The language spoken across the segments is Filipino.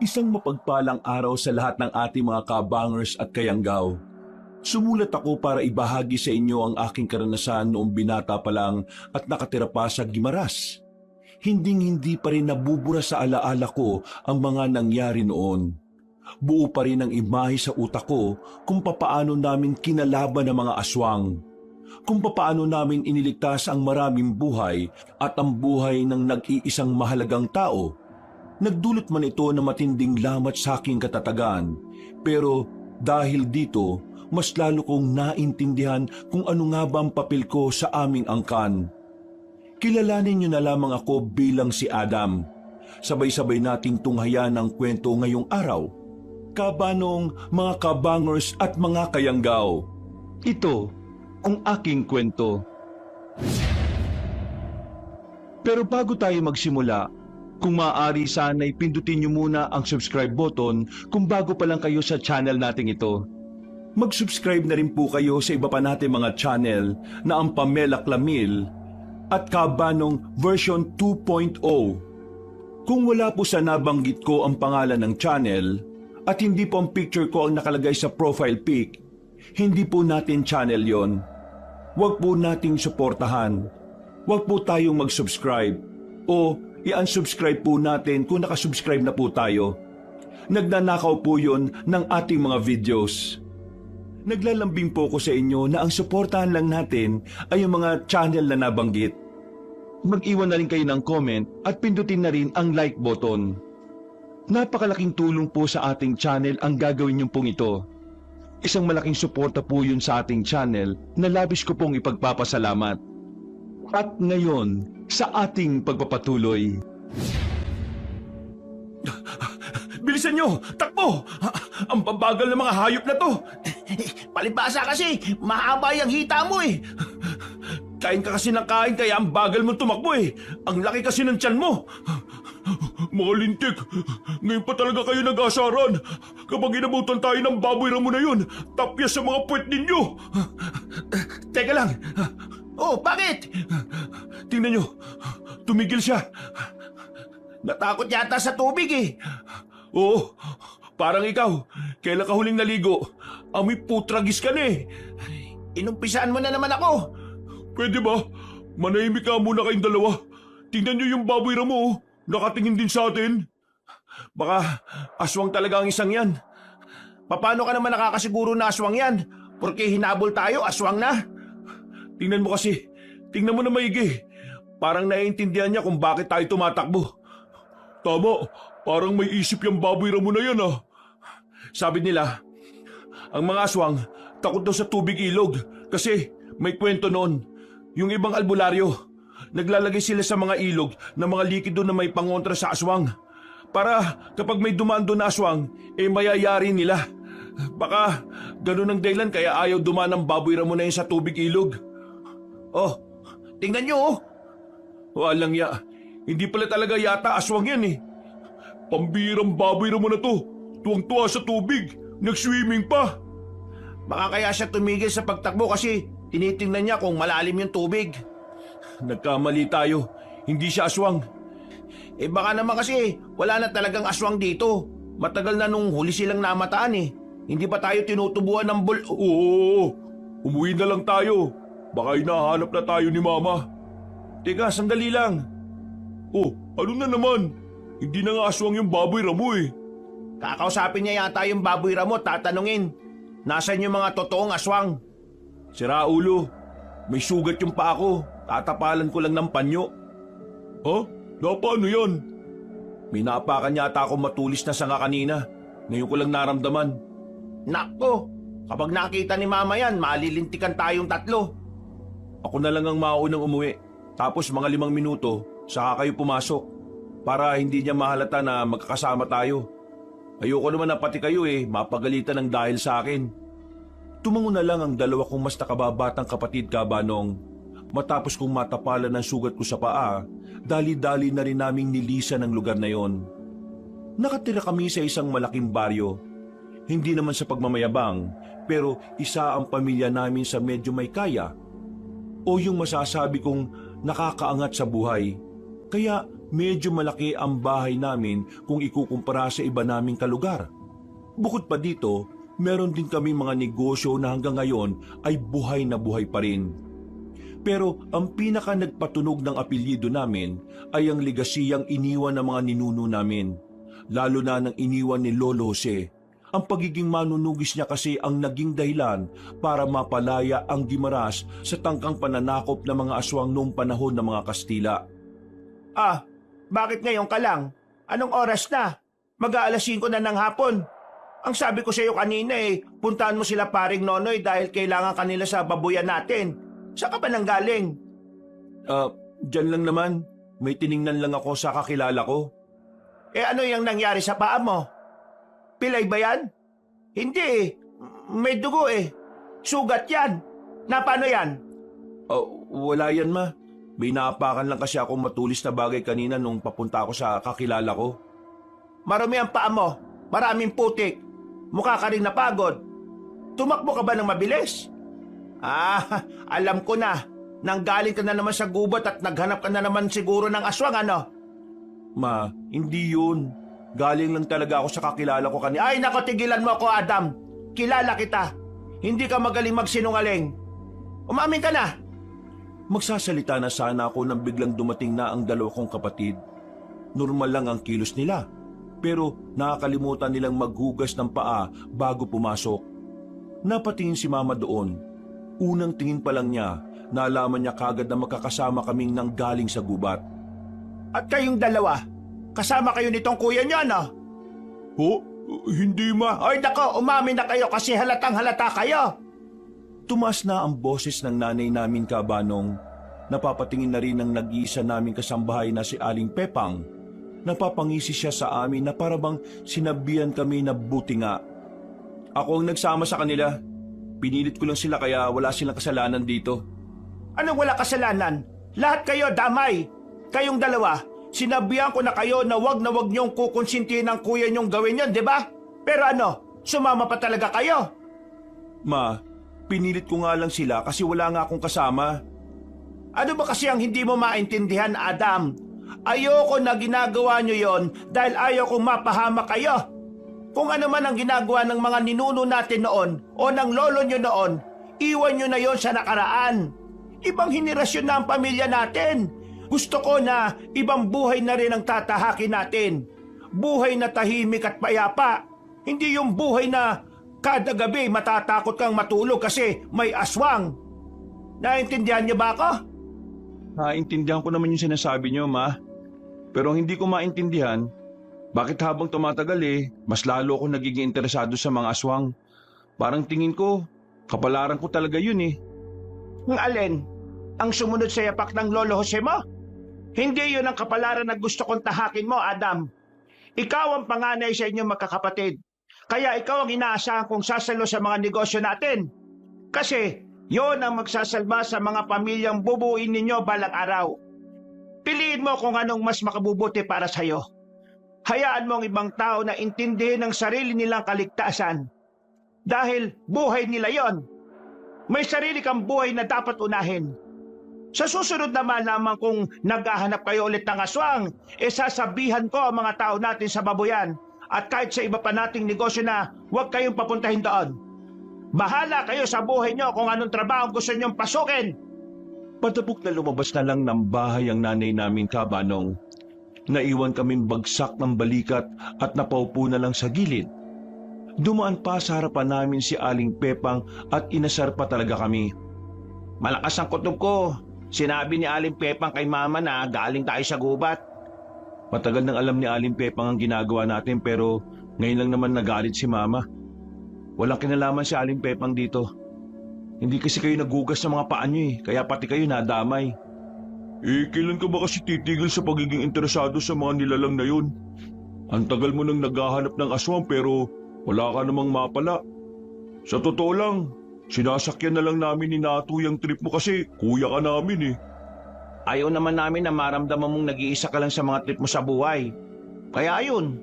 Isang mapagpalang araw sa lahat ng ating mga kabangers at kayanggaw. Sumulat ako para ibahagi sa inyo ang aking karanasan noong binata pa lang at nakatira pa sa Guimaras. Hinding-hindi pa rin nabubura sa alaala ko ang mga nangyari noon. Buo pa rin ang imahe sa utak ko kung papaano namin kinalaban ang mga aswang. Kung papaano namin iniligtas ang maraming buhay at ang buhay ng nag-iisang mahalagang tao. Nagdulot man ito na matinding lamat sa aking katatagan, pero dahil dito, mas lalo kong naintindihan kung ano nga ba ang papel ko sa aming angkan. Kilalanin niyo na lamang ako bilang si Adam. Sabay-sabay nating tunghayan ang kwento ngayong araw. Kabanong mga kabangers at mga kayanggaw. Ito ang aking kwento. Pero bago tayo magsimula, kung maaari sana'y pindutin niyo muna ang subscribe button kung bago pa lang kayo sa channel nating ito. Mag-subscribe na rin po kayo sa iba pa nating mga channel na ang Pamela Clamil at Kabanong version 2.0. Kung wala po sa nabanggit ko ang pangalan ng channel at hindi po ang picture ko ang nakalagay sa profile pic, hindi po natin channel yon. Huwag po nating suportahan. Huwag po tayong mag-subscribe o i-unsubscribe po natin kung nakasubscribe na po tayo. Nagnanakaw po yun ng ating mga videos. Naglalambing po ko sa inyo na ang suportahan lang natin ay yung mga channel na nabanggit. Mag-iwan na rin kayo ng comment at pindutin na rin ang like button. Napakalaking tulong po sa ating channel ang gagawin niyo pong ito. Isang malaking suporta po yun sa ating channel na labis ko pong ipagpapasalamat. At ngayon, sa ating pagpapatuloy. Bilisan nyo! Takbo! Ang babagal ng mga hayop na to! Palibasa kasi, mahaba yung hita mo eh. Kain ka kasi ng kain kaya ang bagal mo tumakbo eh. Ang laki kasi ng tiyan mo. Mga lintik, ngayon pa talaga kayo nag-asaran. Kapag inabutan tayo ng baboy ramo na yun, tapya sa mga puwet ninyo. Teka lang. Oh, bakit? Tingnan nyo, tumigil siya. Natakot yata sa tubig eh. Oo, parang ikaw. Kailan ka huling naligo? Amoy putragis ka na eh. Inumpisaan mo na naman ako. Pwede ba? Manahimik ka muna kayong dalawa. Tingnan nyo yung baboy ramo oh. Nakatingin din sa atin. Baka aswang talaga ang isang yan. Paano ka naman nakakasiguro na aswang yan? Porque hinabol tayo, aswang na. Tingnan mo kasi. Tingnan mo na maigi. Parang naiintindihan niya kung bakit tayo tumatakbo. Tama. Parang may isip yung baboy ramo na yan ah. Sabi nila, ang mga aswang takot daw sa tubig ilog kasi may kwento noon. Yung ibang albularyo, naglalagay sila sa mga ilog ng mga likido na may pangontra sa aswang. Para kapag may dumaan doon na aswang, mayayari nila. Baka ganun ang dahilan kaya ayaw dumaan ng baboy ramo na yun sa tubig ilog. Oh, tingnan nyo oh. Walang ya. Hindi pala talaga yata aswang yan eh. Pambirang baboy ramo na to. Tuwang-tuwa sa tubig. Nag-swimming pa. Baka kaya siya tumigil sa pagtakbo kasi tinitingnan niya kung malalim yung tubig. Nagkamali tayo. Hindi siya aswang. Baka naman kasi wala na talagang aswang dito. Matagal na nung huli silang namataan eh. Hindi pa tayo tinutubuan ng Oo, umuwi na lang tayo. Baka hinahanap na tayo ni Mama. Teka, sandali lang. Oh, ano na naman? Hindi na nga aswang yung baboy ramo eh. Kakausapin niya yata yung baboy ramo, tatanungin. Nasaan yung mga totoong aswang? Sira ulo, may sugat yung paa ko. Tatapalan ko lang ng panyo. Ha? Paano yan? May napakan yata akong matulis na sanga kanina. Ngayon ko lang naramdaman. Nakko, kapag nakita ni Mama yan, malilintikan tayong tatlo. Ako na lang ang maunang umuwi. Tapos mga 5 minuto, saka kayo pumasok. Para hindi niya mahalata na magkakasama tayo. Ayoko naman na pati kayo mapagalitan ng dahil sa akin. Tumango na lang ang dalawa kong mas nakababatang kapatid Kabanong. Matapos kong matapalan ng sugat ko sa paa, dali-dali na rin naming nilisan ang lugar na yon. Nakatira kami sa isang malaking baryo. Hindi naman sa pagmamayabang, pero isa ang pamilya namin sa medyo may kaya. O yung masasabi kong nakakaangat sa buhay. Kaya medyo malaki ang bahay namin kung ikukumpara sa iba naming kalugar. Bukod pa dito, meron din kami mga negosyo na hanggang ngayon ay buhay na buhay pa rin. Pero ang pinaka nagpatunog ng apelyido namin ay ang legasiyang iniwan ng mga ninuno namin, lalo na ng iniwan ni Lolo Jose. Ang pagiging manunugis niya kasi ang naging dahilan para mapalaya ang Guimaras sa tangkang pananakop ng mga aswang noong panahon ng mga Kastila. Ah, bakit ngayon ka lang? Anong oras na? Mag-aalas 5 na ng hapon. Ang sabi ko sa iyo kanina puntahan mo sila paring Nonoy dahil kailangan kanila sa babuyan natin. Saan ka ba nanggaling? Diyan lang naman. May tiningnan lang ako sa kakilala ko. Ano yung nangyari sa paa mo? Pilay ba yan? Hindi May dugo Sugat yan. Na paano yan? Wala yan, ma. May naapakan lang kasi akong matulis na bagay kanina nung papunta ako sa kakilala ko. Marami ang paa mo. Maraming putik. Mukha ka rin napagod. Tumakbo ka ba ng mabilis? Alam ko na. Nanggaling ka na naman sa gubat at naghanap ka na naman siguro ng aswang, ano? Ma, hindi yun. Galing lang talaga ako sa kakilala ko kanina. Ay, nako, tigilan mo ako, Adam. Kilala kita. Hindi ka magaling magsinungaling. Umamin ka na. Magsasalita na sana ako nang biglang dumating na ang dalawa kong kapatid. Normal lang ang kilos nila. Pero nakakalimutan nilang maghugas ng paa bago pumasok. Napatingin si Mama doon. Unang tingin pa lang niya, nalaman niya kagad na magkakasama kaming nanggaling sa gubat. At kayong dalawa, kasama kayo nitong kuya niyo, no? Hindi, ma. Ay, nako, umamin na kayo kasi halatang halata kayo. Tumaas na ang boses ng nanay namin, Kabanong. Napapatingin na rin ang nag-iisa naming kasambahay na si Aling Pepang. Napapangisi siya sa amin na parabang sinabihan kami na buti nga. Ako ang nagsama sa kanila. Pinilit ko lang sila kaya wala silang kasalanan dito. Anong wala kasalanan? Lahat kayo damay. Kayong dalawa, sinabihan ko na kayo na wag niyong kukonsintihin ng kuya niyong gawin yun, di ba? Pero sumama pa talaga kayo. Ma, pinilit ko nga lang sila kasi wala nga akong kasama. Ano ba kasi ang hindi mo maintindihan, Adam? Ayoko na ginagawa niyo yon dahil ayoko mapahamak kayo. Kung ano man ang ginagawa ng mga ninuno natin noon o ng lolo nyo noon, iwan nyo na yon sa nakaraan. Ibang henerasyon na ang pamilya natin. Gusto ko na ibang buhay na rin ang tatahakin natin. Buhay na tahimik at payapa. Hindi yung buhay na kada gabi matatakot kang matulog kasi may aswang. Naintindihan niyo ba ako? Naintindihan ko naman yung sinasabi niyo, ma. Pero hindi ko maintindihan, bakit habang tumatagal mas lalo ako nagiging interesado sa mga aswang. Parang tingin ko, kapalaran ko talaga yun Ang alin? Ang sumunod sa yapak ng Lolo Jose mo? Hindi yun ang kapalaran na gusto kong tahakin mo, Adam. Ikaw ang panganay sa inyong magkakapatid. Kaya ikaw ang inaasahan kong sasalo sa mga negosyo natin. Kasi yon ang magsasalba sa mga pamilyang bubuin ninyo balang araw. Piliin mo kung anong mas makabubuti para sa'yo. Hayaan mo ang ibang tao na intindihin ang sarili nilang kaligtasan. Dahil buhay nila yon. May sarili kang buhay na dapat unahin. Sa susunod na malaman kung naghahanap kayo ulit ng aswang, sasabihan ko ang mga tao natin sa babuyan at kahit sa iba pa nating negosyo na huwag kayong papuntahin doon. Bahala kayo sa buhay nyo kung anong trabaho gusto nyong pasukin. Patapok na lumabas na lang ng bahay ang nanay namin, Kabanong. Naiwan kaming bagsak ng balikat at napaupo na lang sa gilid. Dumaan pa sa harapan namin si Aling Pepang at inasar pa talaga kami. Malakas ang kutob ko. Sinabi ni Aling Pepang kay Mama na galing tayo sa gubat. Matagal nang alam ni Aling Pepang ang ginagawa natin pero ngayon lang naman nagalit si Mama. Walang kinalaman si Aling Pepang dito. Hindi kasi kayo nagugas sa mga paa niyo kaya pati kayo nadamay. Kailan ka ba kasi titigil sa pagiging interesado sa mga nilalang na yun? Ang tagal mo nang naghahanap ng aswang pero wala ka namang mapala. Sa totoo lang, sinasakyan na lang namin ni Natu yung trip mo kasi kuya ka namin Ayaw naman namin na maramdaman mong nag-iisa ka lang sa mga trip mo sa buhay. Kaya ayun.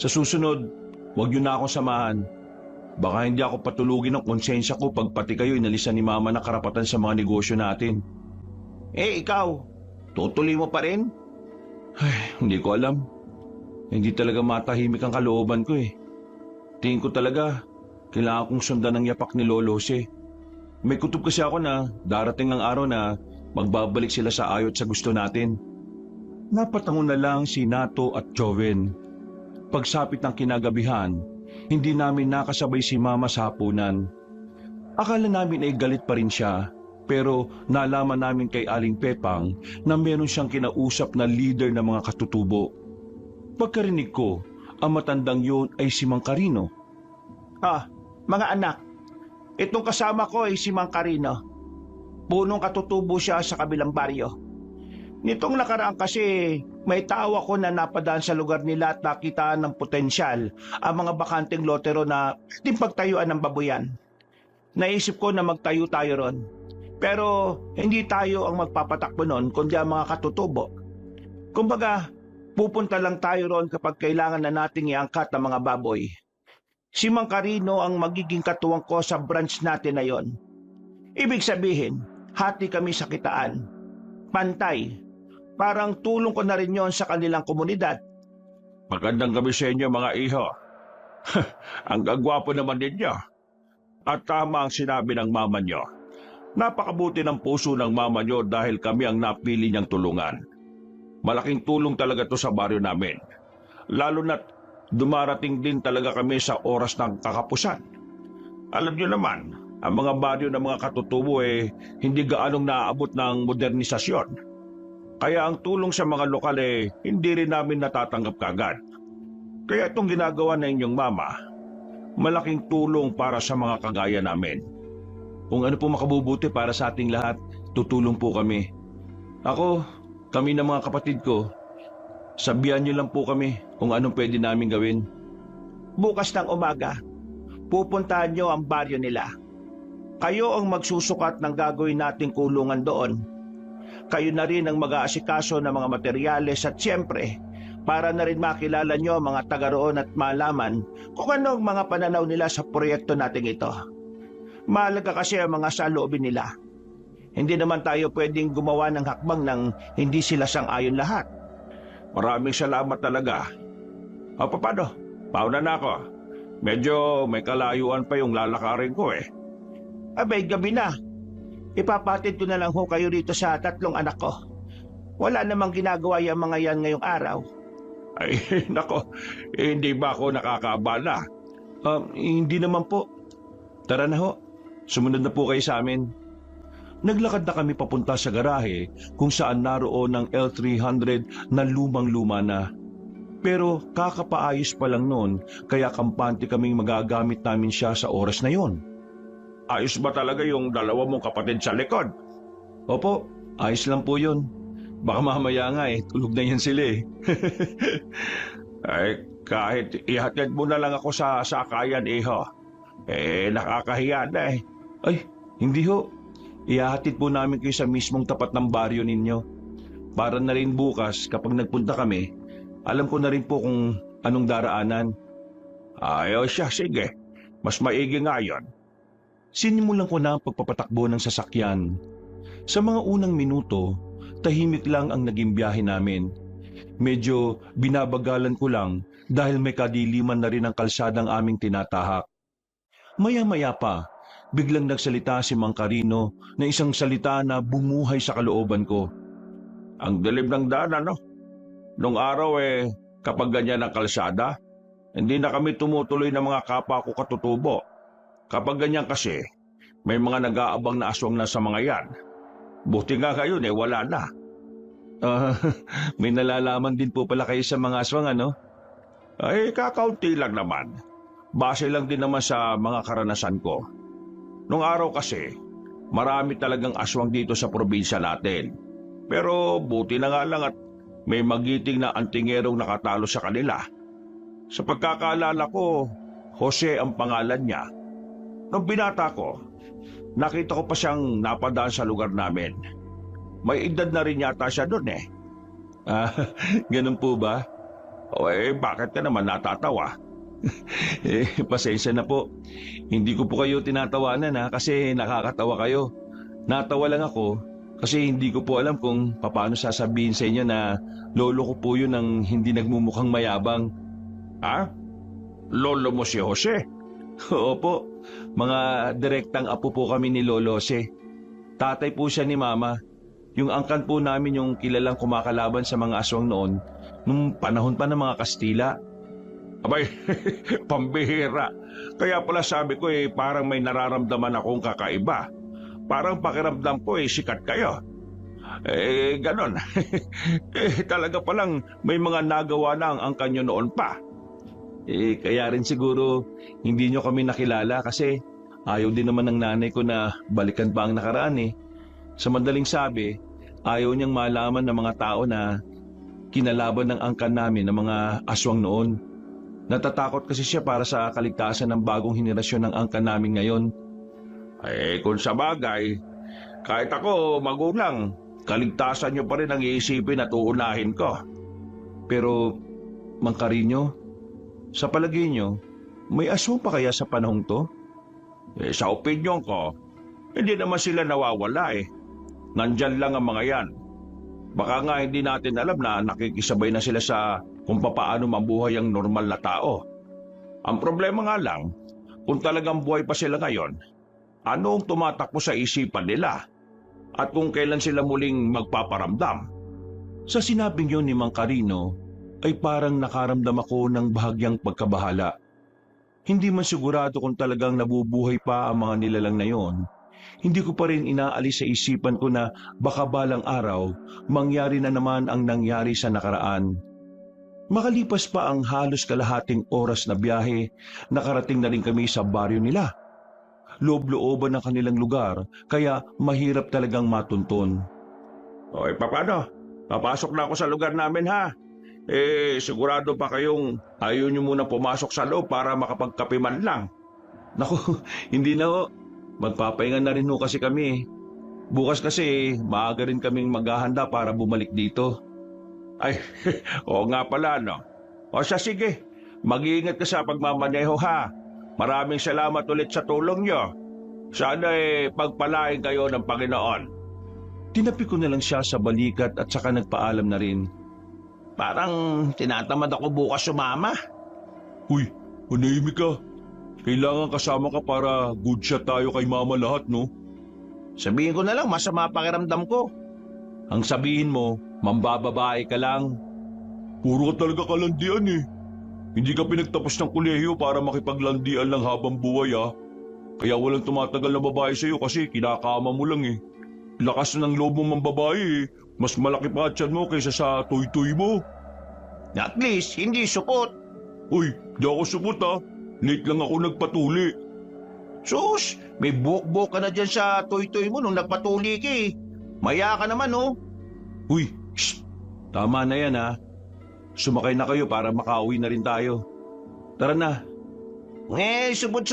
Sa susunod, huwag yun na akong samahan. Baka hindi ako patulugin ng konsensya ko pag pati kayo inalisan ni Mama na karapatan sa mga negosyo natin. Ikaw, tutuloy mo pa rin? Ay, hindi ko alam. Hindi talaga matahimik ang kalooban ko eh. Tingin ko talaga, kailangan kong sundan ang yapak ni Lolo Jose. May kutob kasi ako na darating ang araw na magbabalik sila sa ayot sa gusto natin. Napatango na lang si Nato at Joven. Pagsapit ng kinagabihan, hindi namin nakasabay si Mama sa hapunan. Akala namin ay galit pa rin siya, pero nalaman namin kay Aling Pepang na meron siyang kinausap na leader ng mga katutubo. Pagkarinig ko, ang matandang yun ay si Mang Carino. Mga anak, itong kasama ko ay si Mang Carino. Punong katutubo siya sa kabilang baryo. Nitong nakaraan kasi may tao ako na napadaan sa lugar nila at nakita ng potensyal ang mga bakanteng lotero na di pagtayuan ng babuyan. Naisip ko na magtayo tayo ron. Pero hindi tayo ang magpapatakbo nun kundi ang mga katutubo. Kumbaga, pupunta lang tayo ron kapag kailangan na nating iangkat ang mga baboy. Si Mang Carino ang magiging katuwang ko sa branch natin na yon. Ibig sabihin, hati kami sa kitaan. Pantay. Parang tulong ko na rin yon sa kanilang komunidad. Magandang gabi sa inyo mga iho. Ang gagwapo naman ninyo. At tama ang sinabi ng mama nyo. Napakabuti ng puso ng mama nyo dahil kami ang napili niyang tulungan. Malaking tulong talaga to sa baryo namin. Lalo na't dumarating din talaga kami sa oras ng kakapusan. Alam nyo naman, ang mga baryo ng mga katutubo hindi gaanong naaabot ng modernisasyon. Kaya ang tulong sa mga lokal hindi rin namin natatanggap kagad. Kaya itong ginagawa na inyong mama, malaking tulong para sa mga kagaya namin. Kung ano po makabubuti para sa ating lahat, tutulong po kami. Kami ng mga kapatid ko, sabihan niyo lang po kami kung anong pwede namin gawin. Bukas ng umaga, pupuntahan nyo ang baryo nila. Kayo ang magsusukat ng gagawin nating kulungan doon. Kayo na rin ang mag-aasikaso ng mga materyales at siyempre, para na rin makilala nyo mga taga roon at malaman kung ano ang mga pananaw nila sa proyekto nating ito. Mahalaga kasi ang mga saloobin nila. Hindi naman tayo pwedeng gumawa ng hakbang nang hindi sila sang-ayon lahat. Maraming salamat talaga. Paano? Pauna na ako. Medyo may kalayuan pa yung lalakarin ko Abay, gabi na. Ipapatid ko na lang ho kayo rito sa 3 anak ko. Wala namang ginagawa yung mga yan ngayong araw. Ay, nako. Hindi ba ako nakakaabala? Hindi naman po. Tara na ho. Sumunod na po kayo sa amin. Naglakad na kami papunta sa garahe kung saan naroon ang L300 na lumang-luma na. Pero kakapaayos pa lang noon kaya kampante kaming magagamit namin siya sa oras na yon. Ayos ba talaga yung dalawa mong kapatid sa likod? Opo, ayos lang po yun. Baka mamaya nga tulog na yan sila Ay, kahit ihatid mo na lang ako sa sakayan iho. Nakakahiya na Ay, hindi ho. Ihahatid po namin kayo sa mismong tapat ng baryo ninyo. Para na rin bukas kapag nagpunta kami, alam ko na rin po kung anong daraanan. Ayos siya, sige. Mas maigi nga yun. Sinimulan ko na ang pagpapatakbo ng sasakyan. Sa mga unang minuto, tahimik lang ang naging biyahe namin. Medyo binabagalan ko lang dahil may kadiliman na rin ang kalsadang aming tinatahak. Maya-maya pa, biglang nagsalita si Mang Carino na isang salita na bumuhay sa kalooban ko. Ang dilim ng daan, ano? Nung araw kapag ganyan ang kalsada, hindi na kami tumutuloy ng mga kapwa ko katutubo. Kapag ganyan kasi, may mga nag-aabang na aswang na sa mga yan. Buti nga ngayon wala na. May nalalaman din po pala kayo sa mga aswang, ano? Ay, kakaunti lang naman. Base lang din naman sa mga karanasan ko. Nung araw kasi, marami talagang aswang dito sa probinsya natin. Pero buti na nga lang at may magiting na antingerong nakatalo sa kanila. Sa pagkakaalala ko, Jose ang pangalan niya. Nung binata ko, nakita ko pa siyang napadaan sa lugar namin. May edad na rin yata siya doon Ganun po ba? Bakit ka naman natatawa? Pasensya na po. Hindi ko po kayo tinatawanan kasi nakakatawa kayo. Natawa lang ako Kasi hindi ko po alam kung paano sasabihin sa inyo na lolo ko po yun ng hindi nagmumukhang mayabang. Ha? Lolo mo si Jose? Opo, mga direktang apo po kami ni Lolo Jose. Tatay po siya ni Mama. Yung angkan po namin yung kilalang kumakalaban sa mga aswang noon, nung panahon pa ng mga Kastila. Abay, pambihira. Kaya pala sabi ko parang may nararamdaman akong kakaiba. Parang pakiramdam ko sikat kayo. Ganon. Talaga palang may mga nagawa na ang angkan nyo noon pa. Kaya rin siguro hindi nyo kami nakilala kasi ayaw din naman ng nanay ko na balikan pa ang nakaraan eh. Sa madaling sabi, ayaw niyang malaman ng mga tao na kinalaban ng angkan namin ng mga aswang noon. Natatakot kasi siya para sa kaligtasan ng bagong henerasyon ng angkan namin ngayon. Kung sa bagay, kahit ako magulang, kaligtasan nyo pa rin ang iisipin at uunahin ko. Pero, Mang Carino, sa palagay nyo, may aswang pa kaya sa panahong to? Sa opinyon ko, hindi naman sila nawawala Nandyan lang ang mga yan. Baka nga hindi natin alam na nakikisabay na sila sa kung papaano mabuhay ang normal na tao. Ang problema nga lang, kung talagang buhay pa sila ngayon, ano ang tumatakbo sa isipan nila? At kung kailan sila muling magpaparamdam? Sa sinabing yun ni Mang Carino, ay parang nakaramdam ako ng bahagyang pagkabahala. Hindi man sigurado kung talagang nabubuhay pa ang mga nilalang na yon. Hindi ko pa rin inaalis sa isipan ko na baka balang araw, mangyari na naman ang nangyari sa nakaraan. Makalipas pa ang halos kalahating oras na biyahe, nakarating na rin kami sa baryo nila. Loob-looban ang kanilang lugar, kaya mahirap talagang matunton. Paano? Papasok na ako sa lugar namin ha? Sigurado pa kayong ayaw nyo muna pumasok sa loob para makapagkape man lang. Naku, hindi na ho. Magpapahinga na rin ho kasi kami. Bukas kasi maaga rin kaming maghahanda para bumalik dito. Ay, oo nga pala no. O siya sige, mag-iingat ka sa pagmamaneho ha. Maraming salamat ulit sa tulong nyo. Sana pagpalain kayo ng Panginoon. Tinapi ko na lang siya sa balikat at saka nagpaalam na rin. Parang tinatamad ako bukas sumama. Uy, manahimik ka. Kailangan kasama ka para good shot tayo kay Mama lahat, no? Sabihin ko na lang, masama pakiramdam ko. Ang sabihin mo, mambababae ka lang. Puro ka talaga kalandian eh. Hindi ka pinagtapos ng kolehiyo para makipaglandian lang habang buhay ah. Kaya walang tumatagal na babae sa'yo kasi kinakama mo lang eh. Lakas ng loob mo mambabae eh. Mas malaki pa tiyan mo kaysa sa toy-toy mo. At least, hindi supot. Uy, di ako supot ah. Late lang ako nagpatuli. Sus, may buhok-buhok ka na dyan sa toy-toy mo nung nagpatuli ka eh. Maya ka naman oh. Uy, shh. Tama na yan ha. Sumakay na kayo para makauwi na rin tayo. Tara na. Supot.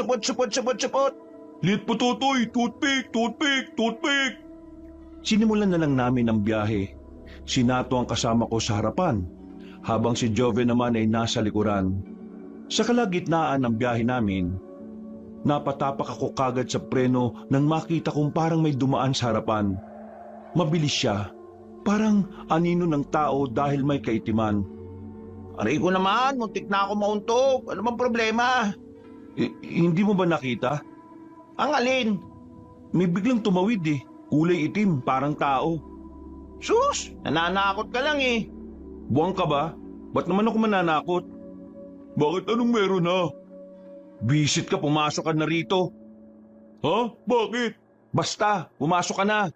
Late pa Totoy. Toothpick. Sinimulan na lang namin ang biyahe. Si Nato ang kasama ko sa harapan, habang si Joven naman ay nasa likuran. Sa kalagitnaan ng biyahe namin, napatapak ako kagad sa preno nang makita kong parang may dumaan sa harapan. Mabilis siya, parang anino ng tao dahil may kaitiman. Aray ko naman, muntik na ako mauntog. Ano bang problema? Hindi mo ba nakita? Ang alin? May biglang tumawid eh, kulay itim, parang tao. Sus, nananakot ka lang eh. Buwang ka ba? Ba't naman ako mananakot? Bakit anong meron na? Bisit ka, pumasok ka na rito. Ha? Bakit? Basta, pumasok ka na.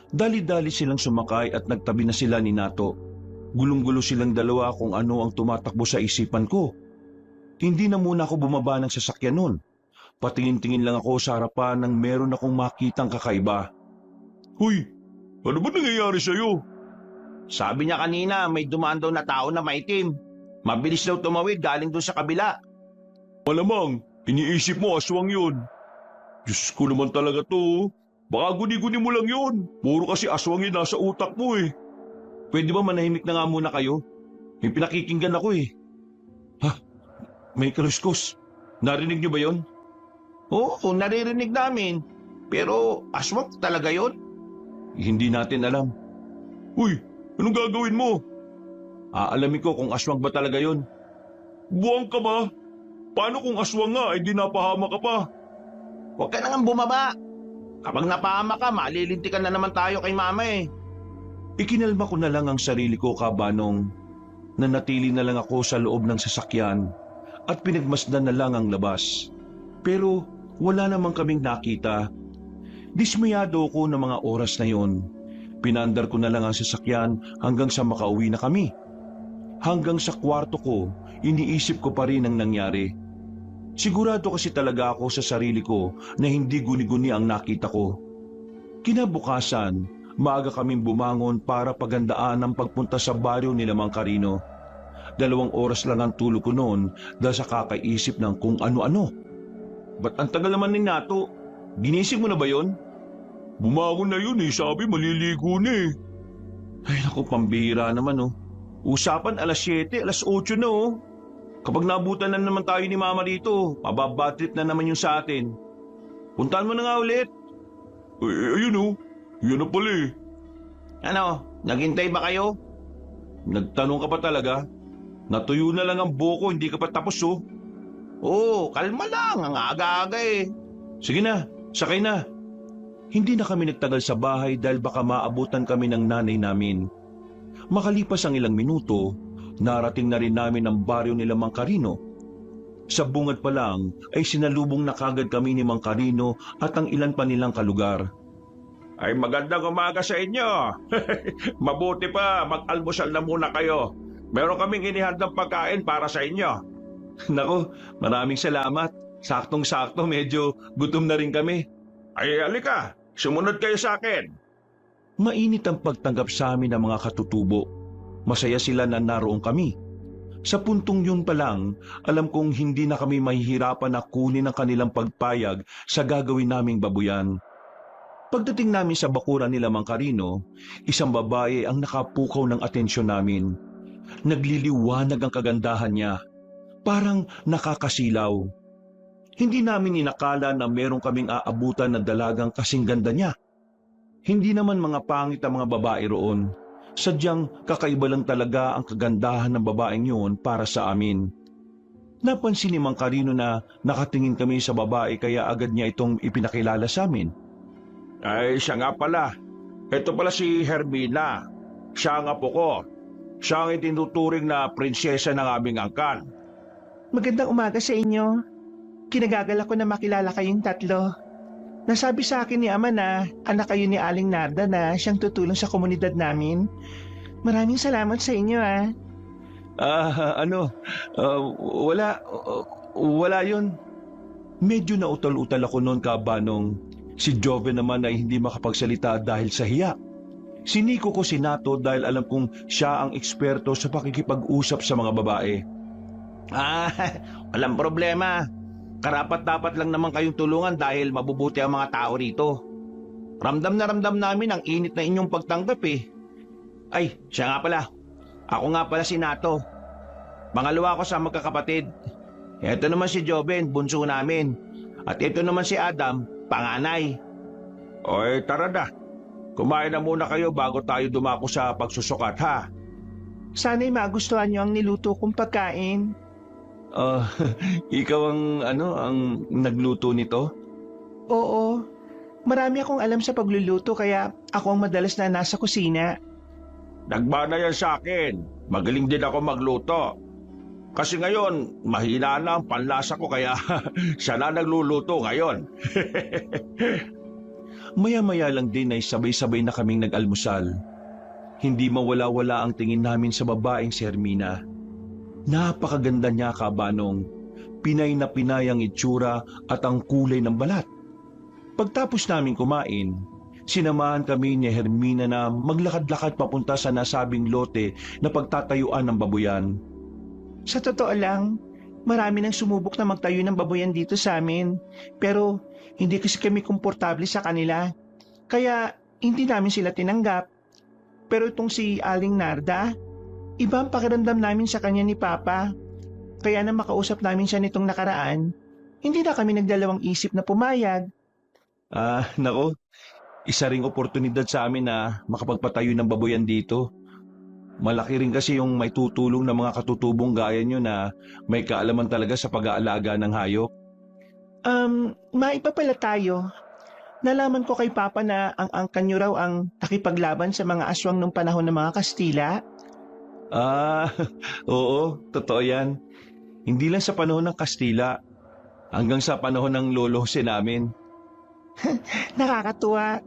Dali-dali silang sumakay at nagtabi na sila ni Nato. Gulong-gulo silang dalawa kung ano ang tumatakbo sa isipan ko. Hindi na muna ako bumaba ng sasakyan nun. Patingin-tingin lang ako sa harapan nang meron akong makitang kakaiba. Hoy, ano ba nangyayari sa'yo? Sabi niya kanina may dumaan daw na tao na maitim. Mabilis daw tumawid galing doon sa kabila. Malamang, iniisip mo aswang yun. Diyos ko naman talaga to. Baka guni-guni mo lang yun. Puro kasi aswang yun nasa utak mo eh. Pwede ba manahimik na nga muna kayo? May pinakikinggan ako eh. Ha? May kaluskos. Narinig niyo ba yon? Oo, naririnig namin. Pero aswang talaga yon. Hindi natin alam. Uy, anong gagawin mo? Aalamin ko kung aswang ba talaga yun. Buwang ka ba? Paano kung aswang nga, di napahama ka pa? Huwag ka nang bumaba. Kapag napahama ka, malilintikan na naman tayo kay mama eh. Ikinalma ko na lang ang sarili ko, Kabanong. Nanatili na lang ako sa loob ng sasakyan at pinagmasdan na lang ang labas. Pero wala namang kaming nakita. Dismayado ako ng mga oras na yon. Pinaandar ko na lang ang sasakyan hanggang sa makauwi na kami. Hanggang sa kwarto ko, iniisip ko pa rin ang nangyari. Sigurado kasi talaga ako sa sarili ko na hindi guni-guni ang nakita ko. Kinabukasan, maaga kaming bumangon para pagandaan ang pagpunta sa baryo ni Mang Carino. 2 oras lang ang tulog ko noon dahil sa kakaisip ng kung ano-ano. Ba't ang tagal naman ni Nato? Ginising mo na ba yon? Bumangon na yun sabi maliligo na eh. Ay naku, pambihira naman oh. Usapan 7, 8 na oh. Kapag nabutan na naman tayo ni Mama dito, mababatrip na naman yung sa atin. Puntahan mo na nga ulit. Ayun oh, yun na pala eh. Ano, naghintay ba kayo? Nagtanong ka pa talaga? Natuyo na lang ang buko, hindi ka pa tapos oh. Oo, kalma lang, ang aga-aga eh. Sige na, sakay na. Hindi na kami nagtagal sa bahay dahil baka maabutan kami ng nanay namin. Makalipas ang ilang minuto, narating na rin namin ang baryo ni Mang Carino. Sa bungad pa lang ay sinalubong na kagad kami ni Mang Carino at ang ilan pa nilang kalugar. Ay magandang umaga sa inyo. Mabuti pa, mag-almusal na muna kayo. Meron kaming inihandang pagkain para sa inyo. Nako, maraming salamat. Saktong-sakto, medyo gutom na rin kami. Ay halika, sumunod kayo sa akin. Mainit ang pagtanggap sa amin ng mga katutubo. Masaya sila na naroon kami. Sa puntong yun pa lang, alam kong hindi na kami mahihirapan na kunin ang kanilang pagpayag sa gagawin naming babuyan. Pagdating namin sa bakuran nila Mang Carino, isang babae ang nakapukaw ng atensyon namin. Nagliliwanag ang kagandahan niya. Parang nakakasilaw. Hindi namin inakala na meron kaming aabutan na dalagang kasing ganda niya. Hindi naman mga pangit ang mga babae roon. Sadyang kakaiba lang talaga ang kagandahan ng babaeng yun para sa amin. Napansin ni Mang Carino na nakatingin kami sa babae kaya agad niya itong ipinakilala sa amin. Ay siya nga pala. Ito pala si Hermina. Siya ang apo ko. Siya ang itinuturing na prinsesa ng aming angkan. Magandang umaga sa inyo. Kinagagalak ko na makilala kayong tatlo. Nasabi sa akin ni Ama na anak kayo ni Aling Narda na siyang tutulong sa komunidad namin. Maraming salamat sa inyo Wala yun. Medyo nautal-utal ako noon, Kabanong. Si Joven naman ay hindi makapagsalita dahil sa hiya. Siniko ko si Nato dahil alam kong siya ang eksperto sa pakikipag-usap sa mga babae. Walang problema. Karapat-dapat lang naman kayong tulungan dahil mabubuti ang mga tao rito. Ramdam na ramdam namin ang init na inyong pagtanggap eh. Ay, siya nga pala. Ako nga pala si Nato. Pangalawa ko sa magkakapatid. Ito naman si Joven, bunso namin. At ito naman si Adam, panganay. Oy, tara na. Kumain na muna kayo bago tayo dumako sa pagsusukat ha. Sana'y magustuhan niyo ang niluto kong pagkain. Ikaw ang nagluto nito? Oo, marami akong alam sa pagluluto kaya ako ang madalas na nasa kusina. Nagmana yan sa akin. Magaling din ako magluto. Kasi ngayon, mahina na ang panlasa ko kaya siya na nagluluto ngayon. Maya-maya lang din ay sabay-sabay na kaming nag-almusal. Hindi mawala-wala ang tingin namin sa babaeng si Hermina. Napakaganda niya, Kabanong. Pinay na pinay ang itsura at ang kulay ng balat. Pagtapos namin kumain, sinamahan kami ni Hermina na maglakad-lakad papunta sa nasabing lote na pagtatayuan ng babuyan. Sa totoo lang, marami nang sumubok na magtayo ng babuyan dito sa amin. Pero hindi kasi kami komportable sa kanila. Kaya hindi namin sila tinanggap. Pero itong si Aling Narda, iba ang pakiramdam namin sa kanya ni Papa. Kaya na makausap namin siya nitong nakaraan, hindi na kami nagdalawang isip na pumayag. Nako, Isa ring oportunidad sa amin na makapagpatayo ng baboyan dito. Malaki rin kasi yung may tutulong ng mga katutubong gaya nyo na may kaalaman talaga sa pag-aalaga ng hayop. Maiba pala tayo. Nalaman ko kay Papa na ang angkan nyo raw ang nakipaglaban sa mga aswang nung panahon ng mga Kastila. Ah, oo, totoo yan. Hindi lang sa panahon ng Kastila, hanggang sa panahon ng lolo Jose namin. Nakakatuwa.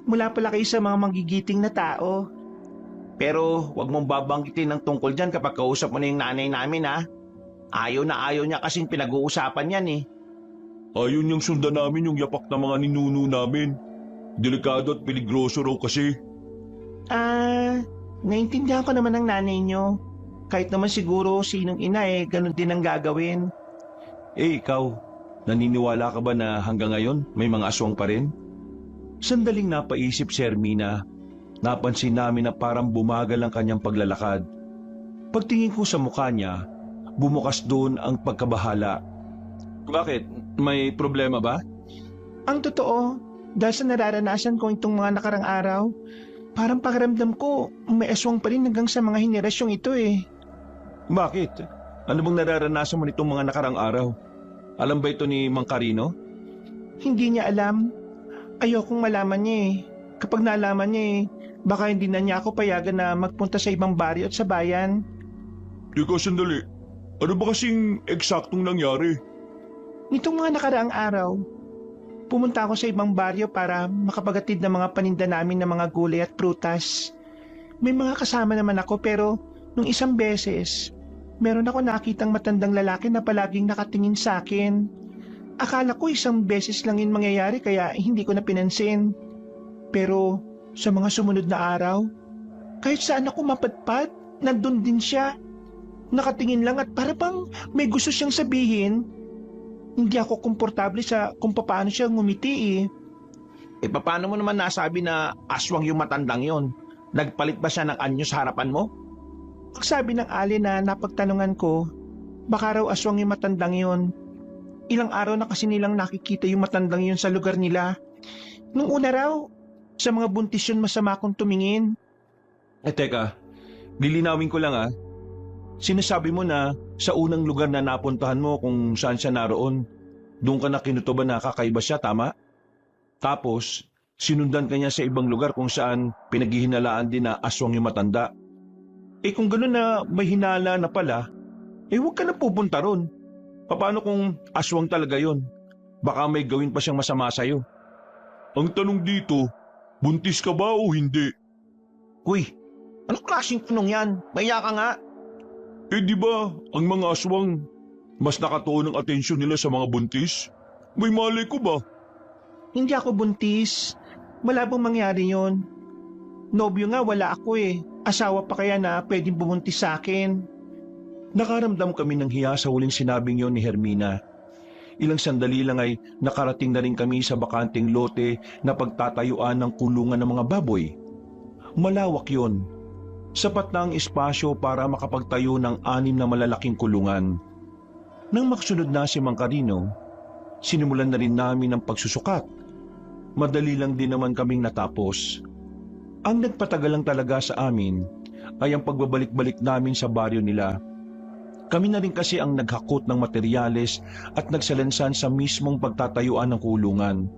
Mula pala kayo sa mga magigiting na tao. Pero huwag mong babanggitin ng tungkol dyan kapag kausap mo na yung nanay namin ha. Ayaw na ayaw niya kasing pinag-uusapan yan eh. Ayaw niyang sundan namin yung yapak na mga ninuno namin. Delikado at peligroso raw kasi. Naintindihan ko naman ng nanay nyo. Kahit naman siguro sinong ina ganun din ang gagawin. Ikaw, naniniwala ka ba na hanggang ngayon may mga aswang pa rin? Sandaling napaisip si Hermina. Napansin namin na parang bumagal ang kanyang paglalakad. Pagtingin ko sa mukha niya, bumukas doon ang pagkabahala. Bakit? May problema ba? Ang totoo, dahil sa nararanasan ko itong mga nakarang araw, parang pakiramdam ko may aswang pa rin hanggang sa mga henerasyong ito eh. Bakit? Ano bang nararanasan mo nitong mga nakarang araw? Alam ba ito ni Mang Carino? Hindi niya alam. Ayokong malaman niya eh. Kapag nalaman niya baka hindi na niya ako payagan na magpunta sa ibang baryo at sa bayan. Teka, sandali. Ano ba kasing eksaktong nangyari? Nitong mga nakaraang araw, pumunta ako sa ibang baryo para makapagatid ng mga paninda namin ng mga gulay at prutas. May mga kasama naman ako pero nung isang beses, meron ako nakitang matandang lalaki na palaging nakatingin sa akin. Akala ko isang beses lang yun mangyayari kaya hindi ko na pinansin. Pero sa mga sumunod na araw, kahit saan ako mapadpad, nandun din siya. Nakatingin lang at para bang may gusto siyang sabihin. Hindi ako komportable sa kung paano siya ngumiti eh. Paano mo naman nasabi na aswang yung matandang yon? Nagpalit ba siya ng anyo sa harapan mo? Ang sabi ng ali na napagtanungan ko, baka raw aswang yung matandang yon. Ilang araw na kasi nilang nakikita yung matandang yon sa lugar nila. Nung una raw, sa mga buntis yun masama kong tumingin. Teka, lilinawin ko lang Sinasabi mo na sa unang lugar na napuntahan mo kung saan siya naroon, doon ka na kinutuban na kakaiba siya, tama? Tapos, sinundan ka niya sa ibang lugar kung saan pinaghihinalaan din na aswang yung matanda. Kung gano'n na may hinala na pala, huwag ka na pupunta ron. Paano kung aswang talaga yon? Baka may gawin pa siyang masama sa'yo. Ang tanong dito, buntis ka ba o hindi? Uy, anong klaseng tanong yan? Maya ka nga. Di ba ang mga aswang mas nakatuon ang atensyon nila sa mga buntis? May malay ko ba? Hindi ako buntis. Malabong mangyari yon. Nobyo nga wala ako eh. Asawa pa kaya na pwedeng bumuntis sa akin. Nakaramdam kami ng hiya sa huling sinabing yon ni Hermina. Ilang sandali lang ay nakarating na rin kami sa bakanting lote na pagtatayuan ng kulungan ng mga baboy. Malawak yon. Sapat na ang espasyo para makapagtayo ng 6 na malalaking kulungan. Nang makasunod na si Mang Carino, sinimulan na rin namin ang pagsusukat. Madali lang din naman kaming natapos. Ang nagpatagal lang talaga sa amin ay ang pagbabalik-balik namin sa baryo nila. Kami na rin kasi ang naghakot ng materyales at nagsalansan sa mismong pagtatayuan ng kulungan.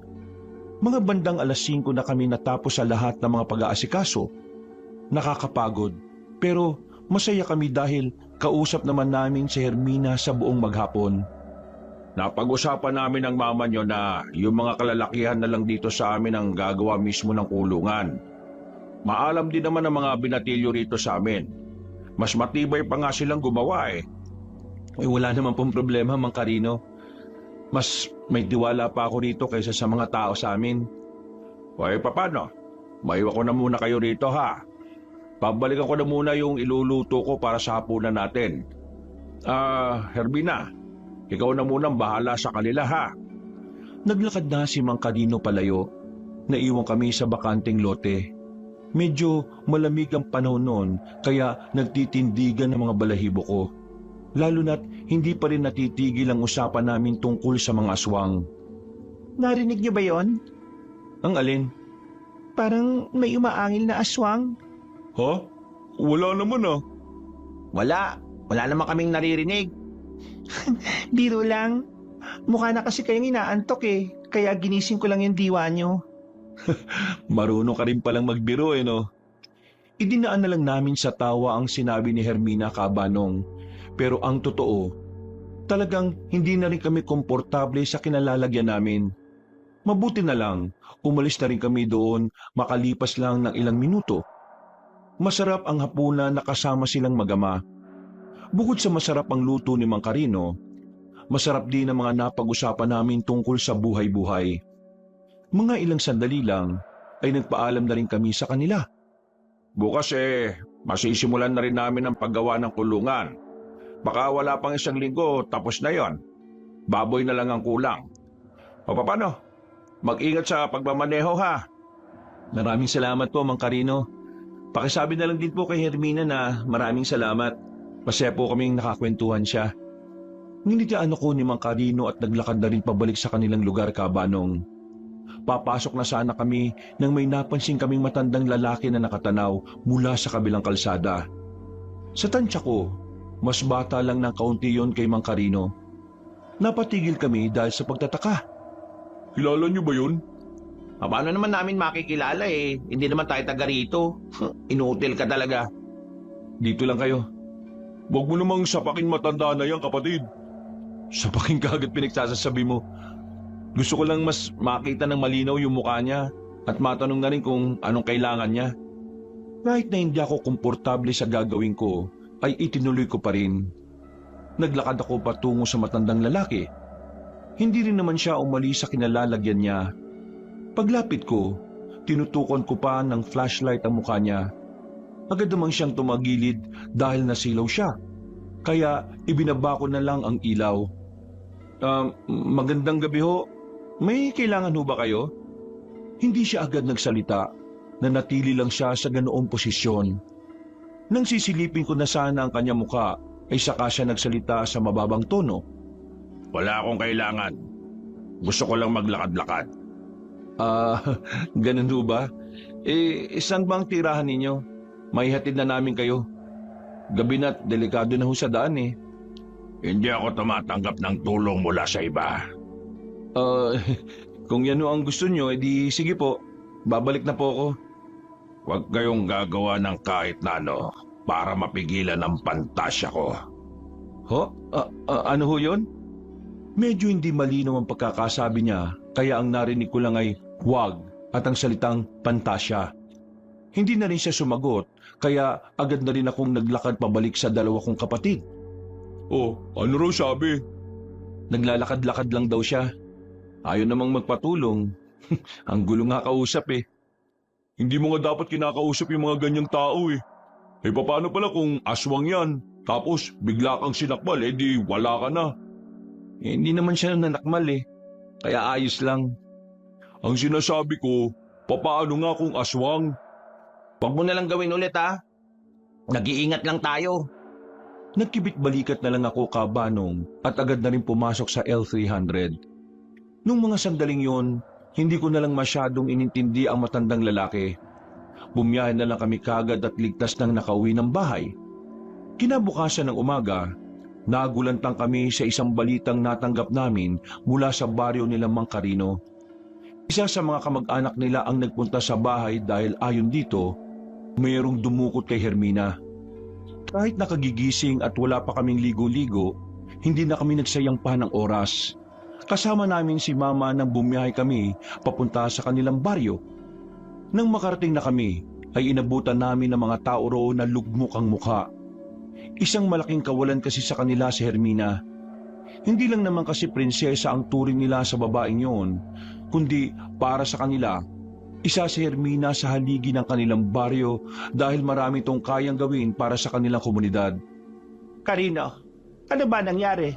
Mga bandang 5:00 na kami natapos sa lahat ng mga pag-aasikaso. Nakakapagod, pero masaya kami dahil kausap naman namin si Hermina sa buong maghapon. Napag-usapan namin ng mama nyo na yung mga kalalakihan na lang dito sa amin ang gagawa mismo ng kulungan. Maalam din naman ang mga binatilyo rito sa amin. Mas matibay pa nga silang gumawa Wala naman pong problema, Mang Carino. Mas may tiwala pa ako rito kaysa sa mga tao sa amin. Paano? Maiwan ko na muna kayo rito ha. Pabalikan ko na muna yung iluluto ko para sa hapunan natin. Hermina, ikaw na munang bahala sa kanila ha. Naglakad na si Mang Carino palayo. Naiwan kami sa bakanting lote. Medyo malamig ang panahon noon kaya nagtitindigan ng mga balahibo ko. Lalo na't hindi pa rin natitigil ang usapan namin tungkol sa mga aswang. Narinig niyo ba yon? Ang alin? Parang may umaangil na aswang. Ha? Wala naman ah. Wala naman kaming naririnig. Biro lang. Mukha na kasi kayong inaantok eh. Kaya ginising ko lang yung diwa nyo. Marunong ka rin palang magbiro no? Idinaan na lang namin sa tawa ang sinabi ni Hermina Cabanong. Pero ang totoo, talagang hindi na rin kami komportable sa kinalalagyan namin. Mabuti na lang, umalis na rin kami doon makalipas lang ng ilang minuto. Masarap ang hapunan na kasama silang magama. Bukod sa masarap ang luto ni Mang Carino, masarap din ang mga napag-usapan namin tungkol sa buhay-buhay. Mga ilang sandali lang ay nagpaalam na rin kami sa kanila. Bukas masisimulan na rin namin ang paggawa ng kulungan. Baka wala pang 1 linggo, tapos na yon. Baboy na lang ang kulang. O paano? Mag-ingat sa pagmamaneho ha. Maraming salamat po, Mang Carino. Pakisabi na lang din po kay Hermina na maraming salamat. Masaya po kaming nakakwentuhan siya. Nginitian ako ni Mang Carino at naglakad na rin pabalik sa kanilang lugar, Cabanong. Papasok na sana kami nang may napansin kaming matandang lalaki na nakatanaw mula sa kabilang kalsada. Sa tansya ko, mas bata lang ng kaunti yon kay Mang Carino. Napatigil kami dahil sa pagtataka. Kilala niyo ba yun? Paano naman namin makikilala eh? Hindi naman tayo taga rito. Inutil ka talaga. Dito lang kayo. Huwag mo namang sapakin matanda na yan, kapatid. Sapakin ka agad pinagsasasabi mo. Gusto ko lang mas makita ng malinaw yung mukha niya at matanong na rin kung anong kailangan niya. Kahit na hindi ako komportable sa gagawin ko, ay itinuloy ko pa rin. Naglakad ako patungo sa matandang lalaki. Hindi rin naman siya umalis sa kinalalagyan niya. Paglapit ko, tinutukan ko pa ng flashlight ang mukha niya. Agad namang siyang tumagilid dahil nasilaw siya. Kaya ibinaba ko na lang ang ilaw. Magandang gabi ho. May kailangan ho ba kayo? Hindi siya agad nagsalita. Nanatili lang siya sa ganoong posisyon. Nang sisilipin ko na sana ang kanyang mukha, ay saka siya nagsalita sa mababang tono. Wala akong kailangan. Gusto ko lang maglakad-lakad. Ganun ho ba? Saan bang tirahan ninyo? May hatid na namin kayo. Gabi na't delikado na ho sa daan eh. Hindi ako tumatanggap ng tulong mula sa iba. Kung yan ho ang gusto nyo, edi sige po. Babalik na po ako. Huwag kayong gagawa ng kahit na ano para mapigilan ang pantasya ko. Ho? Ano ho yun? Medyo hindi malinaw ang pagkakasabi niya, kaya ang narinig ko lang ay wag at ang salitang pantasya. Hindi na rin siya sumagot, kaya agad na rin akong naglakad pabalik sa dalawa kong kapatid. Oh, ano raw sabi? Naglalakad-lakad lang daw siya. Ayaw namang magpatulong. Ang gulo nga kausap eh. Hindi mo nga dapat kinakausap yung mga ganyang tao eh. Paano pala kung aswang yan, tapos bigla kang sinakmal, di wala ka na. Hindi naman siya nanakmal eh. Kaya ayos lang. Ang sinasabi ko, papaano nga kung aswang? Huwag mo na lang gawin ulit ha. Nag-iingat lang tayo. Nagkibit-balikat na lang ako, Cabanong, at agad na rin pumasok sa L300. Nung mga sandaling yon, hindi ko na lang masyadong inintindi ang matandang lalaki. Bumiyahe na lang kami kagad at ligtas nang nakauwi ng bahay. Kinabukasan ng umaga, nagulantang kami sa isang balitang natanggap namin mula sa baryo nila Mang Carino. Isa sa mga kamag-anak nila ang nagpunta sa bahay dahil ayon dito, mayroong dumukot kay Hermina. Kahit nakagigising at wala pa kaming ligo-ligo, hindi na kami nagsayang pa ng oras. Kasama namin si Mama nang bumiyahe kami papunta sa kanilang baryo. Nang makarating na kami, ay inabutan namin ng mga tao roon na lugmok ang mukha. Isang malaking kawalan kasi sa kanila si Hermina. Hindi lang naman kasi prinsesa ang turing nila sa babaeng yon, kundi para sa kanila, isa si Hermina sa haligi ng kanilang baryo dahil marami itong kayang gawin para sa kanilang komunidad. Carino, ano ba nangyari?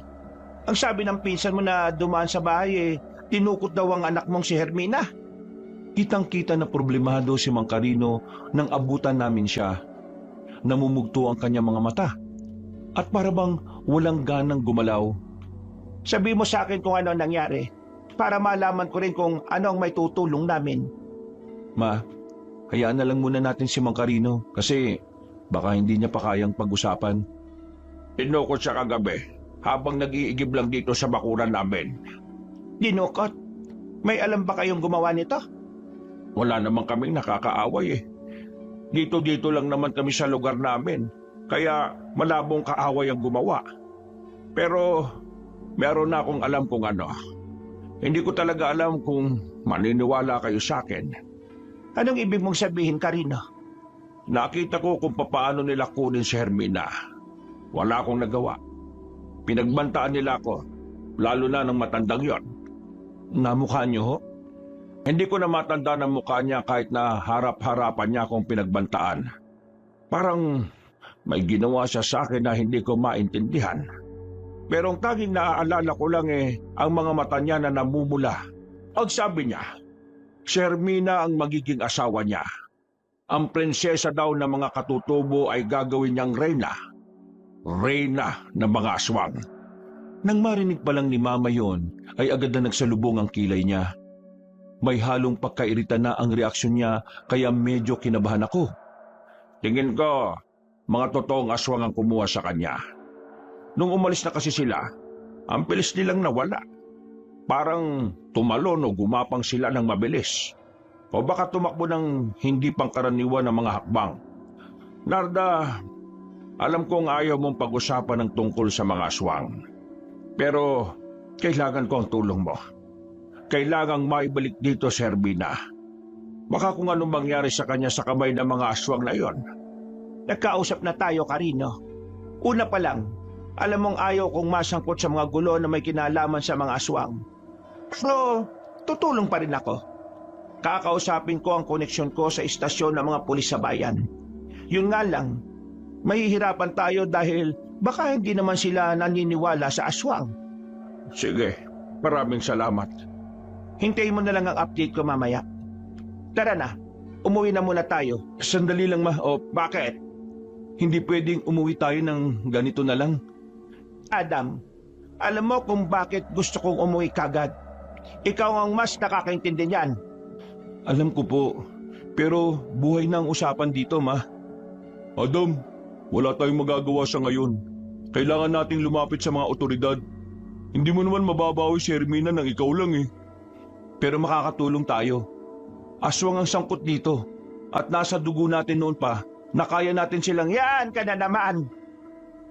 Ang sabi ng pinsan mo na dumaan sa bahay tinukot daw ang anak mong si Hermina. Kitang-kita na problemado si Mang Carino nang abutan namin siya. Namumugto ang kanyang mga mata at parabang walang ganang gumalaw. Sabi mo sa akin kung ano nangyari para malaman ko rin kung ano ang may tutulong namin. Ma, hayaan na lang muna natin si Mang Carino kasi baka hindi niya pa kayang pag-usapan. Inukot siya kagabi habang nag-iigib lang dito sa bakuran namin. Dinukot. May alam ba kayong gumawa nito? Wala naman kaming nakakaaway eh. Dito-dito lang naman kami sa lugar namin, kaya malabong kaaway ang gumawa. Pero meron na akong alam kung ano. Hindi ko talaga alam kung maniniwala kayo sa akin. Anong ibig mong sabihin, Carino? Nakita ko kung paano nila kunin si Hermina. Wala akong nagawa. Pinagbantaan nila ako, lalo na ng matandang yon. Namukha niyo ho? Hindi ko na matanda ng mukha niya kahit na harap-harapan niya akong pinagbantaan. Parang may ginawa siya sa akin na hindi ko maintindihan. Pero ang tanging naaalala ko lang ang mga mata niya na namumula. Ang sabi niya, si Hermina ang magiging asawa niya. Ang prinsesa daw ng mga katutubo ay gagawin niyang reyna. Reyna ng mga aswang. Nang marinig pa lang ni Mama yon, ay agad na nagsalubong ang kilay niya. May halong pagkairita na ang reaksyon niya kaya medyo kinabahan ako. Tingin ko, mga totoong aswang ang kumuha sa kanya. Nung umalis na kasi sila, ang bilis nilang nawala. Parang tumalon o gumapang sila ng mabilis. O baka tumakbo ng hindi pangkaraniwan ng mga hakbang. Narda, alam kong ayaw mong pag-usapan ng tungkol sa mga aswang. Pero kailangan ko ang tulong mo. Kailangang maibalik dito si Hermina. Baka kung anong mangyari sa kanya sa kamay ng mga aswang na yon. Nagkausap na tayo, Carino. Una pa lang, alam mong ayaw kong masangkot sa mga gulo na may kinalaman sa mga aswang. So, tutulong pa rin ako. Kakausapin ko ang koneksyon ko sa istasyon ng mga pulis sa bayan. Yun nga lang, mahihirapan tayo dahil baka hindi naman sila naniniwala sa aswang. Sige, maraming salamat. Hintayin mo na lang ang update ko mamaya. Tara na, umuwi na muna tayo. Sandali lang ma, Bakit? hindi pwedeng umuwi tayo ng ganito na lang. Adam, alam mo kung bakit gusto kong umuwi kagad. Ikaw ang mas nakakaintindi niyan. Alam ko po, pero buhay na ang usapan dito ma. Adam, wala tayong magagawa sa ngayon. Kailangan nating lumapit sa mga otoridad. Hindi mo naman mababawi si Hermina nang ikaw lang eh. Pero makakatulong tayo. Aswang ang sangkot dito. At nasa dugo natin noon pa na kaya natin silang... Yan ka na naman.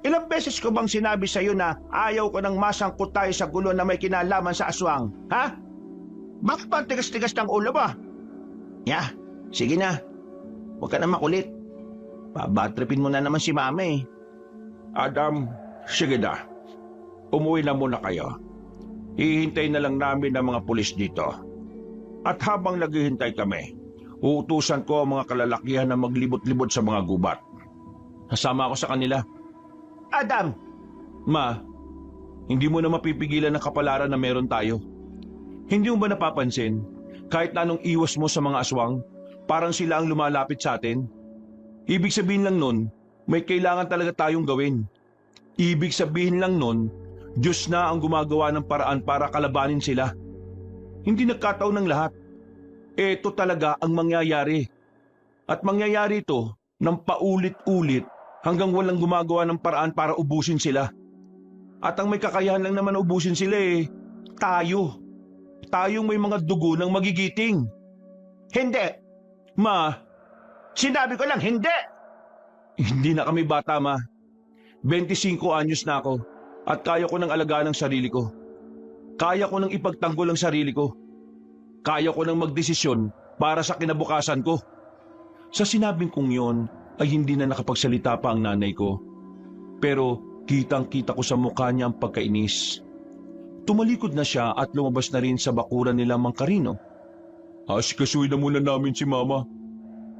Ilang beses ko bang sinabi sa'yo na ayaw ko nang masangkot tayo sa gulo na may kinalaman sa aswang? Ha? Bakit ba ang tigas-tigas ng ulo ba? Sige na. Huwag ka na makulit. Babatripin mo na naman si Mama eh. Adam, sige na. Umuwi na muna kayo. Hihintay na lang namin ang mga pulis dito. At habang naghihintay kami, uutusan ko ang mga kalalakihan na maglibot-libot sa mga gubat. Kasama ako sa kanila. Adam! Ma, hindi mo na mapipigilan ang kapalaran na meron tayo. Hindi mo ba napapansin, kahit na anong iwas mo sa mga aswang, parang sila ang lumalapit sa atin? Ibig sabihin lang nun, may kailangan talaga tayong gawin. Ibig sabihin lang nun, Diyos na ang gumagawa ng paraan para kalabanin sila. Hindi nagkataon ng lahat. Ito talaga ang mangyayari. At mangyayari ito ng paulit-ulit hanggang walang gumagawa ng paraan para ubusin sila. At ang may kakayahan lang naman ubusin sila tayo. Tayong may mga dugo ng magigiting. Hindi! Ma, Sinabi ko lang, hindi! hindi na kami bata ma. 25 anyos na ako at kaya ko nang alagaan ang sarili ko. Kaya ko nang ipagtanggol ang sarili ko. Kaya ko nang magdesisyon para sa kinabukasan ko. Sa sinabing kong yon ay hindi na nakapagsalita pa ang nanay ko. Pero kitang-kita ko sa mukha niya ang pagkainis. Tumalikod na siya at lumabas na rin sa bakuran nila Mang Carino. Asikasuhin na muna namin si Mama.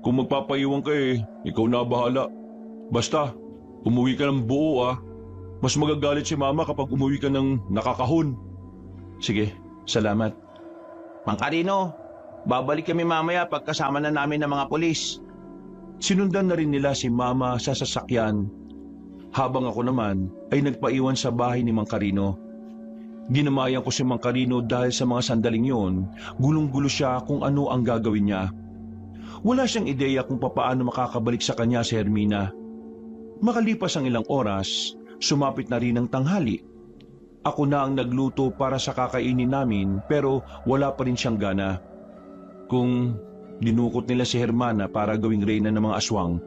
Kung magpapaiwan ka ikaw na bahala. Basta, umuwi ka ng buo Mas magagalit si Mama kapag umuwi ka ng nakakahon. Sige, salamat. Mang Carino, babalik kami mamaya pagkasama na namin ng mga pulis. Sinundan na rin nila si Mama sa sasakyan. Habang ako naman ay nagpaiwan sa bahay ni Mang Carino. Ginamayan ko si Mang Carino dahil sa mga sandaling yon, gulong-gulo siya kung ano ang gagawin niya. Wala siyang ideya kung papaano makakabalik sa kanya si Hermina. Makalipas ang ilang oras, sumapit na rin ang tanghali. Ako na ang nagluto para sa kakainin namin pero wala pa rin siyang gana. Kung dinukot nila si Hermana para gawing reyna ng mga aswang,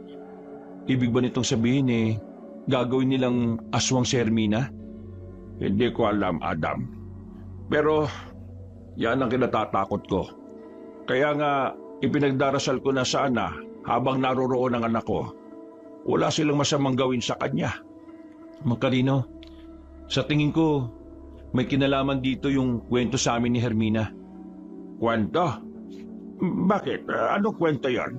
ibig ba nitong sabihin gagawin nilang aswang si Hermina? Hindi ko alam, Adam. Pero yan ang kinatatakot ko. Kaya nga ipinagdarasal ko na sana habang naroroon ang anak ko. Wala silang masamang gawin sa kanya. Mang Carino, sa tingin ko, may kinalaman dito yung kwento sa amin ni Hermina. Kwento? Bakit? Anong kwento yan?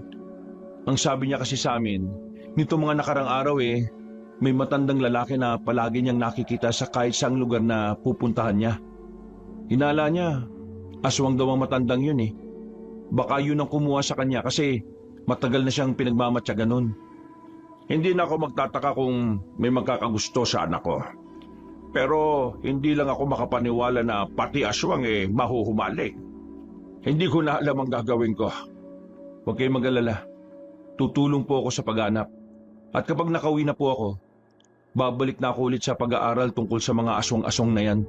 Ang sabi niya kasi sa amin, nito mga nakarang araw may matandang lalaki na palagi niyang nakikita sa kahit saang lugar na pupuntahan niya. Hinala niya, aswang daw ang matandang yun Baka yun ang kumuha sa kanya kasi matagal na siyang pinagmamatyaga nun. Hindi na ako magtataka kung may magkakagusto sa anak ko. Pero hindi lang ako makapaniwala na pati aswang mahuhumali. Hindi ko na alam ang gagawin ko. Huwag kayong mag-alala. Tutulong po ako sa paghanap. At kapag nakauwi na po ako, babalik na ako ulit sa pag-aaral tungkol sa mga aswang-aswang na yan.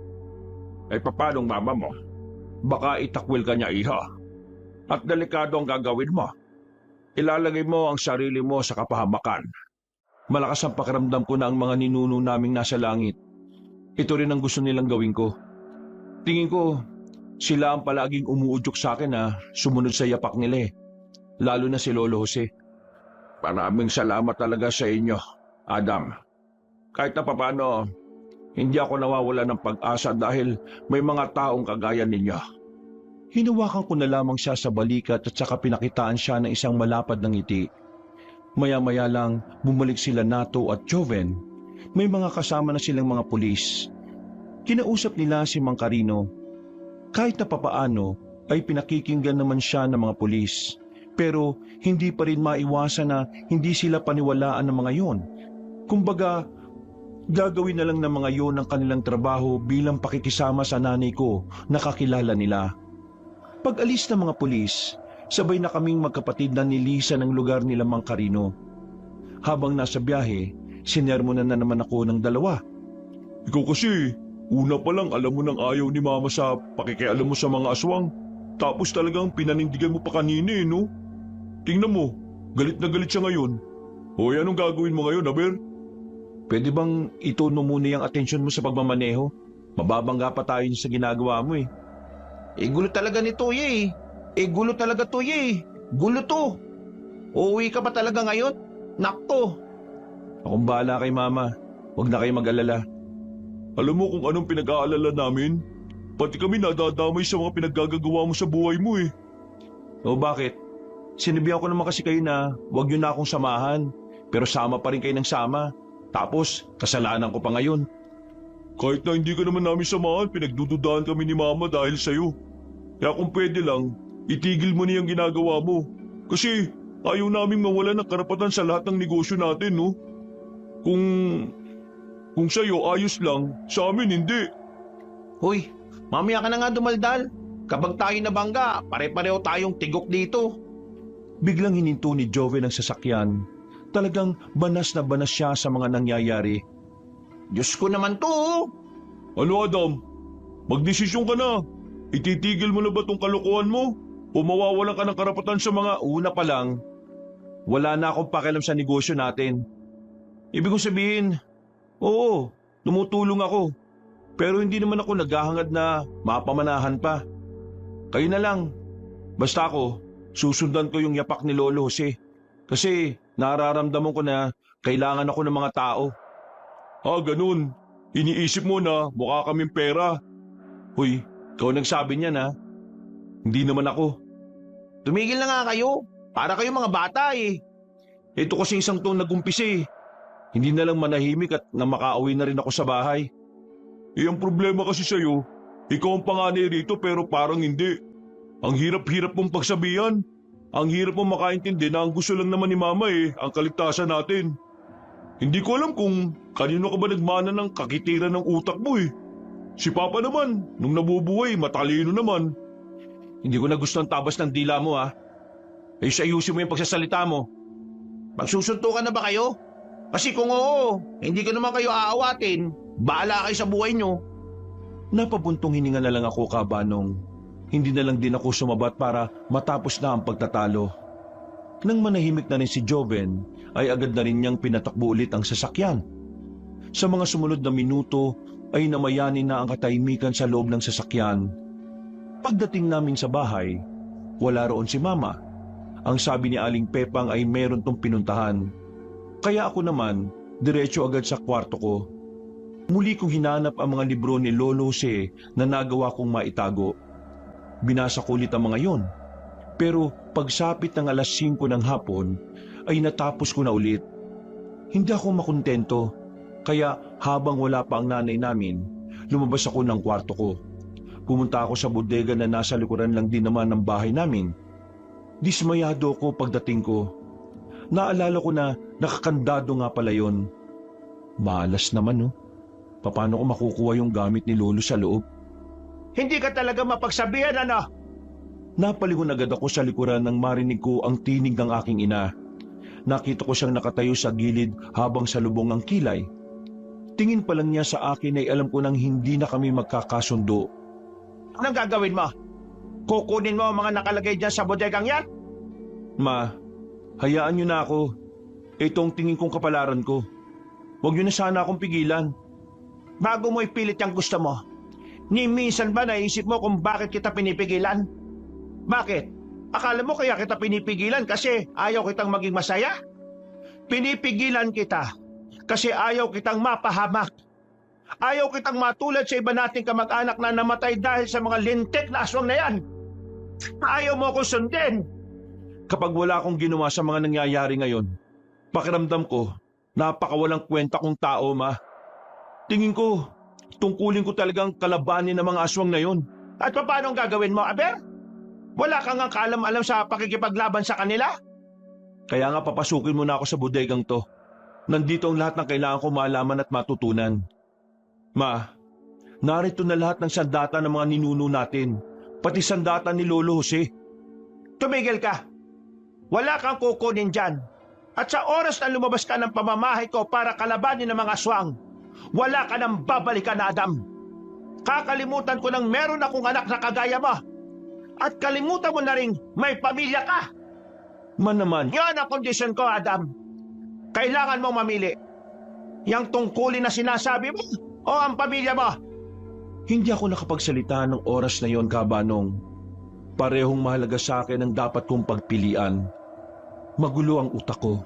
Paano mama mo? Baka itakwil ka niya, iha. At delikado ang gagawin mo. Ilalagay mo ang sarili mo sa kapahamakan. Malakas ang pakiramdam ko na ang mga ninuno naming nasa langit. Ito rin ang gusto nilang gawin ko. Tingin ko, sila ang palaging umuudyok sa akin na sumunod sa yapak nila Lalo na si Lolo Jose. Maraming salamat talaga sa inyo, Adam. Kahit na papano, hindi ako nawawala ng pag-asa dahil may mga taong kagaya ninyo. Hinawakan ko na lamang siya sa balikat at saka pinakitaan siya ng isang malapad na ngiti. Maya-maya lang bumalik sila Nato at Joven. May mga kasama na silang mga pulis. Kinausap nila si Mang Carino. Kahit na papaano ay pinakikinggan naman siya ng mga pulis. Pero hindi pa rin maiwasan na hindi sila paniwalaan ng mga yon. Kumbaga, gagawin na lang ng mga yon ang kanilang trabaho bilang pakikisama sa nanay ko na kakilala nila. Pag-alis ng mga pulis, sabay na kaming magkapatid na nilisan ng lugar nila Mang Carino. Habang nasa biyahe, sinermonan na naman ako ng dalawa. Ikaw kasi, una pa lang alam mo nang ayaw ni Mama sa pakikialam mo sa mga aswang. Tapos talagang pinanindigan mo pa kanina no? Tingnan mo, galit na galit siya ngayon. Hoy, anong gagawin mo ngayon, Aber? Pwede bang itono muna yung atensyon mo sa pagmamaneho? Mababangga pa tayo sa ginagawa mo Gulo talaga ni Toye gulo talaga Toye Gulo to. Uuwi ka pa talaga ngayon? Nakto. Akong bahala kay Mama. Huwag na kayo mag-alala. Alam mo kung anong pinag-aalala namin? Pati kami nadadamay sa mga pinaggagawa mo sa buhay mo O bakit? Sinabihan ko naman kasi kayo na huwag niyo na akong samahan. Pero sama pa rin kayo ng sama. Tapos, kasalanan ko pa ngayon. Kahit na hindi ka naman namin samahan, pinagdududahan kami ni Mama dahil sa'yo. Kaya kung pwede lang, itigil mo niyang ginagawa mo. Kasi ayaw naming mawala ng karapatan sa lahat ng negosyo natin, no? Kung sa'yo ayos lang, sa amin hindi. Hoy, mamaya ka na nga dumaldal. Kapag tayo nabangga, pare-pareho tayong tigok dito. Biglang hininto ni Joven ang sasakyan. Talagang banas na banas siya sa mga nangyayari. Diyos ko naman to. Ano, Adam? Magdesisyon ka na. Ititigil mo na ba tong kalokohan mo? O mawawalan ka ng karapatan sa mga... Una pa lang, wala na akong pakialam sa negosyo natin. Ibig kong sabihin, oo, tumutulong ako. Pero hindi naman ako naghahangad na mapamanahan pa. Kayo na lang. Basta ako, susundan ko yung yapak ni Lolo Jose. Kasi nararamdaman ko na kailangan ako ng mga tao. Ganun. Iniisip mo na mukha kaming pera. Hoy, ikaw nagsabi niyan Hindi naman ako. Tumigil na nga kayo. Para kayo mga bata Ito kasi isang taon nag-umpisa Hindi na lang manahimik at na makauwi na rin ako sa bahay. Ang problema kasi sa'yo, ikaw ang panganay rito pero parang hindi. Ang hirap-hirap mong pagsabihan. Ang hirap mong makaintindi na ang gusto lang naman ni Mama ang kaligtasan natin. Hindi ko alam kung kanino ka ba nagmana ng kakitiran ng utak mo Si Papa naman, nung nabubuhay, matalino naman. Hindi ko na gusto ang tabas ng dila mo ayusin mo yung pagsasalita mo. Magsusuntukan na ba kayo? Kasi kung oo, hindi ko naman kayo aawatin. Bahala kayo sa buhay nyo. Napabuntong hininga na lang ako, Kabanong. Hindi na lang din ako sumabat para matapos na ang pagtatalo. Nang manahimik na rin si Joven, ay agad na rin niyang pinatakbo ulit ang sasakyan. Sa mga sumunod na minuto ay namayanin na ang katahimikan sa loob ng sasakyan. Pagdating namin sa bahay, wala roon si Mama. Ang sabi ni Aling Pepang ay meron tong pinuntahan. Kaya ako naman, diretso agad sa kwarto ko. Muli kong hinanap ang mga libro ni Lolo Jose na nagawa kong maitago. Binasa ko ulit ang mga yon. Pero pagsapit ng alas 5 ng hapon, ay natapos ko na ulit. Hindi ako makontento, kaya habang wala pa ang nanay namin, lumabas ako ng kwarto ko. Pumunta ako sa bodega na nasa likuran lang din naman ng bahay namin. Dismayado ko pagdating ko. Naalala ko na nakakandado nga pala yon. Malas naman, no? Paano ko makukuha yung gamit ni Lolo sa loob? Hindi ka talaga mapagsabihan, ano? Napalingon agad ako sa likuran nang marinig ko ang tinig ng aking ina. Nakita ko siyang nakatayo sa gilid habang salubong ang kilay. Tingin pa lang niya sa akin ay alam ko nang hindi na kami magkakasundo. Anong gagawin mo? Kukunin mo ang mga nakalagay dyan sa bodegang yan? Ma, hayaan niyo na ako. Itong tingin kong kapalaran ko. Huwag niyo na sana akong pigilan. Bago mo ipilit yung gusto mo, ni minsan ba naisip mo kung bakit kita pinipigilan? Bakit? Akala mo kaya kita pinipigilan kasi ayaw kitang maging masaya? Pinipigilan kita kasi ayaw kitang mapahamak. Ayaw kitang matulad sa iba nating kamag-anak na namatay dahil sa mga lintik na aswang na yan. Ayaw mo akong sundin. Kapag wala akong ginawa sa mga nangyayari ngayon, pakiramdam ko, napakawalang kwenta kong tao, Ma. Tingin ko, tungkulin ko talagang kalabanin ng mga aswang na yon. At paano ang gagawin mo, Aber? Wala kang ang kaalam-alam sa pakikipaglaban sa kanila? Kaya nga papasukin mo na ako sa bodegang to. Nandito ang lahat ng kailangan ko malaman at matutunan. Ma, narito na lahat ng sandata ng mga ninuno natin, pati sandata ni Lolo Jose. Tumigil ka. Wala kang kukunin dyan. At sa oras na lumabas ka ng pamamahay ko para kalabanin ng mga aswang, wala ka nang babalikan, Adam. Kakalimutan ko nang meron akong anak na kagaya mo. At kalimutan mo na rin may pamilya ka. Man naman, Yan ang kondisyon ko, Adam. Kailangan mong mamili. Yang tungkulin na sinasabi mo o ang pamilya mo? hindi ako nakapagsalita ng oras na yon, Kabanong. Parehong mahalaga sa akin ang dapat kong pagpilian. Magulo ang utak ko.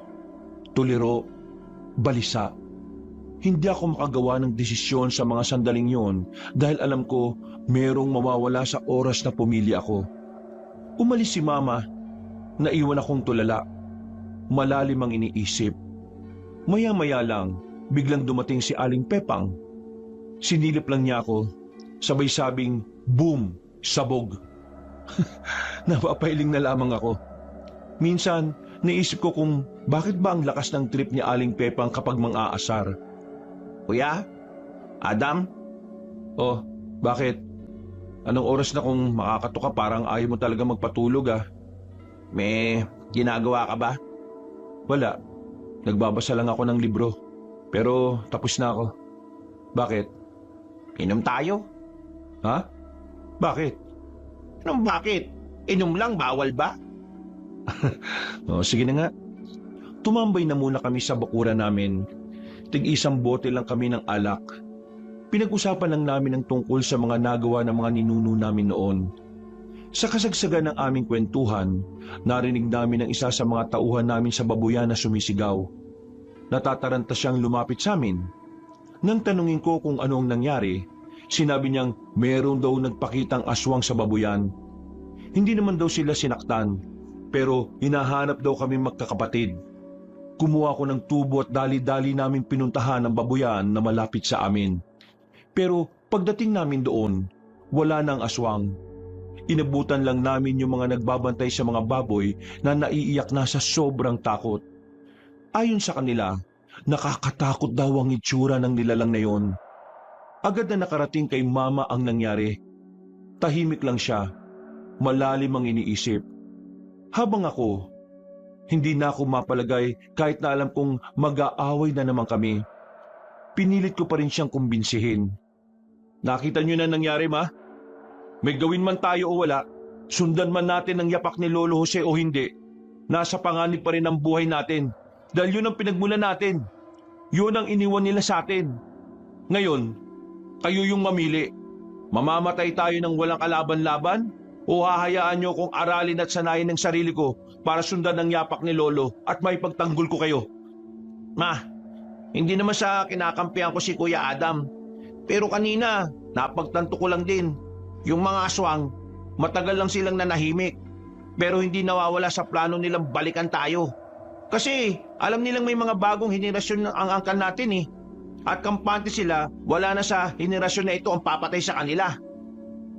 Tuliro, balisa. Hindi ako makagawa ng desisyon sa mga sandaling yon dahil alam ko merong mawawala sa oras na pumili ako. Umalis si Mama, naiwan akong tulala. Malalim ang iniisip. Maya-maya lang, biglang dumating si Aling Pepang. Sinilip lang niya ako, sabay sabing, boom, sabog. Napapailing na lamang ako. Minsan, naisip ko kung bakit ba ang lakas ng trip ni Aling Pepang kapag mang-aasar. Kuya? Adam? Oh, bakit? Anong oras na kung makakatuka parang ayaw mo talaga magpatulog ah? May ginagawa ka ba? Wala. Nagbabasa lang ako ng libro. Pero tapos na ako. Bakit? Inom tayo. Ha? Bakit? Anong bakit? Inom lang, bawal ba? Oh, sige na nga. Tumambay na muna kami sa bakuran namin. Tig-isang bote lang kami ng alak. Pinag-usapan lang namin ang tungkol sa mga nagawa ng mga ninuno namin noon. Sa kasagsagan ng aming kwentuhan, narinig namin ang isa sa mga tauhan namin sa babuyan na sumisigaw. Natataranta siyang lumapit sa amin. Nang tanungin ko kung ano ang nangyari, sinabi niyang meron daw nagpakitang aswang sa babuyan. Hindi naman daw sila sinaktan, pero hinahanap daw kami magkakapatid. Kumuha ko ng tubo at dali-dali namin pinuntahan ang babuyan na malapit sa amin. Pero pagdating namin doon, wala nang aswang. Inabutan lang namin yung mga nagbabantay sa mga baboy na naiiyak na sa sobrang takot. Ayon sa kanila, nakakatakot daw ang itsura ng nilalang na yon. Agad na nakarating kay Mama ang nangyari. Tahimik lang siya. Malalim ang iniisip. Habang ako, hindi na ako mapalagay kahit na alam kong mag-aaway na naman kami. Pinilit ko pa rin siyang kumbinsihin. Nakita niyo na nangyari, ma? May gawin man tayo o wala, sundan man natin ang yapak ni Lolo Jose o hindi, nasa panganib pa rin ang buhay natin. Dahil yun ang pinagmulan natin. Yun ang iniwan nila sa atin. Ngayon, kayo yung mamili. Mamamatay tayo ng walang kalaban-laban o hahayaan nyo kung aralin at sanayin ng sarili ko para sundan ang yapak ni Lolo at may pagtanggol ko kayo? Ma, hindi naman sa kinakampihan ko si Kuya Adam. Pero kanina, napagtanto ko lang din. Yung mga aswang, matagal lang silang nanahimik. Pero hindi nawawala sa plano nilang balikan tayo. Kasi alam nilang may mga bagong henerasyon ang angkan natin eh. At kampante sila, wala na sa henerasyon na ito ang papatay sa kanila.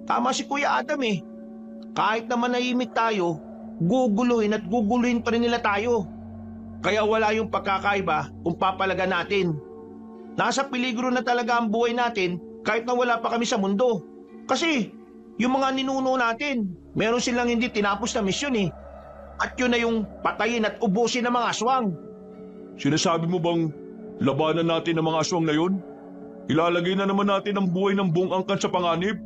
Tama si Kuya Adam eh. Kahit naman nahimik tayo, guguluhin at guguluhin pa rin nila tayo. Kaya wala yung pagkakaiba kung papalaga natin. Nasa peligro na talaga ang buhay natin kahit na wala pa kami sa mundo. Kasi yung mga ninuno natin, meron silang hindi tinapos na misyon eh. At yun na yung patayin at ubusin ng mga aswang. Sinasabi mo bang labanan natin ang mga aswang na yun? Ilalagay na naman natin ang buhay ng buong angkan sa panganib?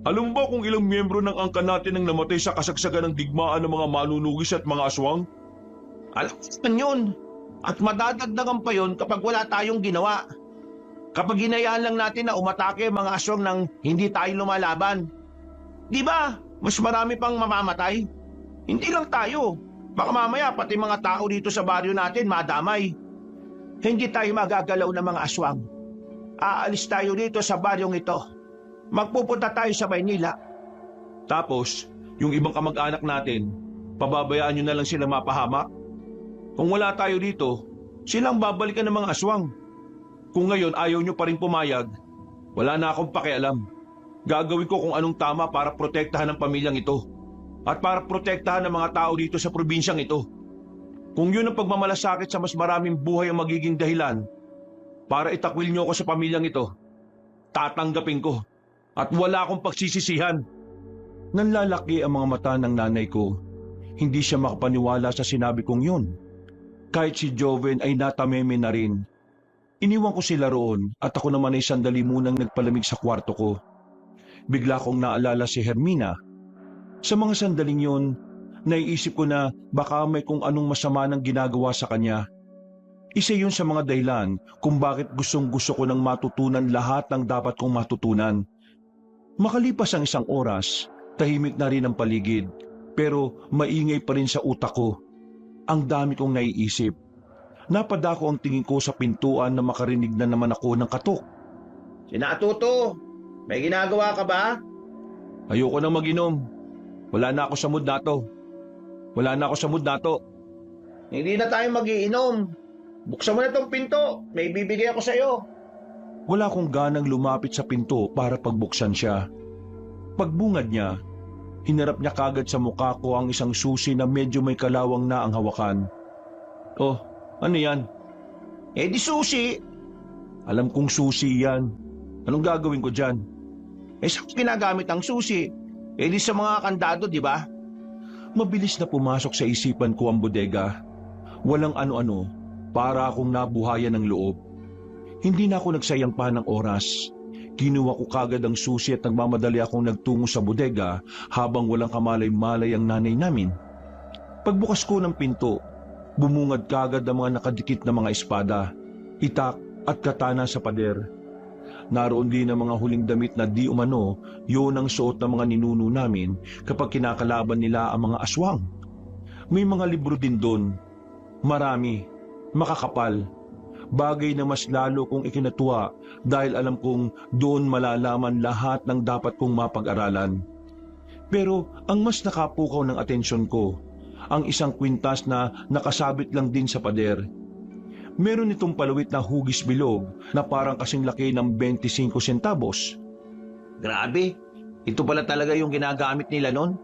Alam mo ba kung ilang miyembro ng angkan natin ang namatay sa kasagsagan ng digmaan ng mga manunugis at mga aswang? Alam mo yun. At madadagdagan pa yun kapag wala tayong ginawa. Kapag hinayaan lang natin na umatake ang mga aswang nang hindi tayo lumalaban. Di ba? Mas marami pang mamamatay. Hindi lang tayo. Baka mamaya pati mga tao dito sa baryo natin madamay. Hindi tayo magagalaw ng mga aswang. Aalis tayo dito sa baryong ito. Magpupunta tayo sa Maynila. Tapos, yung ibang kamag-anak natin, pababayaan nyo na lang sila mapahamak? Kung wala tayo dito, silang babalikan ng mga aswang. Kung ngayon ayaw nyo pa rin pumayag, wala na akong pakialam. Gagawin ko kung anong tama para protektahan ang pamilyang ito. At para protektahan ang mga tao dito sa probinsyang ito. Kung yun ang pagmamalasakit sa mas maraming buhay ang magiging dahilan para itakwil nyo ako sa pamilyang ito, tatanggapin ko at wala akong pagsisisihan. Nanlalaki ang mga mata ng nanay ko. Hindi siya makapaniwala sa sinabi kong yun. Kahit si Joven ay natameme na rin. Iniwan ko sila roon at ako naman ay sandali munang nagpalamig sa kwarto ko. Bigla kong naalala si Hermina. Sa mga sandaling yun, naiisip ko na baka may kung anong masama nang ginagawa sa kanya. Isa yun sa mga dahilan kung bakit gustong-gusto ko nang matutunan lahat ng dapat kong matutunan. Makalipas ang isang oras, tahimik na rin ang paligid, pero maingay pa rin sa utak ko. Ang dami kong naiisip. Napadako ang tingin ko sa pintuan na makarinig na naman ako ng katok. Sinatuto, may ginagawa ka ba? Ayoko nang mag-inom. Wala na ako sa mood na to. Wala na ako sa mood na to. Hindi na tayo magiinom. Buksan mo na tong pinto, may bibigay ako sa'yo. Wala akong ganang lumapit sa pinto para pagbuksan siya. Pagbungad niya, hinarap niya kagad sa mukha ko ang isang susi na medyo may kalawang na ang hawakan. Oh, ano yan? Eh di susi. Alam kong susi yan. Anong gagawin ko dyan? Eh saan ginagamit ang susi? Eh di sa mga kandado, di ba? Mabilis na pumasok sa isipan ko ang bodega. Walang ano-ano, para akong nabuhayan ng loob. Hindi na ako nagsayang pa ng oras. Kinuha ko kagad ang susi at nagmamadali akong nagtungo sa bodega habang walang kamalay-malay ang nanay namin. Pagbukas ko ng pinto, bumungad kagad ang mga nakadikit na mga espada, itak at katana sa pader. Naroon din ang mga huling damit na di umano, yun ang suot ng mga ninuno namin kapag kinakalaban nila ang mga aswang. May mga libro din doon. Marami, makakapal. Bagay na mas lalo kong ikinatuwa dahil alam kong doon malalaman lahat ng dapat kong mapag-aralan. Pero ang mas nakapukaw ng atensyon ko, ang isang kwintas na nakasabit lang din sa pader. Meron itong palawit na hugis bilog na parang kasing laki ng 25 centavos. Grabe, ito pala talaga yung ginagamit nila nun.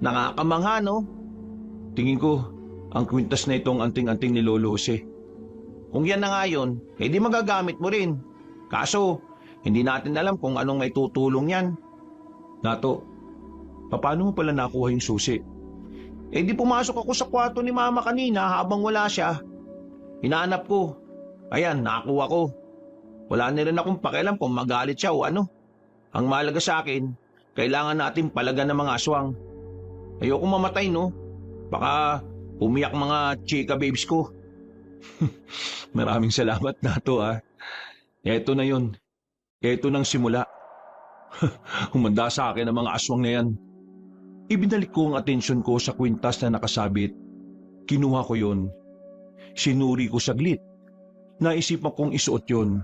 Nakakamangha, no? Tingin ko, ang kwintas na itong anting-anting ni Lolo Jose. Kung yan na nga yun, eh di magagamit mo rin. Kaso, hindi natin alam kung anong may tutulong yan. Nato, paano mo pala nakuha yung susi? Eh di pumasok ako sa kwarto ni Mama kanina habang wala siya. Hinahanap ko. Ayan, nakakuha ko. Wala na rin akong pakialam kung magalit siya o ano. Ang mahalaga sa akin, kailangan natin palagan ng mga aswang. Ayoko mamatay, no? Baka umiyak mga chika babes ko. Maraming salamat na to ah. Eto na yun. Eto nang simula. Humanda sa akin ang mga aswang na yan. Ibinalik ko ang atensyon ko sa kwintas na nakasabit. Kinuha ko yon. Sinuri ko saglit. Naisipan kong isuot yon.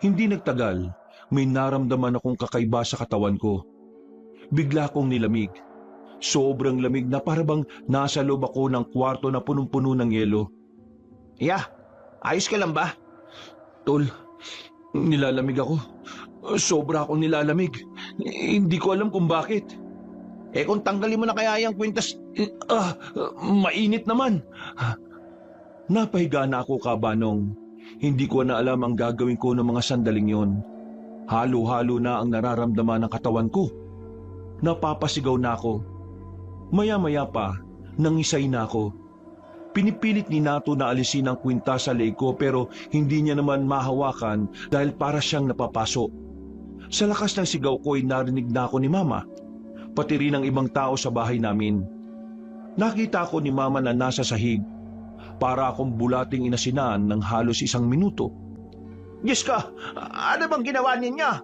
Hindi nagtagal, may naramdaman akong kakaiba sa katawan ko. Bigla kong nilamig. Sobrang lamig na parabang nasa loob ako ng kwarto na punong-puno ng yelo. Yeah, ayos ka lang ba? Tol, nilalamig ako. Sobra akong nilalamig. Hindi ko alam kung bakit. Eh kung tanggalin mo na kaya yung kwintas, Mainit naman. Napahiga na ako, Kabanong. Hindi ko na alam ang gagawin ko ng mga sandaling yon. Halo-halo na ang nararamdaman ng katawan ko. Napapasigaw na ako. Maya-maya pa, nangisay na ako. Pinipilit ni Nato na alisin ang kwintas sa leeg ko pero hindi niya naman mahawakan dahil para siyang napapaso. Sa lakas ng sigaw ko ay narinig na ako ni Mama, pati rin ang ibang tao sa bahay namin. Nakita ko ni Mama na nasa sahig. Para akong bulating inasinan ng halos 1 minuto. Diyos ka, ano bang ginawa niya?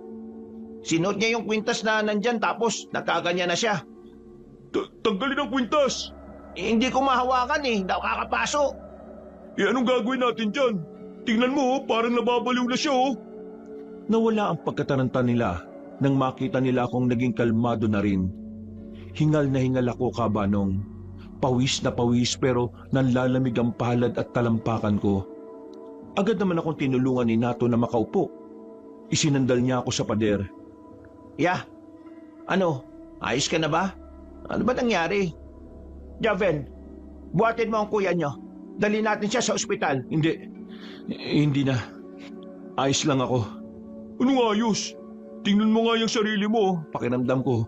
Sinuot niya yung kwintas na nandyan tapos nagkaganya na siya. Tanggalin ang kwintas! Hindi ko mahawakan nakakapaso. Anong gagawin natin dyan? Tingnan mo, parang nababaliw na siya Nawala ang pagkataranta nila nang makita nila akong naging kalmado na rin. Hingal na hingal ako, Kabanong. Pawis na pawis pero nanlalamig ang palad at talampakan ko. Agad naman akong tinulungan ni Nato na makaupo. Isinandal niya ako sa pader. Yeah, ano, ayos ka na ba? Ano ba nangyari? Javen, buhatin mo ang kuya niyo. Dali natin siya sa ospital. Hindi na. Ayos lang ako. Anong ayos? Tingnan mo nga yung sarili mo. Pakiramdam ko.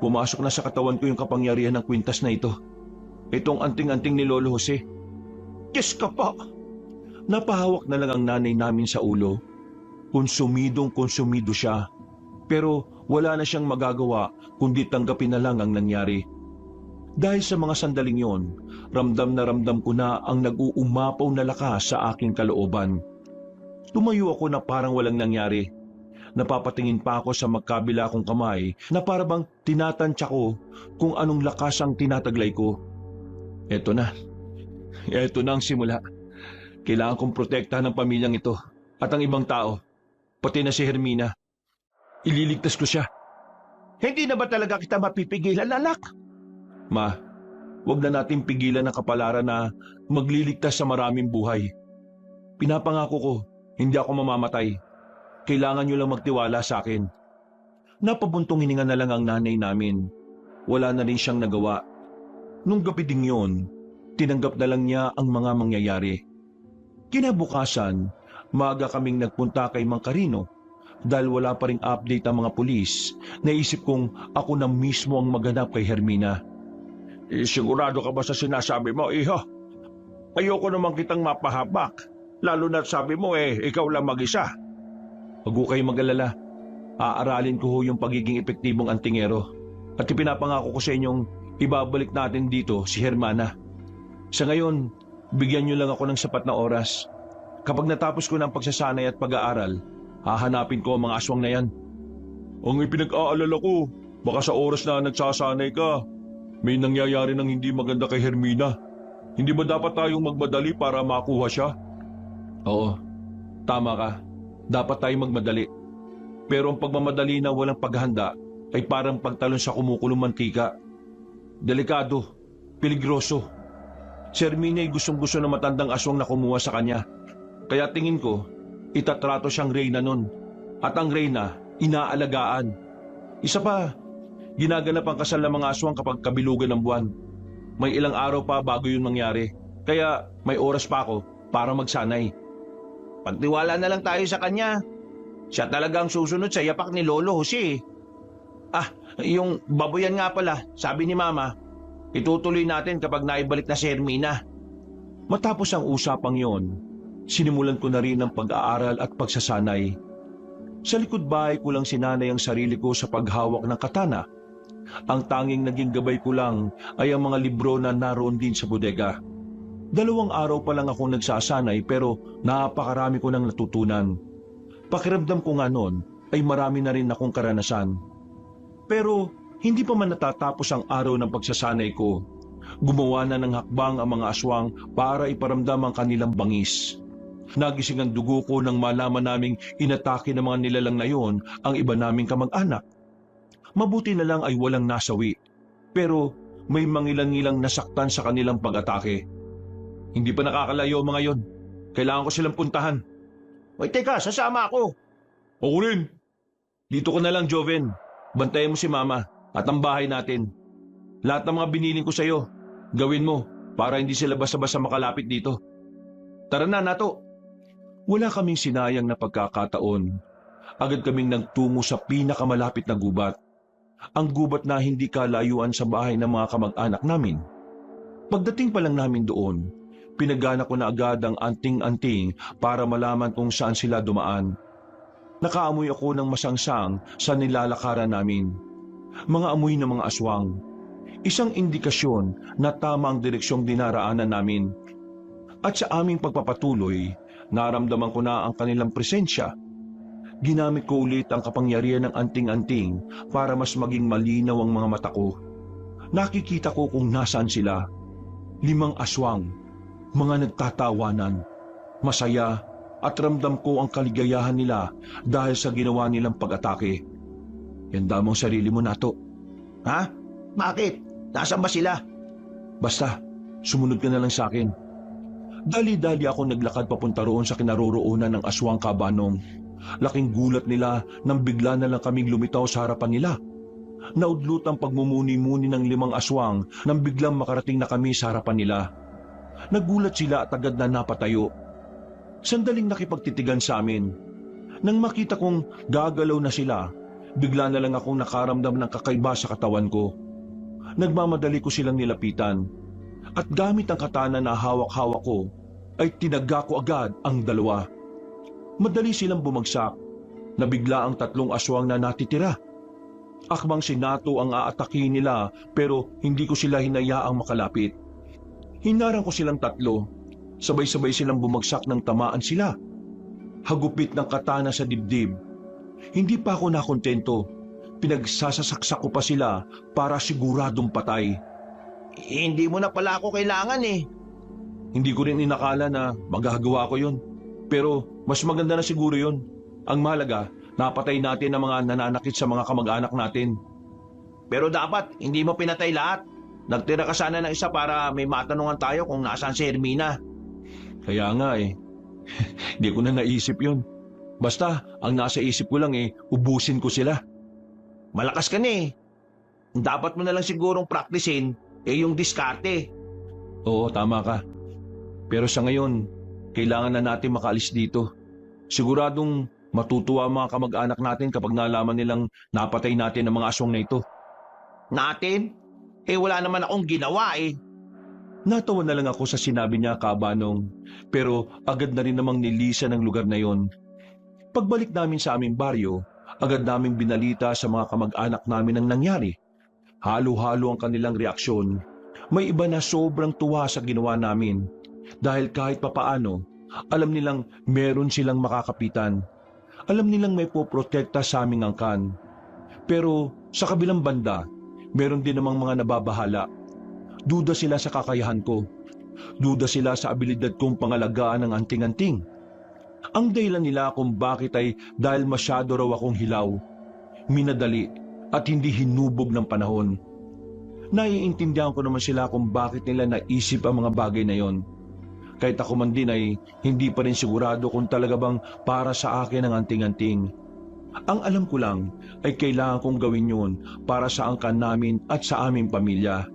Pumasok na sa katawan ko yung kapangyarihan ng kwintas na ito. Itong anting-anting ni Lolo Jose. Diyos ka po. Napahawak na lang ang nanay namin sa ulo. Konsumido siya. Pero wala na siyang magagawa kundi tanggapin na lang ang nangyari. Dahil sa mga sandaling yon, ramdam na ramdam ko na ang nag-uumapaw na lakas sa aking kalooban. Tumayo ako na parang walang nangyari. Napapatingin pa ako sa magkabila kong kamay na parabang tinatansya ko kung anong lakas ang tinataglay ko. Eto na ang simula. Kailangan kong protektahan ang pamilyang ito at ang ibang tao, pati na si Hermina. Ililigtas ko siya. Hindi na ba talaga kita mapipigilan, anak? Ma, huwag na natin pigilan ang kapalaran na magliligtas sa maraming buhay. Pinapangako ko, hindi ako mamamatay. Kailangan niyo lang magtiwala sa akin. Napabuntong hininga na lang ang nanay namin. Wala na rin siyang nagawa. Nung gabi ding yon, tinanggap na lang niya ang mga mangyayari. Kinabukasan, maaga kaming nagpunta kay Mang Carino. Dahil wala pa ring update ang mga pulis, naisip kong ako na mismo ang maghanap kay Hermina. Sigurado ka ba sa sinasabi mo, iho? Ayoko naman kitang mapahabak. Lalo na't sabi mo ikaw lang mag-isa. Huwag ko kayo mag-alala. Aaralin ko yung pagiging epektibong antingero. At ipinapangako ko sa inyong ibabalik natin dito si Hermana. Sa ngayon, bigyan niyo lang ako ng sapat na oras. Kapag natapos ko ng pagsasanay at pag-aaral, hahanapin ko ang mga aswang na yan. Ang ipinag-aalala ko, baka sa oras na nagsasanay ka, may nangyayari ng hindi maganda kay Hermina. Hindi ba dapat tayong magmadali para makuha siya? Oo, tama ka. Dapat tayong magmadali. Pero ang pagmamadali na walang paghahanda ay parang pagtalon sa kumukulong mantika. Delikado, peligroso. Si Hermina ay gustong-gusto na matandang aswang na kumuha sa kanya. Kaya tingin ko, itatrato siyang reyna nun. At ang reyna, inaalagaan. Isa pa, ginaganap ang kasal ng mga aswang kapag kabilugan ng buwan. May ilang araw pa bago yun mangyari. Kaya may oras pa ako para magsanay. Pagtiwala na lang tayo sa kanya. Siya talagang susunod sa yapak ni Lolo Jose. Yung baboyan nga pala, sabi ni Mama, Itutuloy natin kapag naibalik na si Hermina. Matapos ang usapang yon, sinimulan ko na rin ang pag-aaral at pagsasanay. Sa likod bahay ko lang sinanay ang sarili ko sa paghawak ng katana. Ang tanging naging gabay ko lang ay ang mga libro na naroon din sa bodega. 2 araw pa lang akong nagsasanay pero napakarami ko nang natutunan. Pakiramdam ko nga noon ay marami na rin akong karanasan. Pero hindi pa man natatapos ang araw ng pagsasanay ko, gumawa na ng hakbang ang mga aswang para iparamdam ang kanilang bangis. Nagising ang dugo ko nang malaman naming inatake ng mga nilalang na yon ang iba naming kamag-anak. Mabuti na lang ay walang nasawi, pero may mangilang-ilang nasaktan sa kanilang pag-atake. Hindi pa nakakalayo mga yon. Kailangan ko silang puntahan. Hoy, teka, sasama ako. Ako rin. Dito ko na lang, Joven. Bantayan mo si Mama at ang bahay natin. Lahat ng mga biniling ko sa'yo, gawin mo para hindi sila basta-basta makalapit dito. Tara na, Nato. Wala kaming sinayang na pagkakataon. Agad kaming nagtungo sa pinakamalapit na gubat. Ang gubat na hindi kalayuan sa bahay ng mga kamag-anak namin. Pagdating pa lang namin doon, pinagana ko na agad ang anting-anting para malaman kung saan sila dumaan. Nakaamoy ako ng masangsang sa nilalakaran namin. Mga amoy ng mga aswang. Isang indikasyon na tama ang direksyong dinaraanan namin. At sa aming pagpapatuloy, naramdaman ko na ang kanilang presensya. Ginamit ko ulit ang kapangyarihan ng anting-anting para mas maging malinaw ang mga mata ko. Nakikita ko kung nasaan sila. 5 aswang, mga nagtatawanan, masaya at ramdam ko ang kaligayahan nila dahil sa ginawa nilang pag-atake. Yanda mo ang sarili mo, Nato. Ha? Bakit? Nasaan ba sila? Basta, sumunod ka na lang sa akin. Dali-dali ako naglakad papunta roon sa kinaroroonan ng aswang kabanong. Laking gulat nila nang bigla na lang kaming lumitaw sa harapan nila. Naudlot ang pagmumuni-muni ng 5 aswang nang biglang makarating na kami sa harapan nila. Nagulat sila at agad na napatayo. Sandaling nakipagtitigan sa amin. Nang makita kong gagalaw na sila, bigla na lang akong nakaramdam ng kakaiba sa katawan ko. Nagmamadali ko silang nilapitan. At gamit ang katana na hawak-hawak ko, ay tinaga ko agad ang 2. Madali silang bumagsak. Nabigla ang 3 aswang na natitira. Akmang si Nato ang aatakihin nila pero hindi ko sila hinayaang makalapit. Hinarang ko silang 3. Sabay-sabay silang bumagsak ng tamaan sila. Hagupit ng katana sa dibdib. Hindi pa ako nakontento. Pinagsasasaksak ko pa sila para siguradong patay. Hindi mo na pala ako kailangan eh. Hindi ko rin inakala na magagawa ko yun. Pero mas maganda na siguro yun. Ang mahalaga, napatay natin ang mga nananakit sa mga kamag-anak natin. Pero dapat, hindi mo pinatay lahat. Nagtira ka sana ng isa para may matanungan tayo kung nasaan si Hermina. Kaya nga eh. Hindi ko na naisip yun. Basta, ang nasa isip ko lang ubusin ko sila. Malakas ka na eh. Dapat mo na lang sigurong praktisin yung diskarte. Oo, tama ka. Pero sa ngayon, kailangan na natin makaalis dito. Siguradong matutuwa ang mga kamag-anak natin kapag nalaman nilang napatay natin ang mga aswang na ito. Natin? Wala naman akong ginawa eh. Natawa na lang ako sa sinabi niya, Kabanong, pero agad na rin namang nilisan ang lugar na yon. Pagbalik namin sa aming baryo, agad naming binalita sa mga kamag-anak namin ang nangyari. Halo-halo ang kanilang reaksyon. May iba na sobrang tuwa sa ginawa namin. Dahil kahit papaano, alam nilang meron silang makakapitan. Alam nilang may poprotekta sa aming angkan. Pero sa kabilang banda, meron din namang mga nababahala. Duda sila sa kakayahan ko. Duda sila sa abilidad kong pangalagaan ng anting-anting. Ang dahilan nila kung bakit ay dahil masyado raw akong hilaw, minadali at hindi hinubog ng panahon. Naiintindihan ko naman sila kung bakit nila naisip ang mga bagay na yon. Kahit ako man din ay hindi pa rin sigurado kung talaga bang para sa akin ang anting-anting. Ang alam ko lang ay kailangan kong gawin yun para sa angkan namin at sa aming pamilya.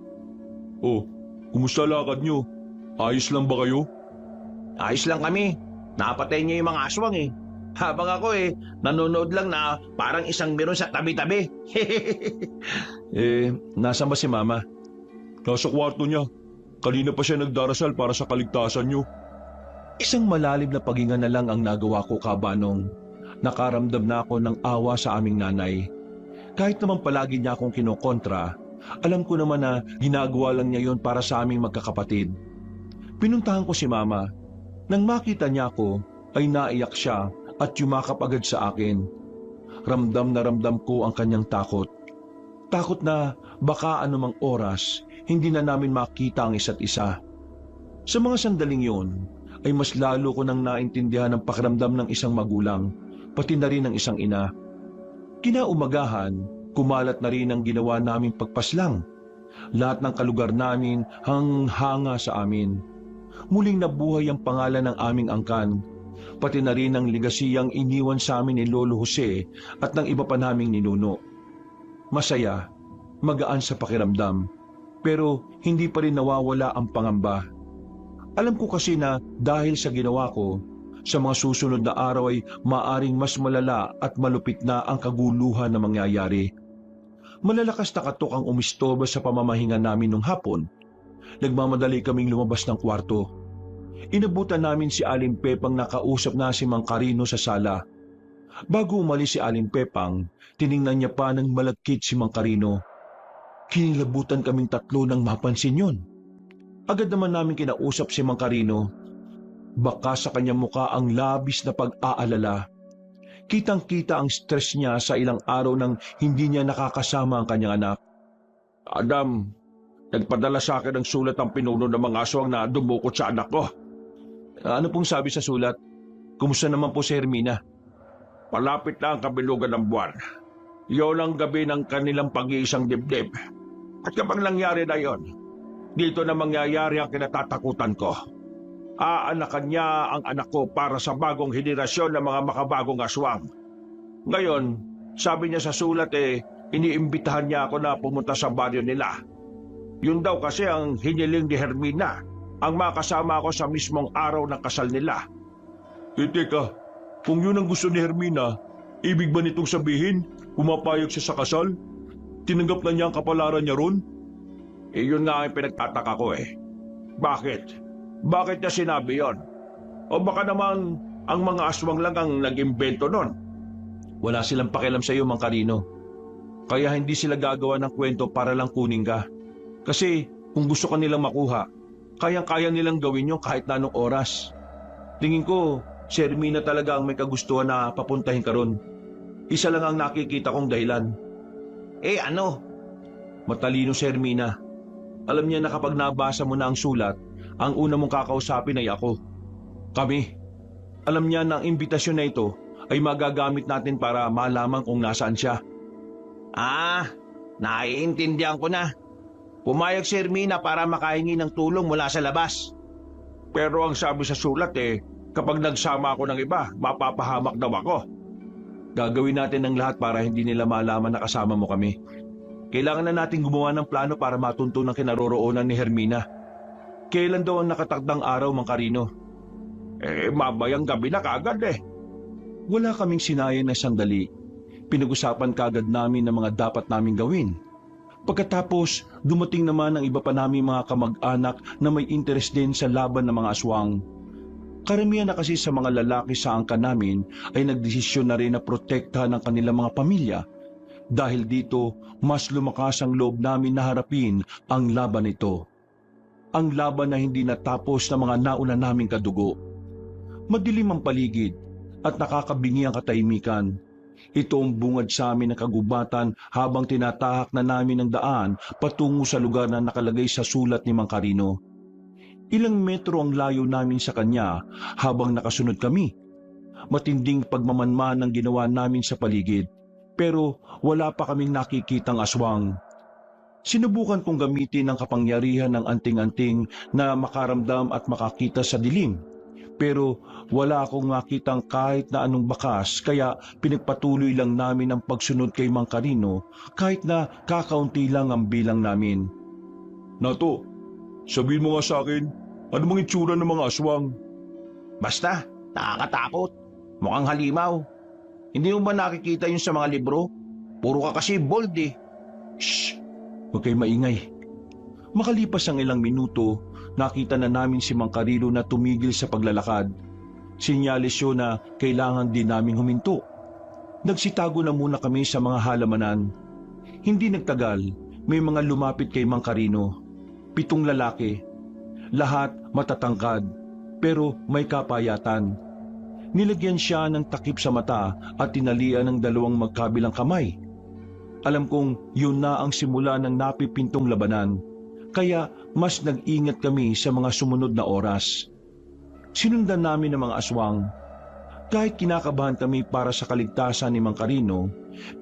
Oh, kumusta lakad nyo? Ayos lang ba kayo? Ayos lang kami. Napatay niya yung mga aswang eh. Habang ako nanonood lang na parang isang meron sa tabi-tabi. Nasaan ba si Mama? Nasa kwarto niya. Kanina pa siya nagdarasal para sa kaligtasan niyo. Isang malalim na paghinga na lang ang nagawa ko, Kabanong. Nakaramdam na ako ng awa sa aming nanay. Kahit naman palagi niya akong kinokontra, alam ko naman na ginagawa lang niya yon para sa aming magkakapatid. Pinuntahan ko si Mama. Nang makita niya ako, ay naiyak siya at yumakap agad sa akin. Ramdam na ramdam ko ang kanyang takot. Takot na baka anumang oras, hindi na namin makita ang isa't isa. Sa mga sandaling yon, ay mas lalo ko nang naintindihan ang pakiramdam ng isang magulang, pati na rin ng isang ina. Kinaumagahan, kumalat na rin ang ginawa naming pagpaslang. Lahat ng kalugar namin hanga sa amin. Muling nabuhay ang pangalan ng aming angkan, pati na rin ang legasiyang iniwan sa amin ni Lolo Jose at ng iba pa naming ninuno. Masaya, magaan sa pakiramdam, pero hindi pa rin nawawala ang pangamba. Alam ko kasi na dahil sa ginawa ko, sa mga susunod na araw ay maaring mas malala at malupit na ang kaguluhan na mangyayari. Malalakas na katok ang umistorbo sa pamamahinga namin nung hapon. Nagmamadali kaming lumabas ng kwarto. Inabutan namin si Aling Pepang na kausap na si Mang Carino sa sala. Bago umalis si Aling Pepang, tiningnan niya pa ng malagkit si Mang Carino. Kinilabutan kaming tatlo nang mapansin yun. Agad naman namin kinausap si Mang Carino. Baka sa kanyang muka ang labis na pag-aalala. Kitang-kita ang stress niya sa ilang araw nang hindi niya nakakasama ang kanyang anak. Adam, nagpadala sa akin ng sulat ang pinuno ng mga aswang na dumukot sa anak ko. Ano pong sabi sa sulat? Kumusta naman po si Hermina? Malapit na ang kabilugan ng buwan. Iyon ang gabi ng kanilang pag-iisang dibdib. At kapag nangyari na yon, dito na mangyayari ang kinatatakutan ko. Aanakan niya ang anak ko para sa bagong henerasyon ng mga makabagong aswang. Ngayon, sabi niya sa sulat iniimbitahan niya ako na pumunta sa baryo nila. Yun daw kasi ang hiniling ni Hermina, ang makasama ako sa mismong araw ng kasal nila. Teka, kung yun ang gusto ni Hermina, ibig ba nitong sabihin, pumapayag siya sa kasal? Tinanggap na niya ang kapalaran niya ron? Yun nga ang pinagtataka ko Bakit? Bakit niya sinabi yon? O baka naman ang mga aswang lang ang nag-imbento nun? Wala silang pakialam sa iyo, Mang Carino. Kaya hindi sila gagawa ng kwento para lang kunin ka. Kasi kung gusto ka nilang makuha, kayang-kaya nilang gawin yun kahit na anong oras. Tingin ko, si Hermina talaga ang may kagustuhan na papuntahin ka ron. Isa lang ang nakikita kong dahilan. Ano? Matalino si Hermina. Alam niya na kapag nabasa mo na ang sulat, ang una mong kakausapin ay ako. Kami. Alam niya na ang imbitasyon na ito ay magagamit natin para malaman kung nasaan siya. Naiintindihan ko na. Pumayag si Hermina para makahingi ng tulong mula sa labas. Pero ang sabi sa sulat kapag nagsama ako ng iba, mapapahamak daw ako. Gagawin natin ang lahat para hindi nila malaman na kasama mo kami. Kailangan na natin gumawa ng plano para matunto ng kinaroroonan ni Hermina. Kailan daw ang nakatakdang araw, Mang Carino? Mabayang gabi na kagad Wala kaming sinayan na sandali. Pinag-usapan kagad namin ang mga dapat naming gawin. Pagkatapos, dumating naman ang iba pa namin mga kamag-anak na may interes din sa laban ng mga aswang. Karamihan na kasi sa mga lalaki sa angkan namin ay nagdesisyon na rin na protektahan ang kanilang mga pamilya. Dahil dito, mas lumakas ang loob namin na harapin ang laban ito. Ang laban na hindi natapos ng mga nauna naming kadugo. Madilim ang paligid at nakakabingi ang katahimikan. Ito ang bungad sa amin ng kagubatan habang tinatahak na namin ang daan patungo sa lugar na nakalagay sa sulat ni Mang Carino. Ilang metro ang layo namin sa kanya habang nakasunod kami. Matinding pagmamanman ang ginawa namin sa paligid, pero wala pa kaming nakikitang aswang. Sinubukan kong gamitin ang kapangyarihan ng anting-anting na makaramdam at makakita sa dilim. Pero wala akong makitang kahit na anong bakas, kaya pinagpatuloy lang namin ang pagsunod kay Mang Carino kahit na kakaunti lang ang bilang namin. Nato, sabihin mo nga sa akin, ano mang itsura ng mga aswang? Basta, nakakatakot. Mukhang halimaw. Hindi mo ba nakikita yun sa mga libro? Puro ka kasi bold Shh! Huwag kayo maingay. Makalipas ang ilang minuto, nakita na namin si Mang Carino na tumigil sa paglalakad. Sinyalis yun na kailangan din naming huminto. Nagsitago na muna kami sa mga halamanan. Hindi nagtagal, may mga lumapit kay Mang Carino. 7 lalaki. Lahat matatangkad, pero may kapayatan. Nilagyan siya ng takip sa mata at tinalian ng 2 magkabilang kamay. Alam kong yun na ang simula ng napipintong labanan, kaya mas nag-ingat kami sa mga sumunod na oras. Sinundan namin ang mga aswang. Kahit kinakabahan kami para sa kaligtasan ni Mang Carino,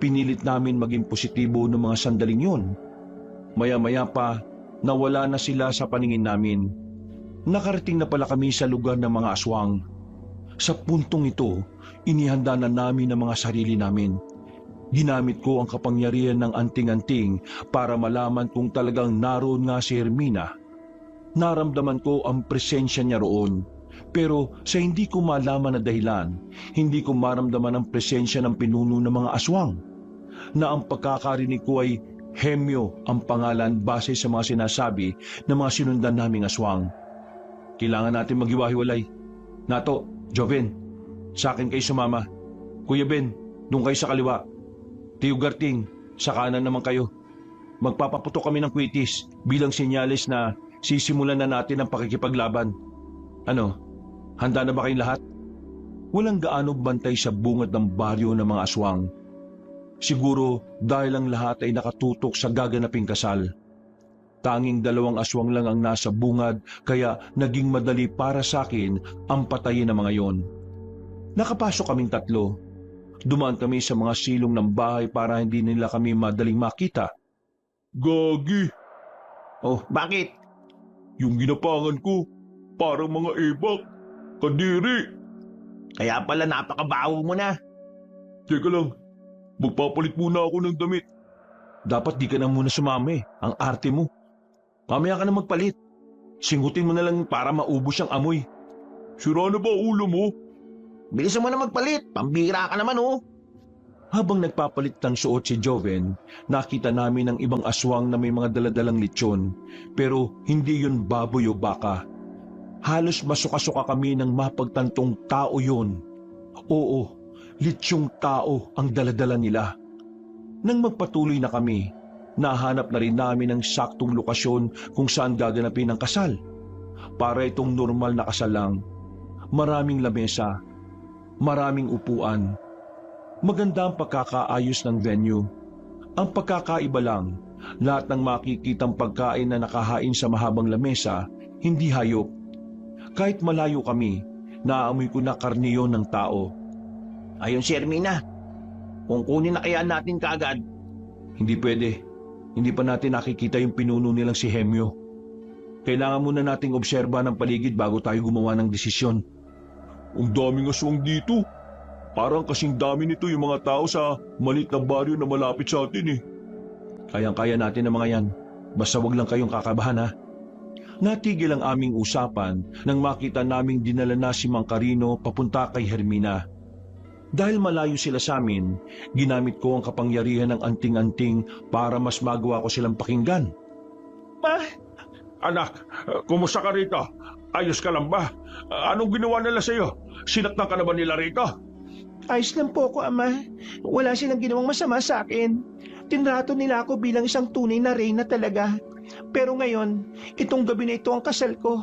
pinilit namin maging positibo ng mga sandaling yun. Maya-maya pa, nawala na sila sa paningin namin. Nakarating na pala kami sa lugar ng mga aswang. Sa puntong ito, inihanda na namin ang mga sarili namin. Ginamit ko ang kapangyarihan ng anting-anting para malaman kung talagang naroon nga si Hermina. Naramdaman ko ang presensya niya roon. Pero sa hindi ko malaman na dahilan, hindi ko maramdaman ang presensya ng pinuno ng mga aswang. Na ang pagkakarinig ko ay Hemyo ang pangalan base sa mga sinasabi ng mga sinundan naming aswang. Kailangan natin maghiwa-hiwalay. Nato, Joven, sa akin kayo sumama. Kuya Ben, doon kayo sa kaliwa. Tiyo Garting, sa kanan naman kayo. Magpapaputok kami ng kwitis bilang senyales na sisimulan na natin ang pakikipaglaban. Ano, handa na ba kayong lahat? Walang gaano bantay sa bungad ng baryo ng mga aswang. Siguro dahil ang lahat ay nakatutok sa gaganaping kasal. Tanging 2 aswang lang ang nasa bungad kaya naging madali para sa akin ang patayin ng mga yon. Nakapasok kaming 3. Dumaan kami sa mga silong ng bahay para hindi nila kami madaling makita. Gagi, Oh, bakit? yung ginapangan ko, parang mga ebak. Kadiri. Kaya pala napakabaho mo na. Teka lang, magpapalit muna ako ng damit. Dapat di ka na muna sumama ang arte mo. Mamaya ka na magpalit. Singutin mo na lang para maubos ang amoy. Sira na ba ulo mo? Bilisan mo na magpalit. Pambira ka naman oh. Habang nagpapalit ng suot si Joven, nakita namin ang ibang aswang na may mga daladalang lechon. Pero hindi yun baboy o baka. Halos masuka-suka kami ng mapagtantong tao yun. Oo, litsyong tao ang daladala nila. Nang magpatuloy na kami, nahanap na rin namin ang saktong lokasyon kung saan gaganapin ang kasal. Para itong normal na kasal lang. Maraming lamesa, maraming upuan. Maganda ang pagkakaayos ng venue. Ang pagkakaiba lang, lahat ng makikitang pagkain na nakahain sa mahabang lamesa, hindi hayop. Kahit malayo kami, naaamoy ko na karniyon ng tao. Ayun si Hermina. Kung kunin na kaya natin kaagad. Hindi pwede. Hindi pa natin nakikita yung pinuno nilang si Hemyo. Kailangan muna nating obserba ng paligid bago tayo gumawa ng desisyon. Ang daming aswang dito. Parang kasing dami nito yung mga tao sa malit na baryo na malapit sa atin eh. Kayang-kaya natin ang mga yan. Basta wag lang kayong kakabahan ha. Natigil ang aming usapan nang makita naming dinala na si Mang Carino papunta kay Hermina. Dahil malayo sila sa amin, ginamit ko ang kapangyarihan ng anting-anting para mas magawa ko silang pakinggan. Ma, Anak, kumusta ka rito? Ayos ka lang ba? Anong ginawa nila sa'yo? Sinaktan ka na ba nila rito? Ayos lang po ako, Ama. Wala silang ginawang masama sa akin. Tinrato nila ako bilang isang tunay na reyna talaga. Pero ngayon, itong gabi na ito ang kasal ko.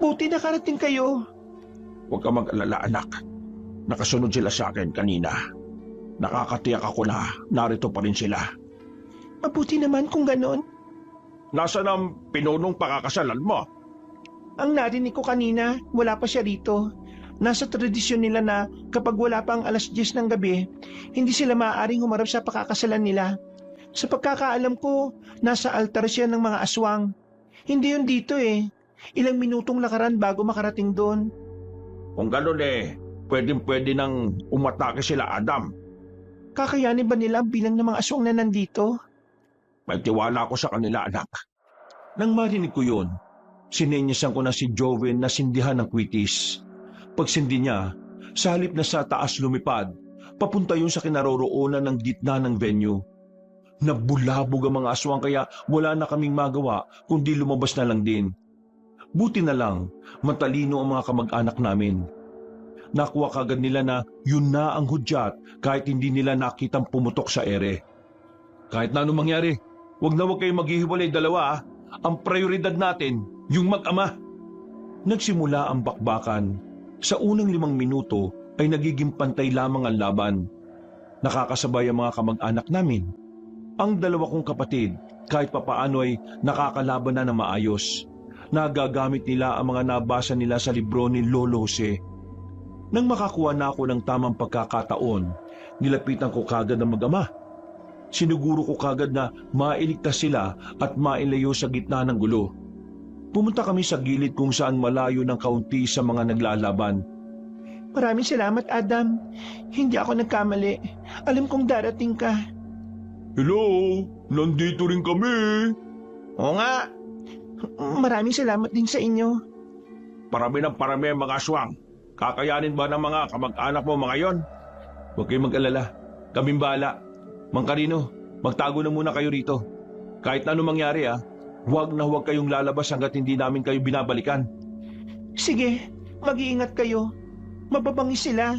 Buti nakarating kayo. Huwag ka mag-alala, anak. Nakasunod sila sa akin kanina. Nakakatiyak ako na narito pa rin sila. Mabuti naman kung ganon. Nasaan ang pinunong pakakasalan mo? Ang narinig ko kanina, wala pa siya rito. Nasa tradisyon nila na kapag wala pa ang 10:00 ng gabi, hindi sila maaaring humarap sa pakakasalan nila. Sa pagkakaalam ko, nasa altar siya ng mga aswang. Hindi yun dito eh. Ilang minutong lakaran bago makarating doon. Kung gano'n pwedeng-pwede nang umatake sila, Adam. Kakayanin ba nila ang bilang ng mga aswang na nandito? May tiwala ko sa kanila, anak. Nang marinig ko yun, sinenyasan ko na si Joven na sindihan ng kwitis. Pagsindi niya, sa halip na sa taas lumipad, papunta yun sa kinaroroonan ng gitna ng venue. Nabulabog ang mga aswang kaya wala na kaming magawa kundi lumabas na lang din. Buti na lang, matalino ang mga kamag-anak namin. Nakuha kagad nila na yun na ang hudyat kahit hindi nila nakitang pumutok sa ere. Kahit na anong mangyari, wag kayong maghihiwalay dalawa. Ang prioridad natin, yung mag-ama. Nagsimula ang bakbakan. Sa unang 5 minuto ay nagiging pantay lamang ang laban. Nakakasabay ang mga kamag-anak namin. Ang 2 kong kapatid, kahit papaano ay nakakalaban na maayos. Nagagamit nila ang mga nabasa nila sa libro ni Lolo Jose. Nang makakuha na ako ng tamang pagkakataon, nilapitan ko kagad ang mag-ama. Siniguro ko kagad na mailigtas sila at mailayo sa gitna ng gulo. Pumunta kami sa gilid kung saan malayo ng kaunti sa mga naglalaban. Maraming salamat, Adam. Hindi ako nagkamali. Alam kong darating ka. Hello, nandito rin kami. Oo nga, Maraming salamat din sa inyo. Parami ng parami ang mga aswang. Kakayanin ba ng mga kamag-anak mo mga yon? Huwag kayong mag-alala. Kaming bahala. Mang Carino, magtago na muna kayo rito. Kahit na anong mangyari huwag na huwag kayong lalabas hanggat hindi namin kayo binabalikan. Sige, mag-iingat kayo. Mababangis sila.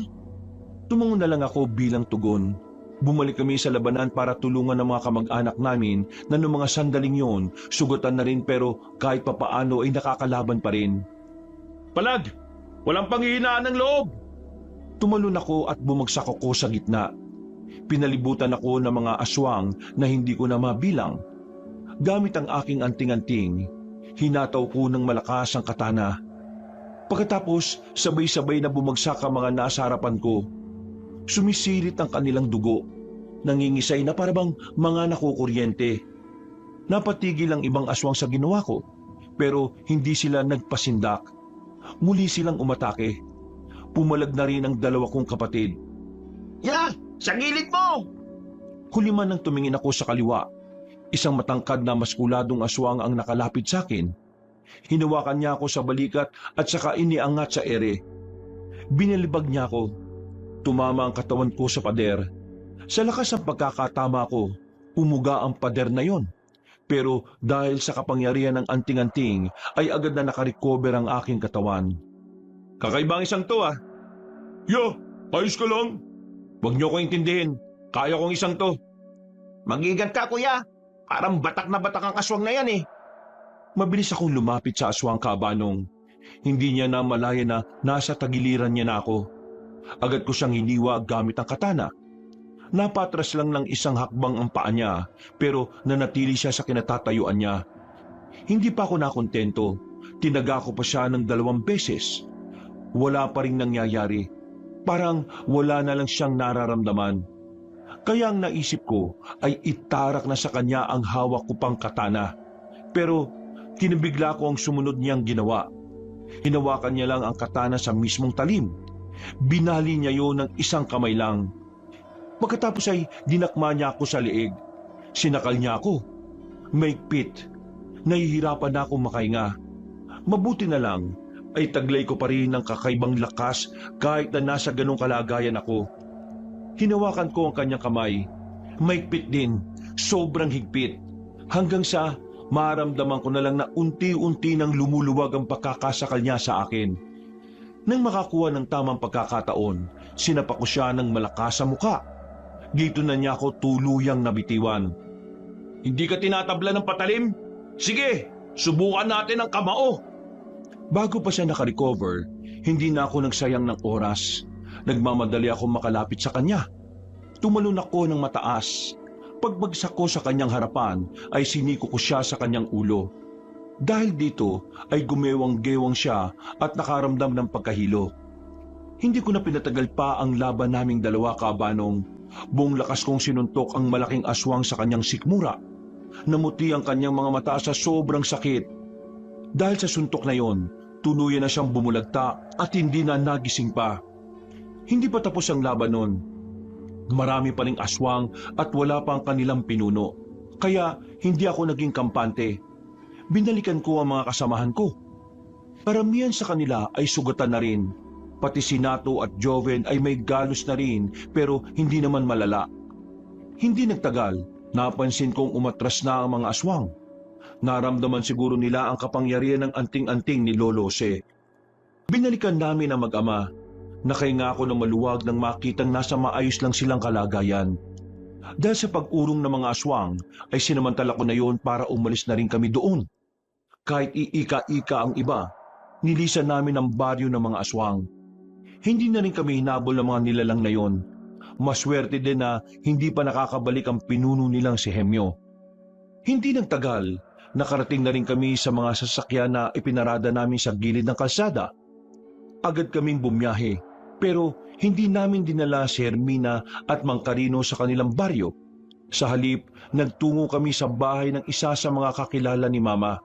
Tumango na lang ako bilang tugon. Bumalik kami sa labanan para tulungan ng mga kamag-anak namin na noong mga sandaling yon, sugatan na rin pero kahit papaano ay nakakalaban pa rin. Palag, walang panghihinaan ng loob. Tumalon ako at bumagsak ako sa gitna. Pinalibutan ako ng mga aswang na hindi ko na mabilang. Gamit ang aking anting-anting, hinataw ko ng malakas ang katana. Pagkatapos, sabay-sabay na bumagsak ang mga nasa harapan ko. Sumisirit ang kanilang dugo. Nangingisay na parabang mga nakukuryente. Napatigil ang ibang aswang sa ginawa ko, pero hindi sila nagpasindak. Muli silang umatake. Pumalag na rin ang 2 kong kapatid. yan, sa gilid mo! Huli man nang tumingin ako sa kaliwa. Isang matangkad na maskuladong aswang ang nakalapit sa akin. Hinawakan niya ako sa balikat at saka iniangat sa ere. Binalibag niya ako. Tumama ang katawan ko sa pader. Sa lakas ng pagkakatama ko, umuga ang pader na yon. Pero dahil sa kapangyarihan ng anting-anting, ay agad na nakarecover ang aking katawan. Kakaibang isang to Yo, ayos ka lang. Huwag niyo ko intindihin. Kaya kong isang to. Mag-ingat ka, kuya. Parang batak na batak ang aswang na yan Mabilis akong lumapit sa aswang kabanong. Hindi niya na malaya na nasa tagiliran niya na ako. Agad ko siyang hiniwa gamit ang katana. Napatras lang ng isang hakbang ang paa niya, pero nanatili siya sa kinatatayuan niya. Hindi pa ako nakontento. Tinaga ko pa siya ng 2 beses. Wala pa rin nangyayari. Parang wala na lang siyang nararamdaman. Kaya ang naisip ko ay itarak na sa kanya ang hawak ko pang katana. Pero kinabigla ko ang sumunod niyang ginawa. Hinawakan niya lang ang katana sa mismong talim. Binali niya yon ng isang kamay lang. Pagkatapos ay dinakma niya ako sa liig. Sinakal niya ako. Maigpit. Nahihirapan na akong makahinga. Mabuti na lang ay taglay ko pa rin ng kakaibang lakas kahit na nasa ganong kalagayan ako. Hinawakan ko ang kanyang kamay. Maigpit din. Sobrang higpit. Hanggang sa maramdaman ko na lang na unti-unti nang lumuluwag ang pagkakasakal niya sa akin. Nang makakuha ng tamang pagkakataon, sinapa ko siya ng malakas sa muka. Dito na niya ako tuluyang nabitiwan. Hindi ka tinatabla ng patalim? Sige, subukan natin ang kamao. Bago pa siya nakarecover, hindi na ako nagsayang ng oras. Nagmamadali ako makalapit sa kanya. Tumalon ako ng mataas. Pagbagsak ko sa kanyang harapan, ay siniko ko siya sa kanyang ulo. Dahil dito ay gumewang-gewang siya at nakaramdam ng pagkahilo. Hindi ko na pinatagal pa ang laban naming 2 kabanong. Buong lakas kong sinuntok ang malaking aswang sa kanyang sikmura. Namuti ang kanyang mga mata sa sobrang sakit. Dahil sa suntok na yon, tuluyan na siyang bumulagta at hindi na nagising pa. Hindi pa tapos ang laban nun. Marami pa ring aswang at wala pa ang kanilang pinuno. Kaya hindi ako naging kampante. Binalikan ko ang mga kasamahan ko. Karamihan sa kanila ay sugatan na rin. Pati si Nato at Joven ay may galos na rin pero hindi naman malala. Hindi nagtagal, Napansin kong umatras na ang mga aswang. Naramdaman siguro nila ang kapangyarihan ng anting-anting ni Lolo Jose. Binalikan namin ang mag-ama. Nakahinga ako ng maluwag nang makitang nasa maayos lang silang kalagayan. Dahil sa pag-urong ng mga aswang, ay sinamantala ko na yon para umalis na rin kami doon. Kahit iika-ika ang iba, nilisan namin ang baryo ng mga aswang. Hindi na rin kami hinabol ng mga nilalang na yon. Maswerte din na hindi pa nakakabalik ang pinuno nilang si Hemyo. Hindi nang tagal, nakarating na rin kami sa mga sasakyan na ipinarada namin sa gilid ng kalsada. Agad kaming bumiyahe, pero hindi namin dinala si Hermina at Mang Carino sa kanilang baryo. Sa halip, nagtungo kami sa bahay ng isa sa mga kakilala ni Mama.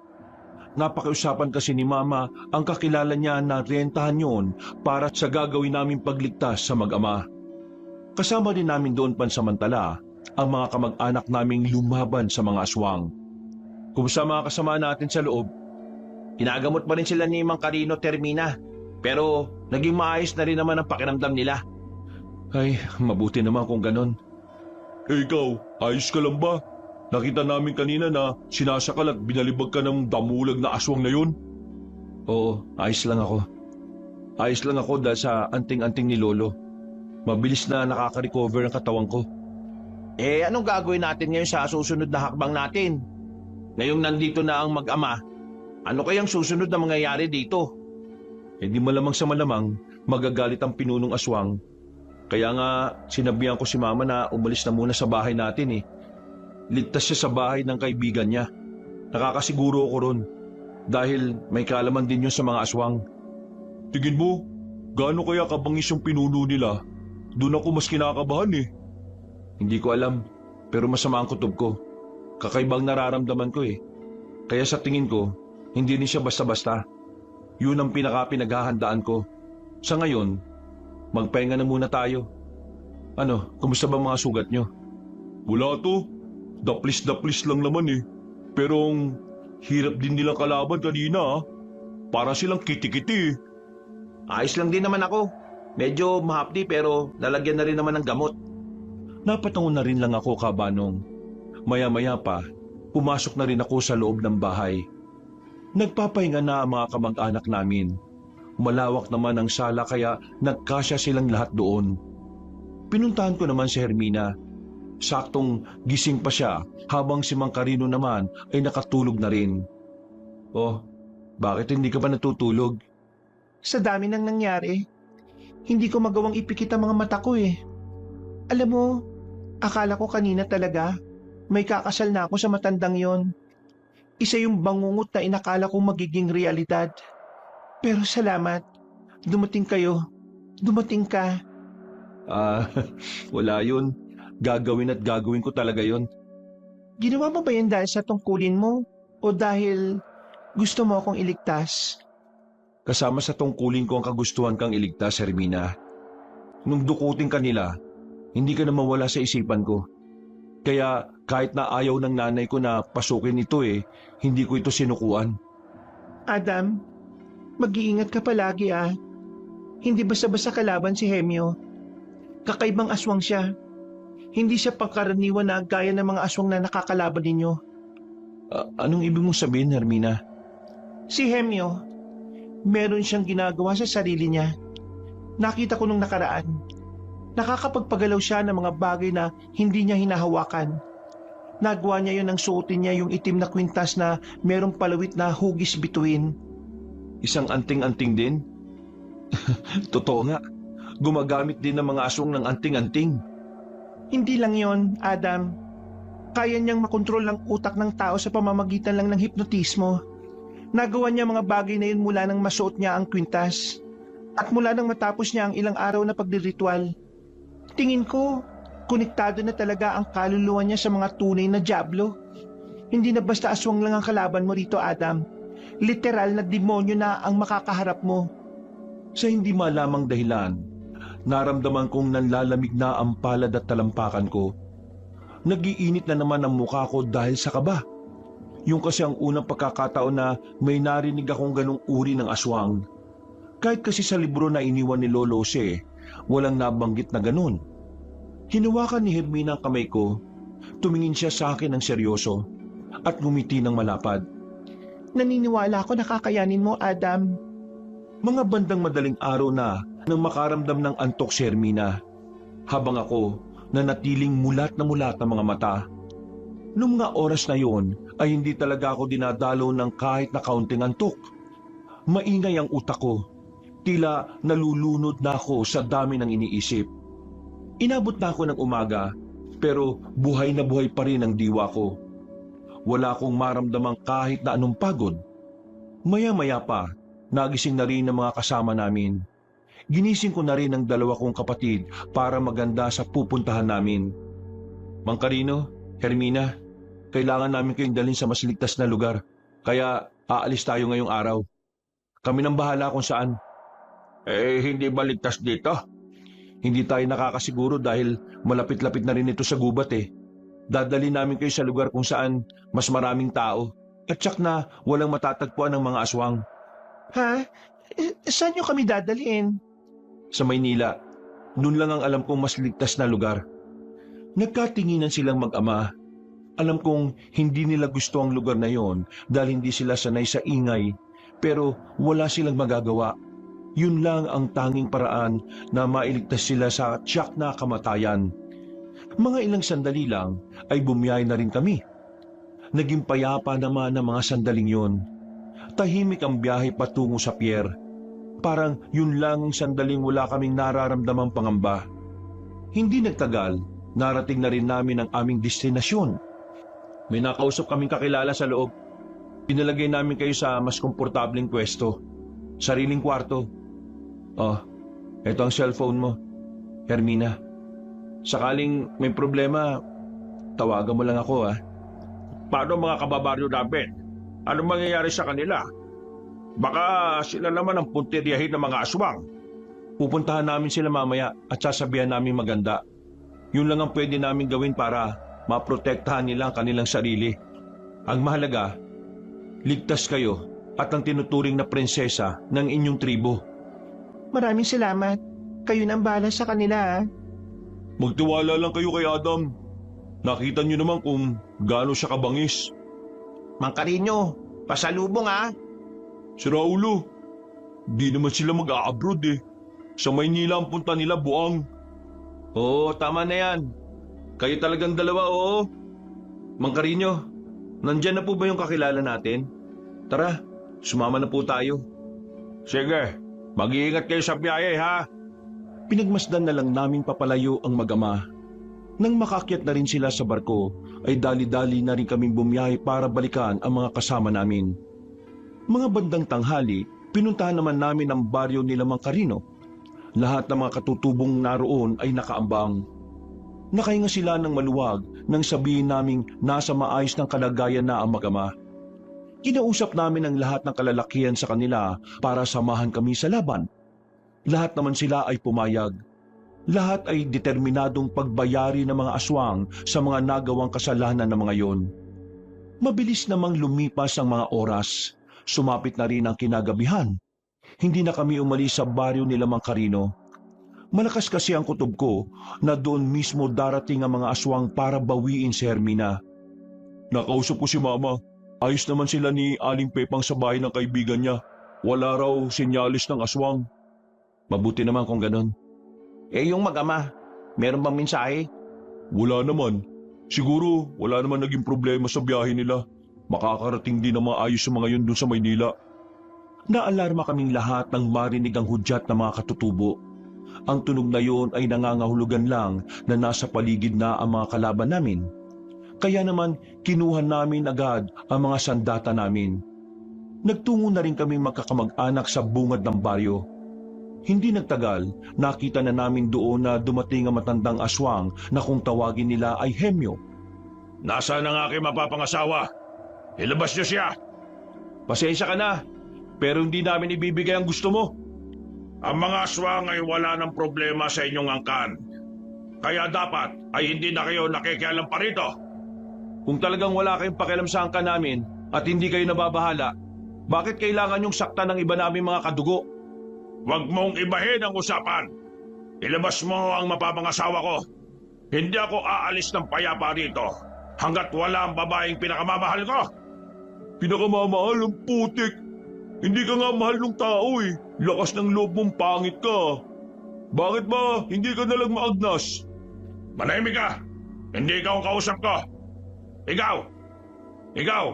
Napakiusapan kasi ni Mama ang kakilala niya na rentahan yon para sa gagawin naming pagligtas sa mag-ama. Kasama din namin doon pansamantala ang mga kamag-anak naming lumaban sa mga aswang. Kumusta mga kasama natin sa loob? Ginagamot pa rin sila ni Mang Carino at Hermina. Pero naging maayos na rin naman ang pakiramdam nila. Ay, mabuti naman kung ganon. Ikaw, ayos ka lang ba? Nakita namin kanina na sinasakal at binalibag ka ng damulag na aswang na yun. Oo, ayos lang ako. Ayos lang ako dahil sa anting-anting ni Lolo. Mabilis na nakaka-recover ang katawan ko. Anong gagawin natin ngayon sa susunod na hakbang natin? Ngayong nandito na ang mag-ama, ano kayang susunod na mangyayari dito? Di malamang sa malamang magagalit ang pinunong aswang. Kaya nga sinabihan ko si Mama na umalis na muna sa bahay natin. Ligtas siya sa bahay ng kaibigan niya. Nakakasiguro ako ron dahil may kaalaman din yun sa mga aswang. Tingin mo, gaano kaya kabangis yung pinuno nila? Doon ako mas kinakabahan eh. Hindi ko alam, pero masama ang kutob ko. Kakaibang nararamdaman ko Kaya sa tingin ko, hindi rin siya basta-basta. Yun ang pinaghahandaan ko. Sa ngayon, magpahinga na muna tayo. Ano, kumusta ba mga sugat nyo? Wala to. Daplis-daplis lang naman eh. Pero ang hirap din nilang kalaban kanina. Para silang kiti-kiti eh. Ayos lang din naman ako. Medyo mahapdi pero lalagyan na rin naman ng gamot. Napatangon na rin lang ako, Kabanong. Maya-maya pa, pumasok na rin ako sa loob ng bahay. Nagpapahinga na ang mga kamag-anak namin. Malawak naman ang sala kaya nagkasya silang lahat doon. Pinuntahan ko naman si Hermina. Saktong gising pa siya habang si Mang Carino naman ay nakatulog na rin. Oh, bakit hindi ka pa natutulog? Sa dami nang nangyari, hindi ko magawang ipikit ang mga mata ko Alam mo, akala ko kanina talaga may kakasal na ako sa matandang yon. Isa yung bangungot na inakala kong magiging realidad. Pero salamat, dumating kayo. Dumating ka. Wala yun. Gagawin at gagawin ko talaga yun. Ginawa mo ba yan dahil sa tungkulin mo? O dahil gusto mo akong iligtas? Kasama sa tungkulin ko ang kagustuhan kang iligtas, Hermina. Nung dukutin ka nila, hindi ka na mawala sa isipan ko. Kaya kahit na ayaw ng nanay ko na pasukin ito hindi ko ito sinukuan. Adam, mag-iingat ka palagi Hindi basta-basta kalaban si Hemyo. Kakaibang aswang siya. Hindi siya pangkaraniwan na gaya ng mga aswang na nakakalaban ninyo. Anong ibig mong sabihin, Hermina? Si Hemyo, meron siyang ginagawa sa sarili niya. Nakita ko nung nakaraan. Nakakapagpagalaw siya ng mga bagay na hindi niya hinahawakan. Nagawa niya yun ng suotin niya yung itim na kwintas na merong palawit na hugis bituin. Isang anting-anting din? Totoo nga, gumagamit din ng mga aswang ng anting-anting. Hindi lang yon, Adam. Kaya niyang makontrol ang utak ng tao sa pamamagitan lang ng hipnotismo. Nagawa niya mga bagay na yun mula nang masuot niya ang kwintas. At mula nang matapos niya ang ilang araw na pagdiritual. Tingin ko, konektado na talaga ang kaluluwa niya sa mga tunay na dyablo. Hindi na basta aswang lang ang kalaban mo rito, Adam. Literal na demonyo na ang makakaharap mo. Sa hindi malamang dahilan, naramdaman kong nanlalamig na ang palad at talampakan ko. Nagiinit na naman ang mukha ko dahil sa kaba. Yung kasi ang unang pagkakataon na may narinig akong ganong uri ng aswang. Kahit kasi sa libro na iniwan ni Lolo Jose, walang nabanggit na ganon. Hinawakan ni Hermina ang kamay ko, tumingin siya sa akin ng seryoso at ngumiti ng malapad. Naniniwala ako na kakayanin mo, Adam. Mga bandang madaling araw na nang makaramdam ng antok si Hermina, habang ako nanatiling mulat na mulat ang mga mata. Noong mga oras na yon ay hindi talaga ako dinadalo ng kahit na kaunting antok. Maingay ang utak ko, tila nalulunod na ako sa dami ng iniisip. Inabot na ako ng umaga, pero buhay na buhay pa rin ang diwa ko. Wala akong maramdamang kahit na anong pagod. Maya-maya pa, nagising na rin ang mga kasama namin. Ginising ko na rin ang dalawa kong kapatid para maganda sa pupuntahan namin. Mang Carino, Hermina, kailangan namin kayong dalhin sa mas ligtas na lugar. Kaya aalis tayo ngayong araw. Kami nang bahala kung saan. Hindi ba ligtas dito? Hindi tayo nakakasiguro dahil malapit-lapit na rin ito sa gubat eh. Dadali namin kayo sa lugar kung saan mas maraming tao. At tsak na walang matatagpuan ng mga aswang. Ha? Saan nyo kami dadalhin? Sa Maynila, noon lang ang alam kong mas ligtas na lugar. Nagkatinginan silang mag-ama. Alam kong hindi nila gusto ang lugar na yon dahil hindi sila sanay sa ingay, pero wala silang magagawa. Yun lang ang tanging paraan na mailigtas sila sa tiyak na kamatayan. Mga ilang sandali lang ay bumiyay na rin kami. Naging payapa naman ang mga sandaling yon. Tahimik ang biyahe patungo sa pier. Parang yun lang ang sandaling wala kaming nararamdamang pangamba. Hindi nagtagal, narating na rin namin ang aming destinasyon. May nakausap kaming kakilala sa loob. Pinalagay namin kayo sa mas komportableng pwesto. Sariling kwarto. Oh, eto ang cellphone mo, Hermina. Sakaling may problema, tawagan mo lang ako ah. Paano mga kababaryo namin? Anong mangyayari sa kanila? Baka sila naman ang puntiryahin ng mga aswang. Pupuntahan namin sila mamaya at sasabihan namin maganda. Yun lang ang pwede namin gawin para maprotektahan nila ang kanilang sarili. Ang mahalaga, ligtas kayo at ang tinuturing na prinsesa ng inyong tribo. Maraming salamat. Kayo nang bahala sa kanila. Magtiwala lang kayo kay Adam. Nakita niyo naman kung gaano siya kabangis. Mang Carino, pasalubong ah. Si Raulo, di naman sila mag-a-abroad eh. Sa Maynila ang punta nila, buang. Oo, tama na yan. Kayo talagang dalawa, oo. Mang Carino, nandyan na po ba yung kakilala natin? Tara, sumama na po tayo. Sige, mag-iingat kayo sa biyahe ha. Pinagmasdan na lang naming papalayo ang mag-ama. Nang makakyat na rin sila sa barko, ay dali-dali na rin kaming bumiyahe para balikan ang mga kasama namin. Mga bandang tanghali, pinuntahan naman namin ang baryo nila Mang Carino. Lahat ng mga katutubong naroon ay nakaambang. Nakahinga sila ng maluwag nang sabihin naming nasa maayos ng kalagayan na ang mag-ama. Kinausap namin ang lahat ng kalalakihan sa kanila para samahan kami sa laban. Lahat naman sila ay pumayag. Lahat ay determinadong pagbayari ng mga aswang sa mga nagawang kasalanan ng mga yon. Mabilis namang lumipas ang mga oras. Sumapit na rin ang kinagabihan. Hindi na kami umalis sa baryo nila Mang Carino. Malakas kasi ang kutob ko na doon mismo darating ang mga aswang para bawiin si Hermina. Nakausap ko si Mama. Ayos naman sila ni Aling Pepang sa bahay ng kaibigan niya. Wala raw sinyalis ng aswang. Mabuti naman kung ganon. Yung mag-ama, meron bang mensahe? Wala naman. Siguro wala naman naging problema sa biyahe nila. Makakarating din na maayos sa mga yun doon sa Maynila. Naalarma kaming lahat nang marinig ang hudyat ng mga katutubo. Ang tunog na yon ay nangangahulugan lang na nasa paligid na ang mga kalaban namin. Kaya naman kinuha namin agad ang mga sandata namin. Nagtungo na rin kaming magkakamag-anak sa bungad ng baryo. Hindi nagtagal, nakita na namin doon na dumating ang matandang aswang na kung tawagin nila ay Hemyo. Nasaan ang aking mapapangasawa? Ilabas niyo siya. Pasensya ka na, pero hindi namin ibibigay ang gusto mo. Ang mga aswang ay wala ng problema sa inyong angkan. Kaya dapat ay hindi na kayo nakikialam pa rito. Kung talagang wala kayong pakialam sa angkan namin at hindi kayo nababahala, bakit kailangan yung sakta ng iba namin mga kadugo? Huwag mong ibahin ang usapan. Ilabas mo ang mapapangasawa ko. Hindi ako aalis ng payapa rito hanggat wala ang babaeng pinakamamahal ko. Pinakamamahal ang putik. Hindi ka nga mahal ng tao eh. Lakas ng loob mong pangit ka. Bakit ba hindi ka nalang maagnas? Manahimik ka! Hindi ikaw ang kausap ko! Ikaw! Ikaw!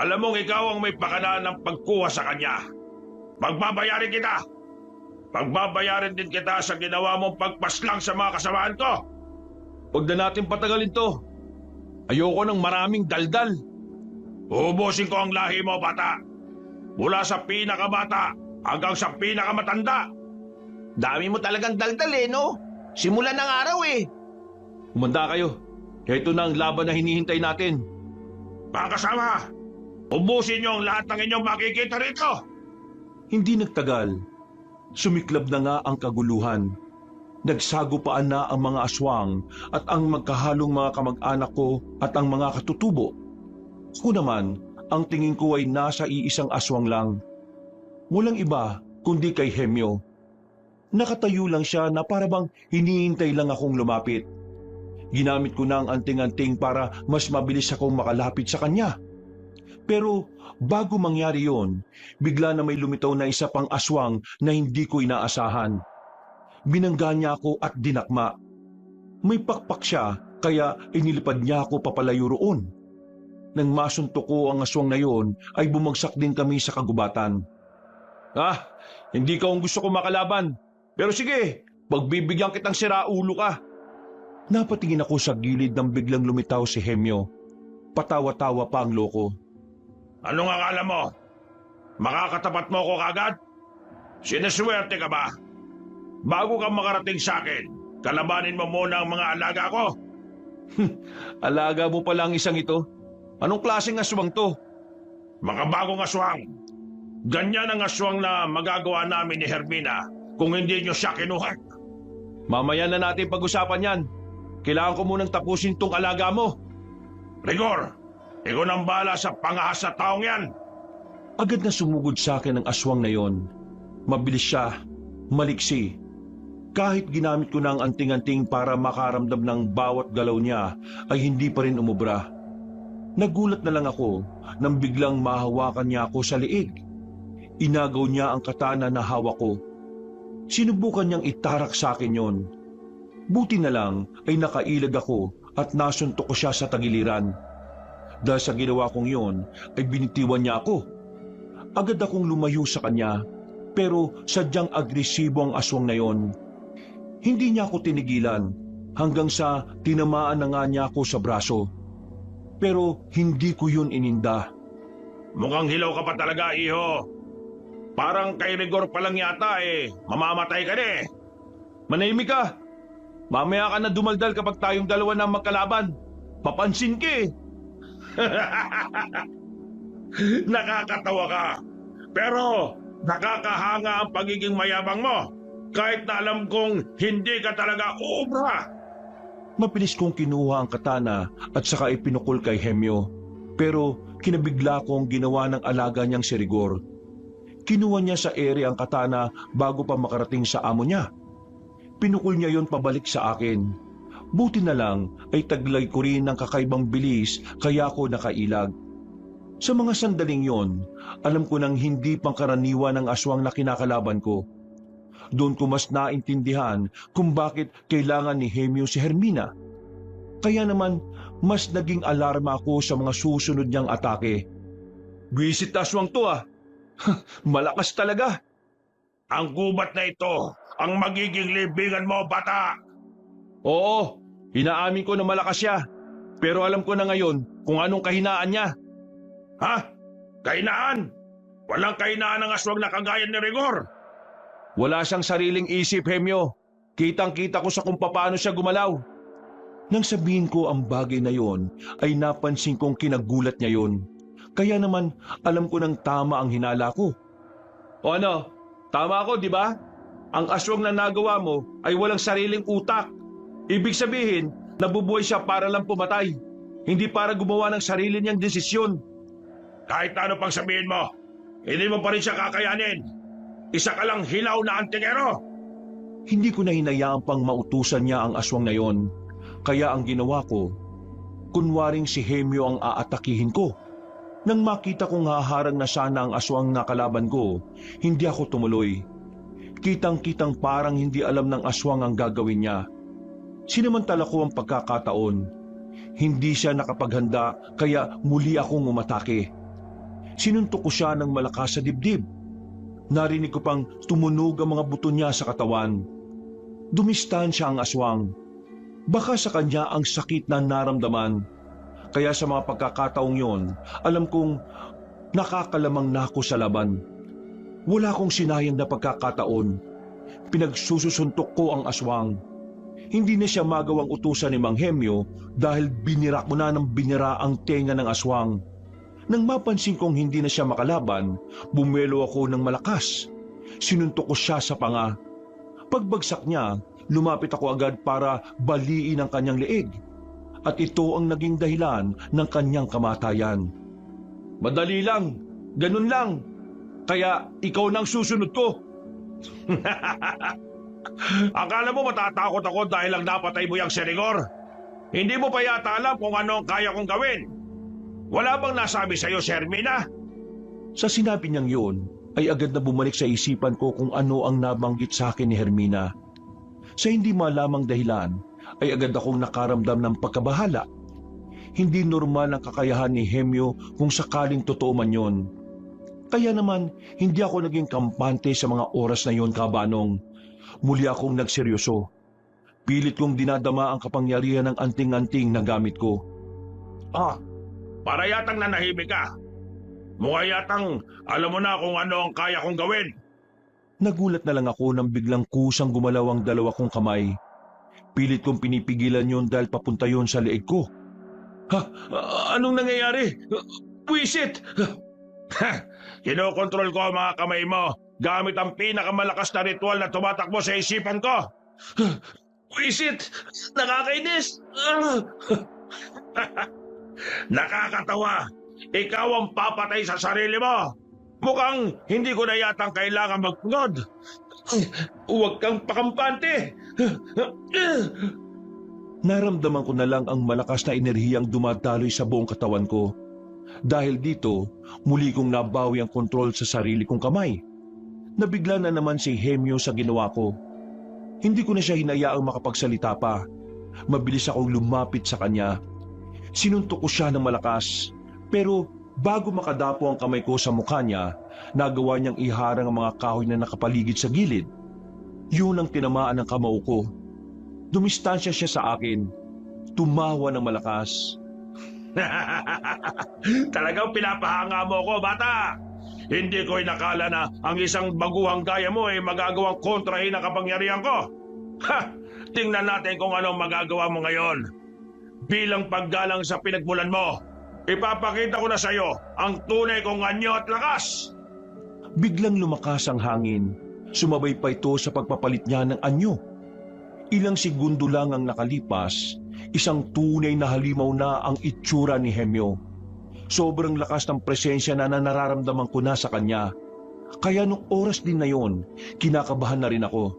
Alam mong ikaw ang may pakana ng pagkuha sa kanya. Pagbabayarin kita! Pagbabayarin din kita sa ginawa mong pagpaslang sa mga kasamaan ko! Huwag na natin patagalin to. Ayoko ng maraming daldal. Uubusin ko ang lahi mo, bata! Mula sa pinakabata hanggang sa pinakamatanda! Dami mo talagang daldal eh, no? Simula ng araw eh. Humanda kayo. Ito na ang laban na hinihintay natin. Mga kasama, ubusin niyo ang lahat ng inyong makikita rito! Hindi nagtagal. Sumiklab na nga ang kaguluhan. Nagsagupaan na ang mga aswang at ang magkahalong mga kamag-anak ko at ang mga katutubo. Ako naman, ang tingin ko ay nasa iisang aswang lang. Walang iba kundi kay Hemyo. Nakatayo lang siya na parabang hinihintay lang akong lumapit. Ginamit ko na ang anting-anting para mas mabilis akong makalapit sa kanya. Pero bago mangyari yon, bigla na may lumitaw na isa pang aswang na hindi ko inaasahan. Binangga niya ako at dinakma. May pakpak siya kaya inilipad niya ako papalayo roon. Nang masuntok ko ang aswang na yon ay bumagsak din kami sa kagubatan. Hindi ka ang gusto ko makalaban. Pero sige, pagbibigyan kitang siraulo ka. Napatingin ako sa gilid nang biglang lumitaw si Hemyo. Patawa-tawa pa ang loko. Anong akala mo? Makakatapat mo ko kagad? Sineswerte ka ba? Bago ka makarating sa akin, kalabanin mo muna ang mga alaga ko. Alaga mo pala ang isang ito? Anong klaseng aswang to? Makabagong aswang. Ganyan ang aswang na magagawa namin ni Hermina kung hindi niyo siya kinuha. Mamaya na natin pag-usapan yan. Kailangan ko munang tapusin tong alaga mo. Rigor, ikaw nang bahala sa pangahas sa taong yan. Agad na sumugod sa akin ang aswang na yon. Mabilis siya, maliksi. Kahit ginamit ko na ang anting-anting para makaramdam ng bawat galaw niya, ay hindi pa rin umubra. Nagulat na lang ako nang biglang mahawakan niya ako sa liig. Inagaw niya ang katana na hawak ko. Sinubukan niyang itarak sa akin yon. Buti na lang ay nakailag ako at nasuntok ko siya sa tagiliran. Dahil sa ginawa kong yon ay binitiwan niya ako. Agad akong lumayo sa kanya, pero sadyang agresibo ang aswang na yon. Hindi niya ako tinigilan hanggang sa tinamaan na nga niya ako sa braso. Pero hindi ko yun ininda. Mukhang hilaw ka pa talaga, iho. Parang kay Rigor pa lang yata mamamatay ka na eh. Manahimik ka! Mamaya ka na dumaldal kapag tayong dalawa na magkalaban. Papansin ka eh. Nakakatawa ka. Pero nakakahanga ang pagiging mayabang mo. Kahit na alam kong hindi ka talaga uubra. Mabilis kong kinuha ang katana at saka ipinukol kay Hemyo. Pero kinabigla kong ginawa ng alaga niyang si Rigor. Kinuha niya sa ere ang katana bago pa makarating sa amo niya. Pinukol niya yon pabalik sa akin. Buti na lang ay taglay ko rin ng kakaibang bilis kaya ako nakailag. Sa mga sandaling yon, alam ko nang hindi pangkaraniwan ang aswang na kinakalaban ko. Doon ko mas naintindihan kung bakit kailangan ni Hemyo si Hermina. Kaya naman, mas naging alarma ako sa mga susunod niyang atake. Bisit na aswang to ah! Malakas talaga! Ang gubat na ito ang magiging libingan mo, bata! Oo, inaamin ko na malakas siya. Pero alam ko na ngayon kung anong kahinaan niya. Ha? Kahinaan? Walang kahinaan ng aswang na kagaya ni Rigor. Wala siyang sariling isip, Hemyo. Kitang-kita ko sa kung paano siya gumalaw. Nang sabihin ko ang bagay na yon, ay napansin kong kinagulat niya yon. Kaya naman alam ko nang tama ang hinala ko. O ano? Tama ako, di ba? Ang aswang na nagawa mo ay walang sariling utak. Ibig sabihin, nabubuhay siya para lang pumatay. Hindi para gumawa ng sarili niyang desisyon. Kahit ano pang sabihin mo, hindi mo pa rin siya kakayanin. Isa ka lang hilaw na antingero. Hindi ko na hinayaan pang mautusan niya ang aswang na yon. Kaya ang ginawa ko, Kunwaring si Hemyo ang aatakihin ko. Nang makita kong haharang na sana ang aswang na kalaban ko, hindi ako tumuloy. Kitang-kitang parang hindi alam ng aswang ang gagawin niya. Sinamantala ko ang pagkakataon. Hindi siya nakapaghanda kaya muli akong umatake. Sinuntok ko siya ng malakas sa dibdib. Narinig ko pang tumunog ang mga buto niya sa katawan. Dumistansya ang aswang. Baka sa kanya ang sakit na naramdaman. Kaya sa mga pagkakataong yon, alam kong nakakalamang na ako sa laban. Wala akong sinayang na pagkakataon. Pinagsusuntok ko ang aswang. Hindi na siya magawang utusan ni Mang Hemyo dahil binira ko na ng binira ang tenga ng aswang. Nang mapansin kong hindi na siya makalaban, bumelo ako ng malakas. Sinuntok ko siya sa panga. Pagbagsak niya, lumapit ako agad para baliin ang kanyang leeg. At ito ang naging dahilan ng kanyang kamatayan. Madali lang, ganun lang. Kaya ikaw nang susunod ko. Akala mo matatakot ako dahil lang napatay mo yung Serigor? Hindi mo pa yata alam kung ano ang kaya kong gawin. Wala bang nasabi sa'yo, Hermina? Sa sinabi niyang yun, ay agad na bumalik sa isipan ko kung ano ang nabanggit sa akin ni Hermina. Sa hindi malamang dahilan, ay agad akong nakaramdam ng pagkabahala. Hindi normal ang kakayahan ni Hemyo kung sakaling totoo man yun. Kaya naman, hindi ako naging kampante sa mga oras na yon, Kabanong. Muli akong nagseryoso. Pilit kong dinadama ang kapangyarihan ng anting-anting na gamit ko. Para yatang nanahimik ka. Mukha yatang alam mo na kung ano ang kaya kong gawin. Nagulat na lang ako nang biglang kusang gumalaw ang dalawa kong kamay. Pilit kong pinipigilan yon dahil papunta yon sa leeg ko. Anong nangyayari? Puwisit! Kinokontrol ko ang mga kamay mo gamit ang pinakamalakas na ritual na tumatakbo sa isipan ko. Puwisit! Nakakainis! Nakakatawa. Ikaw ang papatay sa sarili mo. Mukhang hindi ko na yatang kailangan magpungod. Huwag kang pakampante! Naramdaman ko na lang ang malakas na enerhiyang dumadaloy sa buong katawan ko. Dahil dito, muli kong nabawi ang kontrol sa sarili kong kamay. Nabigla na naman si Hemyo sa ginawa ko. Hindi ko na siya hinayaang makapagsalita pa. Mabilis akong lumapit sa kanya. Sinuntok ko siya ng malakas. Pero bago makadapo ang kamay ko sa mukha niya, nagawa niyang iharang ang mga kahoy na nakapaligid sa gilid. Yun ang tinamaan ng kamao ko. Dumistansya siya sa akin. Tumawa ng malakas. Talagang pinapahanga mo ko, bata. Hindi ko inakala na ang isang baguhang gaya mo ay magagawang kontrahin ang kapangyarihan ko. Tingnan natin kung anong magagawa mo ngayon. Bilang paggalang sa pinagmulan mo, ipapakita ko na sa iyo ang tunay kong anyo at lakas. Biglang lumakas ang hangin. Sumabay pa ito sa pagpapalit niya ng anyo. Ilang segundo lang ang nakalipas, isang tunay na halimaw na ang itsura ni Hemyo. Sobrang lakas ng presensya na nararamdaman ko na sa kanya. Kaya nung oras din na yon, kinakabahan na rin ako.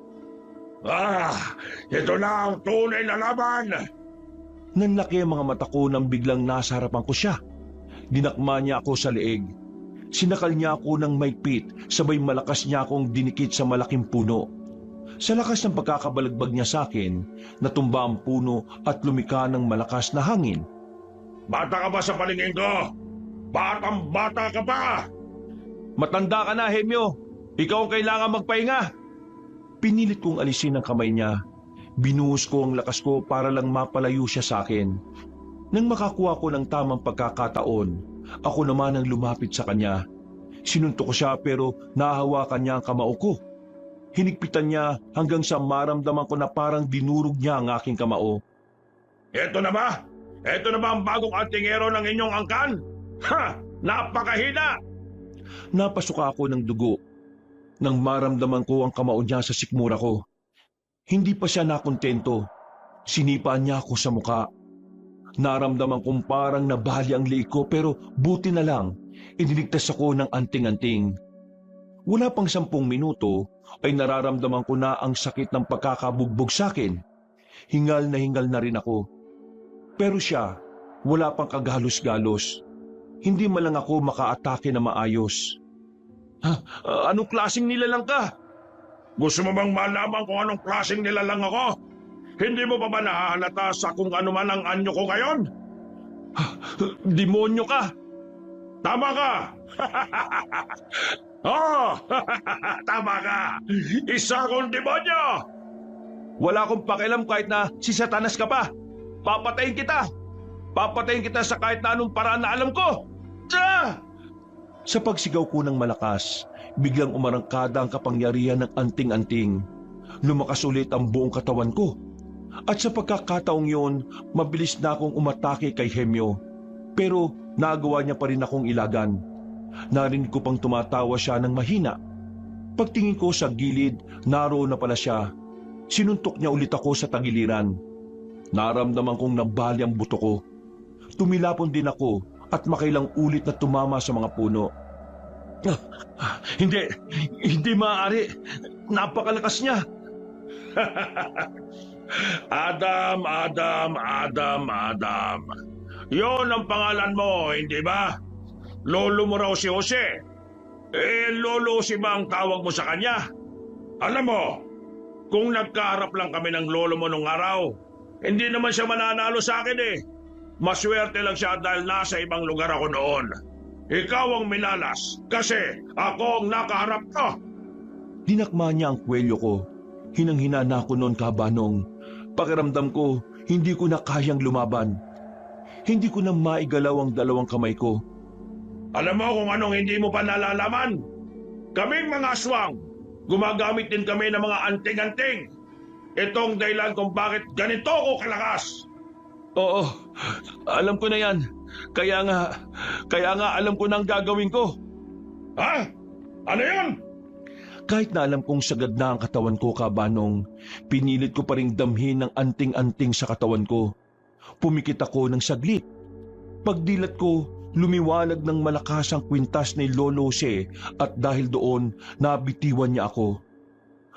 Ito na ang tunay na laban. Nanlaki ang mga mata ko nang biglang nasa harapan ko siya. Dinakma niya ako sa leeg. Sinakal niya ako ng maigpit, sabay malakas niya akong dinikit sa malaking puno. Sa lakas ng pagkakabalagbag niya sa akin, natumba ang puno at lumika ng malakas na hangin. Bata ka ba sa palingin ko? Batang-bata ka pa! Matanda ka na, Hemyo. Ikaw ang kailangan magpahinga. Pinilit kong alisin ang kamay niya. Binuhos ko ang lakas ko para lang mapalayo siya sa akin. Nang makakuha ko ng tamang pagkakataon, ako naman ang lumapit sa kanya. Sinuntok ko siya pero nahahawakan niya ang kamao ko. Hinigpitan niya hanggang sa maramdaman ko na parang dinurog niya ang aking kamao. Ito na ba? Ito na ba ang bagong antingero ng inyong angkan? Napakahina! Napasuka ako ng dugo. Nang maramdaman ko ang kamao niya sa sikmura ko. Hindi pa siya nakontento. Sinipaan niya ako sa muka. Naramdaman kong parang nabali ang liig ko pero buti na lang, iniligtas ako ng anting-anting. Wala pang 10 minuto ay nararamdaman ko na ang sakit ng pagkakabugbog sa akin. Hingal na rin ako. Pero siya, Wala pang kagalos-galos. Hindi man lang ako makaatake na maayos. Anong klaseng nilalang ka? Gusto mo bang malaman kung anong klaseng nilalang ako? Hindi mo pa ba nahahalata sa kung ano man ang anyo ko ngayon? Demonyo ka! Tama ka! Oh, tama ka! Isa akong demonyo! Wala akong pakialam kahit na si Satanas ka pa. Papatayin kita! Papatayin kita sa kahit na anong paraan na alam ko! Tsa! Sa pagsigaw ko ng malakas, biglang umarangkada ang kapangyarihan ng anting-anting. Lumakas ulit ang buong katawan ko. At sa pagkakataong yun, mabilis na akong umatake kay Hemyo. Pero nagawa niya pa rin akong ilagan. Narinig ko pang tumatawa siya ng mahina. Pagtingin ko sa gilid, naroon na pala siya. Sinuntok niya ulit ako sa tagiliran. Naramdaman kong nabali ang buto ko. Tumilapon din ako at makailang ulit na tumama sa mga puno. Hindi maaari. Napakalakas niya. Adam. Yon ang pangalan mo, hindi ba? Lolo mo raw si Jose. Lolo si ba ang tawag mo sa kanya? Alam mo, kung nagkaharap lang kami ng lolo mo nung araw, hindi naman siya mananalo sa akin eh. Maswerte lang siya dahil nasa ibang lugar ako noon. Ikaw ang minalas kasi ako ang nakaharap ko. Dinakma niya ang kwelyo ko. Hinang-hina na ako noon, Kabanong. Pakiramdam ko, hindi ko na kayang lumaban. Hindi ko na maigalaw ang dalawang kamay ko. Alam mo kung anong hindi mo pa nalalaman? Kaming mga aswang, gumagamit din kami ng mga anting-anting. Itong dahilan kung bakit ganito ko kalakas. Oo, alam ko na yan. Kaya nga alam ko na ang gagawin ko. Ha? Ano yun? Kahit na alam kong sagad na ang katawan ko, Kabanong, pinilit ko pa ring damhin ng anting-anting sa katawan ko. Pumikit ako ng saglit. Pagdilat ko, lumiwanag ng malakas ang kwintas ni Lolo Jose at dahil doon, nabitiwan niya ako.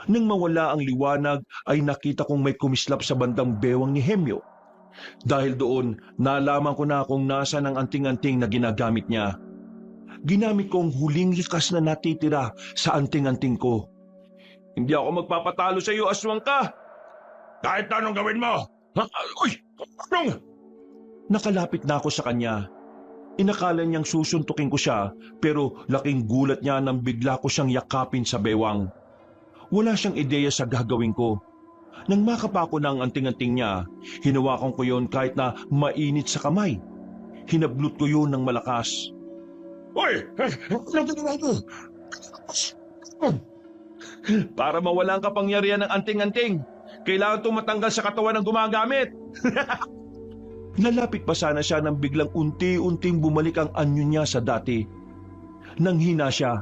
Nang mawala ang liwanag ay nakita kong may kumislap sa bandang bewang ni Hemyo. Dahil doon, nalaman ko na kung nasa ng anting-anting na ginagamit niya. Ginamit ko ang huling likas na natitira sa anting-anting ko. Hindi ako magpapatalo sa iyo, aswang ka! Kahit anong gawin mo! Uy! Anong? Nakalapit na ako sa kanya. Inakala niyang susuntukin ko siya pero laking gulat niya nang bigla ko siyang yakapin sa bewang. Wala siyang ideya sa gagawin ko. Nang makapa ko ng anting-anting niya, hinawakan ko yon kahit na mainit sa kamay. Hinablot ko yun ng malakas. Uy! Anong ginawa mo? Para mawala ang kapangyarihan ng anting-anting, kailangan itong matanggal sa katawan ng gumagamit. Nalapit pa sana siya nang biglang unti-unting bumalik ang anyo niya sa dati. Nang hina siya,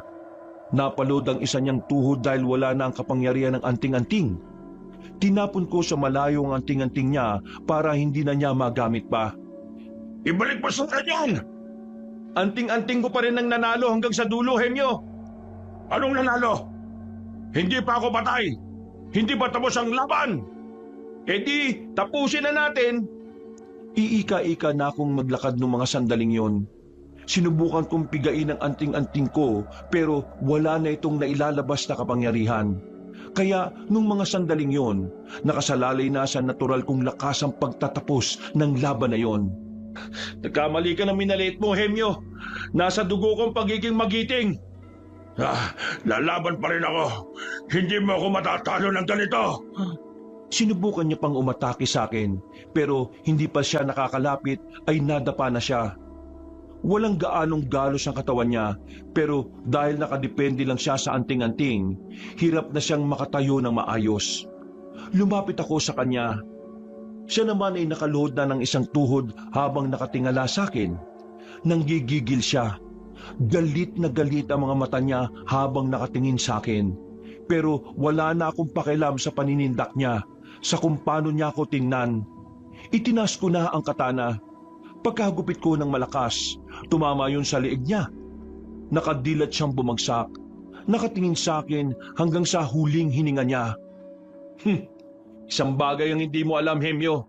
napalod ang isa niyang tuhod dahil wala na ang kapangyarihan ng anting-anting. Tinapon ko sa malayo ang anting-anting niya para hindi na niya magamit pa. Ibalik mo sa kanya! Anting-anting ko pa rin ang nanalo hanggang sa dulo, Hemyo. Anong nanalo? Hindi pa ako patay! Hindi pa tapos ang laban! Di, tapusin na natin. Iika-ika na akong maglakad ng mga sandaling yon. Sinubukan kong pigain ang anting-anting ko pero wala na itong nailalabas na kapangyarihan. Kaya nung mga sandaling yon, nakasalalay na sa natural kong lakas ang pagtatapos ng laban na yon. Nagkamali ka na minaliit mo, Hemyo. Nasa dugo kong pagiging magiting. Lalaban pa rin ako. Hindi mo ako matatalo ng ganito. Sinubukan niya pang umatake sa akin, pero hindi pa siya nakakalapit ay nadapa na siya. Walang gaanong galos ang katawan niya, pero dahil nakadepende lang siya sa anting-anting, hirap na siyang makatayo ng maayos. Lumapit ako sa kanya. Siya naman ay nakaluhod na ng isang tuhod habang nakatingala sa akin. Nanggigigil siya. Galit na galit ang mga mata niya habang nakatingin sa akin. Pero wala na akong pakialam sa paninindak niya, sa kung paano niya ako tingnan. Itinas ko na ang katana. Pagkagupit ko ng malakas, tumama yun sa liig niya. Nakadilat siyang bumagsak. Nakatingin sa akin hanggang sa huling hininga niya. Isang bagay ang hindi mo alam, Hemyo.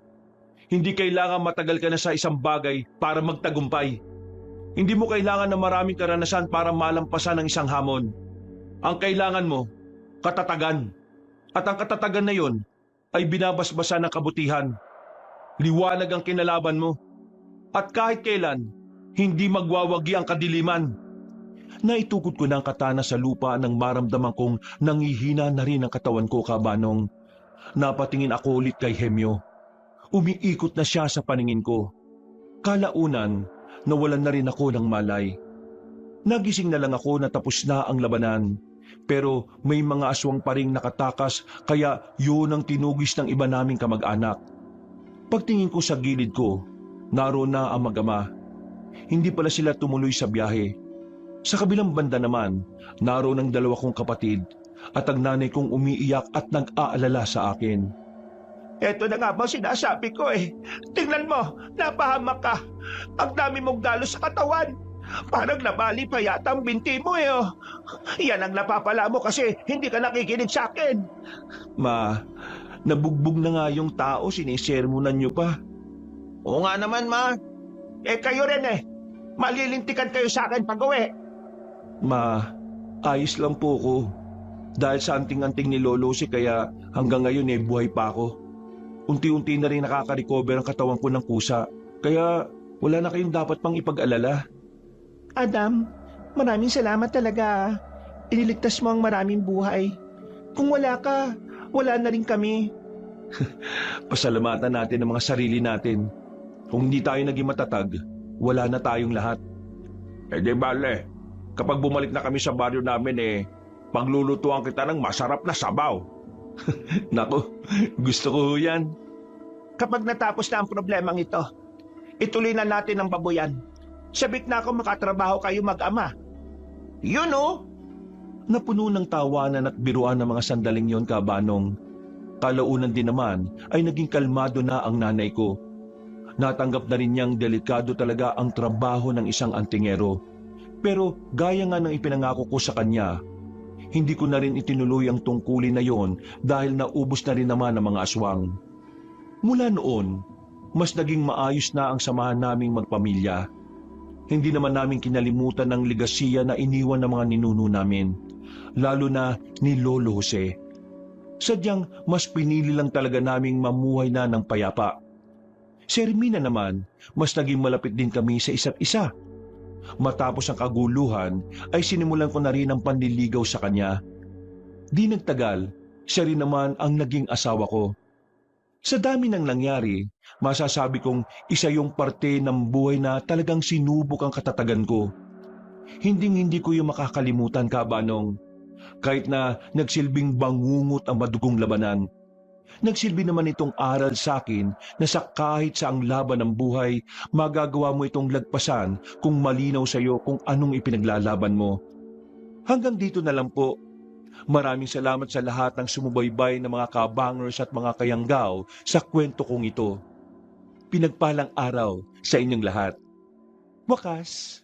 Hindi kailangan matagal ka na sa isang bagay para magtagumpay. Hindi mo kailangan ng maraming karanasan para malampasan ang isang hamon. Ang kailangan mo, katatagan. At ang katatagan na yon ay binabasbasa ng kabutihan. Liwanag ang kinalaban mo. At kahit kailan, hindi magwawagi ang kadiliman. Naitukod ko ng katana sa lupa nang maramdaman kong nangihina na rin ang katawan ko, Kabanong. Napatingin ako ulit kay Hemyo. Umiikot na siya sa paningin ko. Kalaunan, nawalan na rin ako ng malay. Nagising na lang ako na tapos na ang labanan. Pero may mga aswang pa ring nakatakas kaya yun ang tinugis ng iba naming kamag-anak. Pagtingin ko sa gilid ko, naroon na ang mag-ama. Hindi pala sila tumuloy sa biyahe. Sa kabilang banda naman, naroon ang dalawa kong kapatid at ang nanay kong umiiyak at nag-aalala sa akin. Eto na nga ba sinasabi ko eh. Tingnan mo, napahamak ka. Ang dami mong dalo sa katawan. Parang nabali pa yata ang binti mo eh. Oh. Yan ang napapala mo kasi hindi ka nakikinig sa akin. Ma, nabugbog na nga yung tao, sinisermonan niyo pa. Oo nga naman, ma. Eh kayo rin eh. Malilintikan kayo sa akin pag-uwi. Ma, ayos lang po ko. Dahil sa anting-anting ni Lolo si kaya hanggang ngayon eh buhay pa ako. Unti-unti na rin nakaka-recover ang katawan ko ng kusa. Kaya wala na kayong dapat pang ipag-alala. Adam, maraming salamat talaga. Iniligtas mo ang maraming buhay. Kung wala ka, wala na rin kami. Pasalamatan natin ang mga sarili natin. Kung hindi tayo naging matatag, wala na tayong lahat. Eh di bale, kapag bumalik na kami sa baryo namin paglulutuan kita ng masarap na sabaw. Nako, gusto ko yan. Kapag natapos na ang problemang ito, ituloy na natin ang babuyan. Sabik na ako makatrabaho kayo mag-ama. Yun oh! Napuno ng tawanan at biruan ng mga sandaling yon, Kabanong. Kalaunan din naman ay naging kalmado na ang nanay ko. Natanggap na rin niyang delikado talaga ang trabaho ng isang antingero. Pero gaya nga ng ipinangako ko sa kanya, hindi ko na rin itinuloy ang tungkulin na yon dahil naubos na rin naman ang mga aswang. Mula noon, mas naging maayos na ang samahan naming magpamilya. Hindi naman namin kinalimutan ang legasiya na iniwan ng mga ninuno namin, lalo na ni Lolo Jose. Sadyang mas pinili lang talaga naming mamuhay na ng payapa. Si Hermina naman, mas naging malapit din kami sa isa't isa. Matapos ang kaguluhan, ay sinimulan ko na rin ang panliligaw sa kanya. Di nagtagal, siya rin naman ang naging asawa ko. Sa dami ng nangyari, masasabi kong isa yung parte ng buhay na talagang sinubok ang katatagan ko. Hinding-hindi ko yung makakalimutan, Kabanong. Kahit na nagsilbing bangungot ang madugong labanan. Nagsilbi naman itong aral sa akin na sa kahit saang laban ng buhay, magagawa mo itong lagpasan kung malinaw sa iyo kung anong ipinaglalaban mo. Hanggang dito na lang po. Maraming salamat sa lahat ng sumubaybay ng mga kabangers at mga kayanggaw sa kwento kong ito. Pinagpalang araw sa inyong lahat. Wakas.